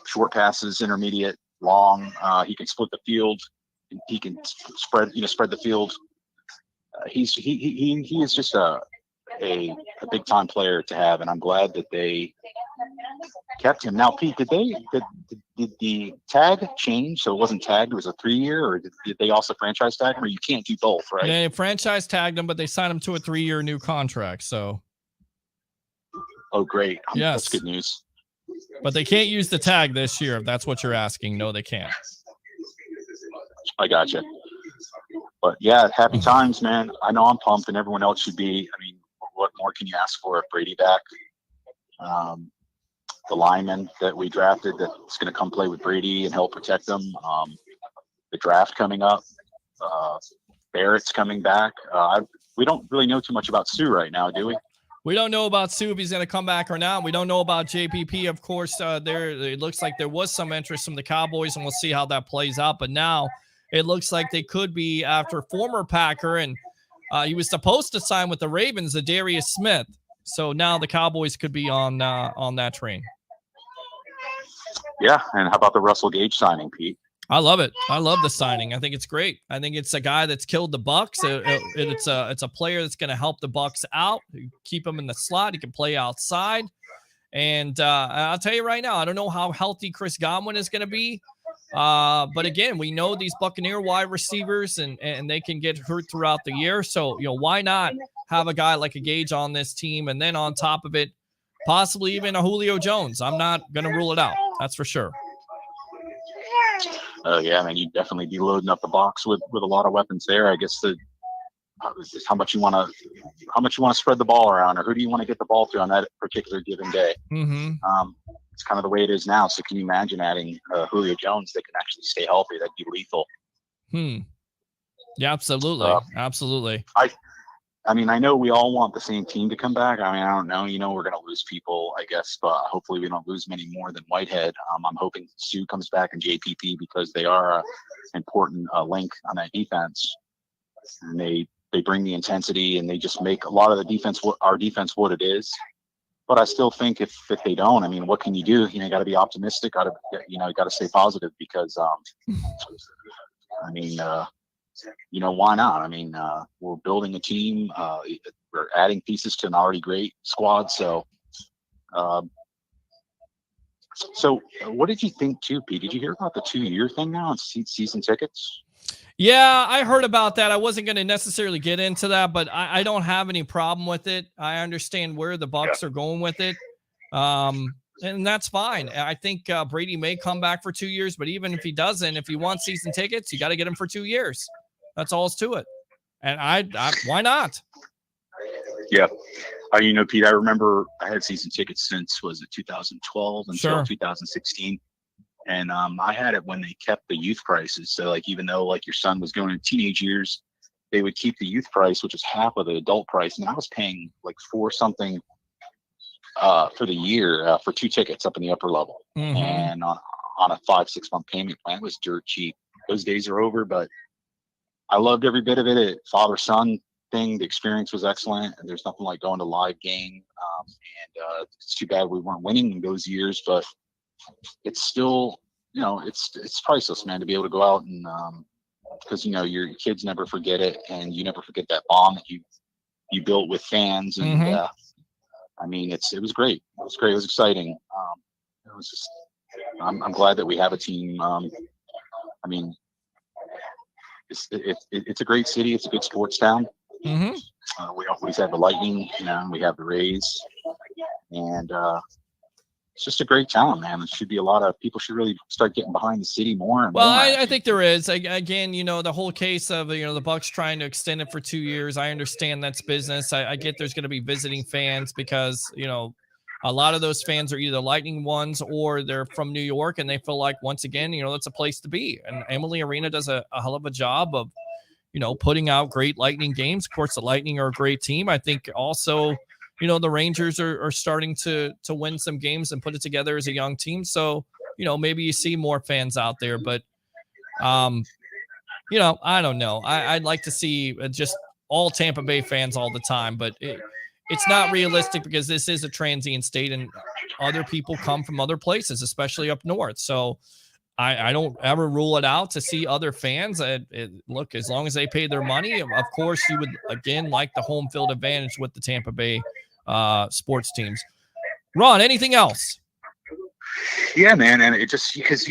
short passes, intermediate, long. He can split the field. He can spread the field. He is just a big time player to have, and I'm glad that they kept him. Now, Pete, did the tag change? So it wasn't tagged. It was a 3-year, or did they also franchise tag him? Or you can't do both, right? They franchise tagged him, but they signed him to a 3-year new contract. So. Oh, great. Yes. That's good news. But they can't use the tag this year, if that's what you're asking. No, they can't. I gotcha. But yeah, happy times, man. I know I'm pumped, and everyone else should be. I mean, what more can you ask for? If Brady back, the lineman that we drafted that's going to come play with Brady and help protect them. The draft coming up. Barrett's coming back. We don't really know too much about Sue right now, do we? We don't know about Sue if he's going to come back or not. We don't know about JPP. Of course, it looks like there was some interest from the Cowboys, and we'll see how that plays out. But now it looks like they could be after former Packer, and he was supposed to sign with the Ravens, Darius Smith. So now the Cowboys could be on that train. Yeah, and how about the Russell Gage signing, Pete? I love it. I love the signing. I think it's great. I think it's a guy that's killed the Bucs. It's a player that's going to help the Bucs out, keep him in the slot. He can play outside. And I'll tell you right now, I don't know how healthy Chris Godwin is going to be. But again, we know these Buccaneer wide receivers and they can get hurt throughout the year. So, why not have a guy like a Gage on this team? And then on top of it, possibly even a Julio Jones. I'm not going to rule it out. That's for sure. Yeah, man, you'd definitely be loading up the box with a lot of weapons there. I guess how much you want to spread the ball around, or who do you want to get the ball to on that particular given day? It's kind of the way it is now. So can you imagine adding Julio Jones that can actually stay healthy? That'd be lethal. Yeah, absolutely. Absolutely. I mean, I know we all want the same team to come back. I mean, I don't know. We're going to lose people, I guess, but hopefully we don't lose many more than Whitehead. I'm hoping Sue comes back and JPP because they are an important link on that defense. And they bring the intensity, and they just make a lot of the defense, our defense, what it is. But I still think if they don't, I mean, what can you do? You got to be optimistic. You got to stay positive because, why not? I mean, we're building a team. We're adding pieces to an already great squad. So, what did you think too, Pete? Did you hear about the 2-year thing now on season tickets? Yeah, I heard about that. I wasn't going to necessarily get into that, but I don't have any problem with it. I understand where the Bucs are going with it. And that's fine. I think Brady may come back for 2 years, but even if he doesn't, if he wants season tickets, you got to get him for 2 years. That's all to it. And I why not? Yeah. Pete, I remember I had season tickets since, was it 2012 until 2016. And I had it when they kept the youth prices. So like, even though like your son was going in teenage years, they would keep the youth price, which is half of the adult price. And I was paying like $4 something for the year for 2 tickets up in the upper level. And on a 5-6 month payment plan, it was dirt cheap. Those days are over, but I loved every bit of it. Father-son thing, the experience was excellent. And there's nothing like going to live game. And it's too bad we weren't winning in those years, but it's still, it's priceless, man, to be able to go out and because your kids never forget it, and you never forget that bond that you built with fans. And I mean, it was great. It was great. It was exciting. It was just, I'm glad that we have a team. I mean, it's a great city. It's a good sports town. We always have the Lightning, we have the Rays, and it's just a great town, man. There should be a lot of people should really start getting behind the city more and more. I think there is. Again, the whole case of, the Bucs trying to extend it for 2 years. I understand that's business. I get there's going to be visiting fans because, a lot of those fans are either Lightning ones or they're from New York, and they feel like, once again, that's a place to be. And Amalie Arena does a hell of a job of, putting out great Lightning games. Of course, the Lightning are a great team. I think also, the Rangers are starting to win some games and put it together as a young team. So, maybe you see more fans out there, but, I don't know. I'd like to see just all Tampa Bay fans all the time, but it's not realistic because this is a transient state and other people come from other places, especially up north. So I don't ever rule it out to see other fans. Look, as long as they pay their money, of course, you would, again, like the home field advantage with the Tampa Bay sports teams. Ron, anything else? Yeah, man, and it just because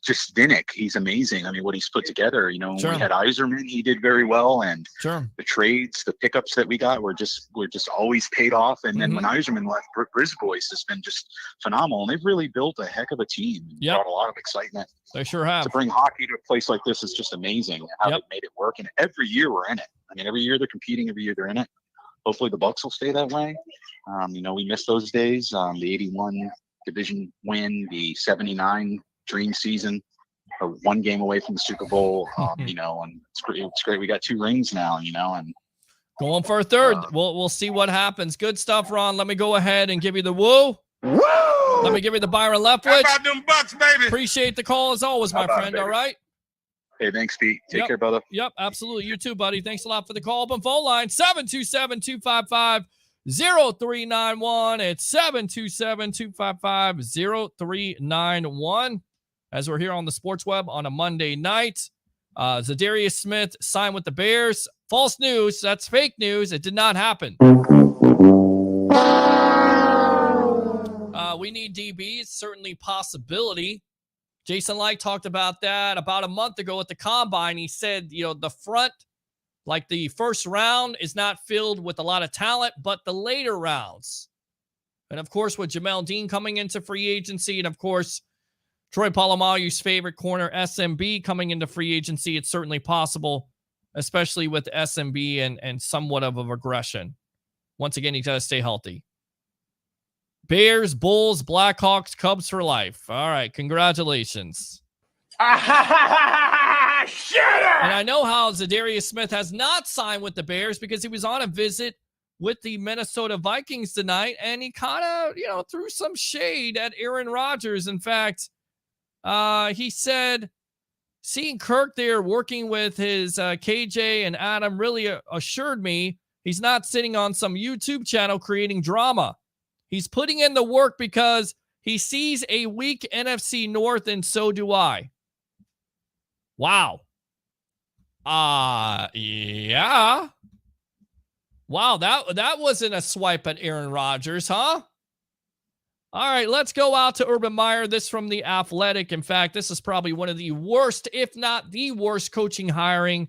just Vinnick, he's amazing. I mean, what he's put together. We had Yzerman, he did very well, and the trades, the pickups that we got were just always paid off. And then when Yzerman left, Brisbois has been just phenomenal, and they've really built a heck of a team. Brought a lot of excitement. They sure have. To bring hockey to a place like this is just amazing. How they made it work, and every year we're in it. I mean, every year they're competing, every year they're in it. Hopefully the Bucs will stay that way. We miss those days. The 81 division win, the 79 dream season, one game away from the Super Bowl, and it's great. We got 2 rings now, and going for a third. We'll see what happens. Good stuff, Ron. Let me go ahead and give you the woo. Let me give you the Byron Leftwich. How about them Bucs, baby? Appreciate the call as always, my friend. Baby? All right. Hey, thanks, Pete. Take care, brother. Yep, absolutely. You too, buddy. Thanks a lot for the call. Open phone line 727-255-0391. It's 727-255-0391. As we're here on the Sports Web on a Monday night, Zadarius Smith signed with the Bears. False news. That's fake news. It did not happen. We need DBs. Certainly possibility. Jason Light talked about that about a month ago at the Combine. He said, the front, like the first round, is not filled with a lot of talent, but the later rounds. And, of course, with Jamel Dean coming into free agency, and, of course, Troy Polamalu's favorite corner, SMB, coming into free agency, it's certainly possible, especially with SMB and somewhat of a regression. Once again, you got to stay healthy. Bears, Bulls, Blackhawks, Cubs for life. All right, congratulations. And I know how Zadarius Smith has not signed with the Bears because he was on a visit with the Minnesota Vikings tonight, and he kind of, threw some shade at Aaron Rodgers. In fact, he said, seeing Kirk there working with his KJ and Adam really assured me he's not sitting on some YouTube channel creating drama. He's putting in the work because he sees a weak NFC North, and so do I. Wow. Yeah. Wow, that wasn't a swipe at Aaron Rodgers, huh? All right, let's go out to Urban Meyer. This from The Athletic. In fact, this is probably one of the worst, if not the worst, coaching hiring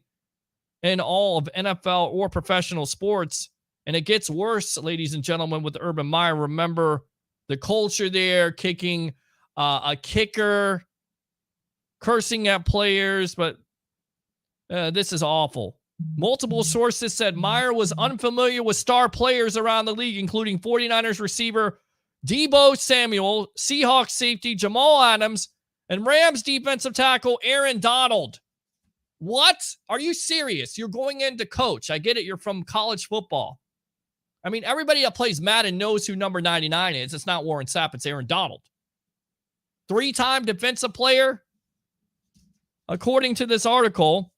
in all of NFL or professional sports. And it gets worse, ladies and gentlemen, with Urban Meyer. Remember the culture there, kicking a kicker, cursing at players, but this is awful. Multiple sources said Meyer was unfamiliar with star players around the league, including 49ers receiver Deebo Samuel, Seahawks safety Jamal Adams, and Rams defensive tackle Aaron Donald. What? Are you serious? You're going in to coach. I get it. You're from college football. I mean, everybody that plays Madden knows who number 99 is. It's not Warren Sapp. It's Aaron Donald. 3-time defensive player. According to this article,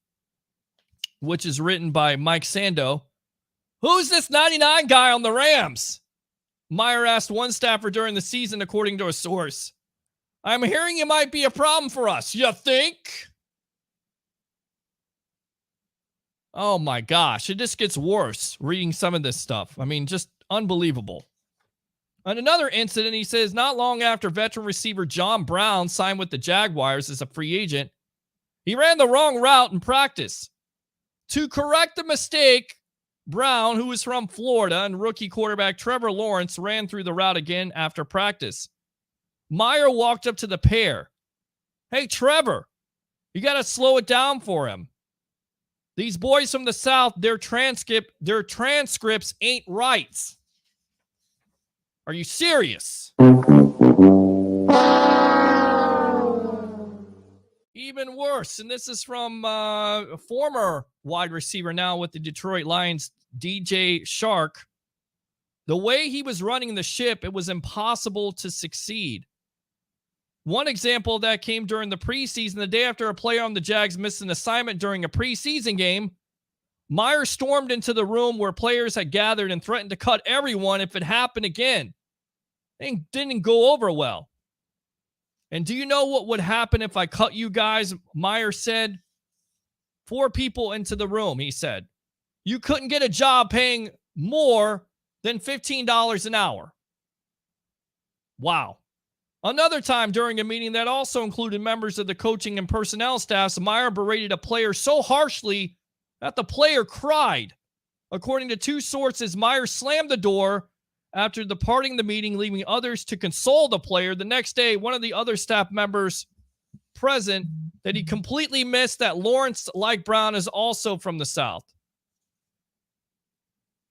which is written by Mike Sando, who's this 99 guy on the Rams? Meyer asked one staffer during the season, according to a source. I'm hearing it might be a problem for us. You think? Oh my gosh, it just gets worse reading some of this stuff. I mean, just unbelievable. On another incident, he says not long after veteran receiver John Brown signed with the Jaguars as a free agent, he ran the wrong route in practice. To correct the mistake, Brown, who is from Florida, and rookie quarterback Trevor Lawrence ran through the route again after practice. Meyer walked up to the pair. Hey, Trevor, you got to slow it down for him. These boys from the South, their transcripts ain't right. Are you serious? Even worse, and this is from a former wide receiver now with the Detroit Lions, DJ Chark. The way he was running the ship, it was impossible to succeed. One example of that came during the preseason. The day after a player on the Jags missed an assignment during a preseason game, Meyer stormed into the room where players had gathered and threatened to cut everyone if it happened again. It didn't go over well. And do you know what would happen if I cut you guys? Meyer said. 4 people into the room, he said. You couldn't get a job paying more than $15 an hour. Wow. Another time during a meeting that also included members of the coaching and personnel staffs, Meyer berated a player so harshly that the player cried. According to 2 sources, Meyer slammed the door after departing the meeting, leaving others to console the player. The next day, one of the other staff members present that he completely missed that Lawrence, like Brown, is also from the South.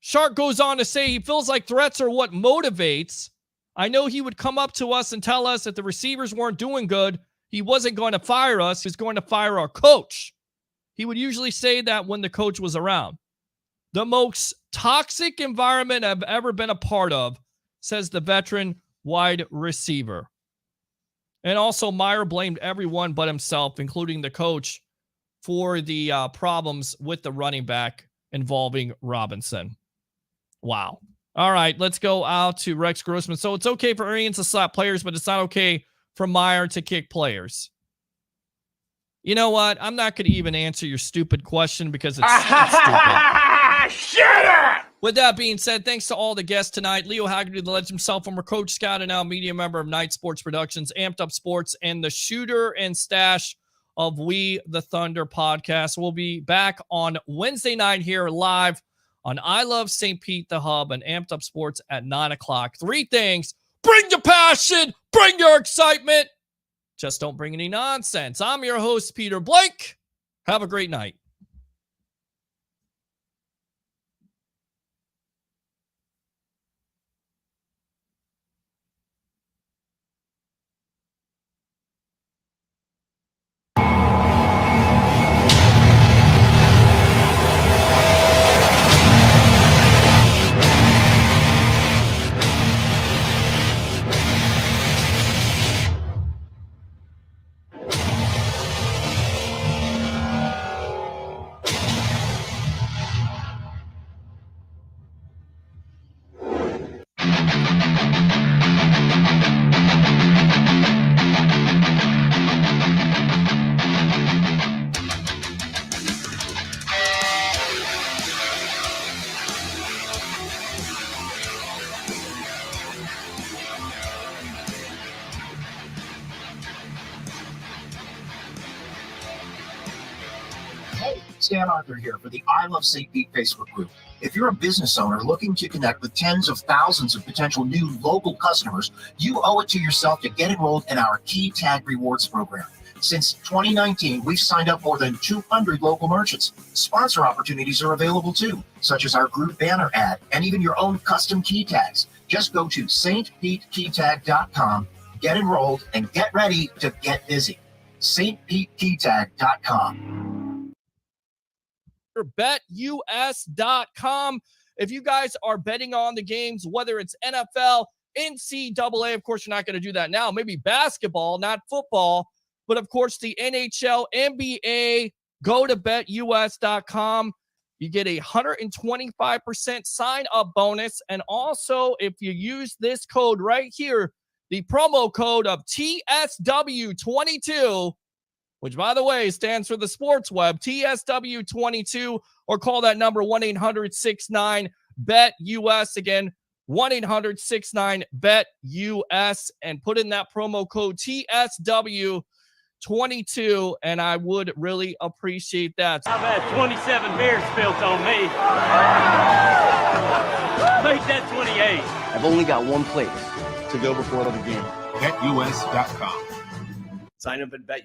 Shark goes on to say he feels like threats are what motivates. I know he would come up to us and tell us that the receivers weren't doing good. He wasn't going to fire us. He was going to fire our coach. He would usually say that when the coach was around. The most toxic environment I've ever been a part of, says the veteran wide receiver. And also, Meyer blamed everyone but himself, including the coach, for the problems with the running back involving Robinson. Wow. All right, let's go out to Rex Grossman. So it's okay for Arians to slap players, but it's not okay for Meyer to kick players. You know what? I'm not going to even answer your stupid question because it's stupid. Shut up! With that being said, thanks to all the guests tonight. Leo Haggerty, the legend himself, former coach, scout, and now media member of Night Sports Productions, Amped Up Sports, and the shooter and Stache of We the Thunder podcast. We'll be back on Wednesday night here live on I Love St. Pete, the Hub, and Amped Up Sports at 9 o'clock. 3 things. Bring your passion. Bring your excitement. Just don't bring any nonsense. I'm your host, Peter Blake. Have a great night. Stan Arthur here for the I Love St. Pete Facebook group. If you're a business owner looking to connect with tens of thousands of potential new local customers, you owe it to yourself to get enrolled in our Key Tag Rewards program. Since 2019, we've signed up more than 200 local merchants. Sponsor opportunities are available too, such as our group banner ad and even your own custom key tags. Just go to stpetekeytag.com, get enrolled, and get ready to get busy. stpetekeytag.com. BetUS.com. If you guys are betting on the games, whether it's NFL, NCAA, of course, you're not going to do that now. Maybe basketball, not football. But of course, the NHL, NBA, go to betus.com. You get a 125% sign-up bonus. And also, if you use this code right here, the promo code of TSW22, which, by the way, stands for the sports web, TSW22, or call that number 1-800-69-BET-US. Again, 1-800-69-BET-US, and put in that promo code TSW22, and I would really appreciate that. I've had 27 beers spilt on me. Make that 28. I've only got one place to go before the game. BetUS.com. Sign up at BetUS.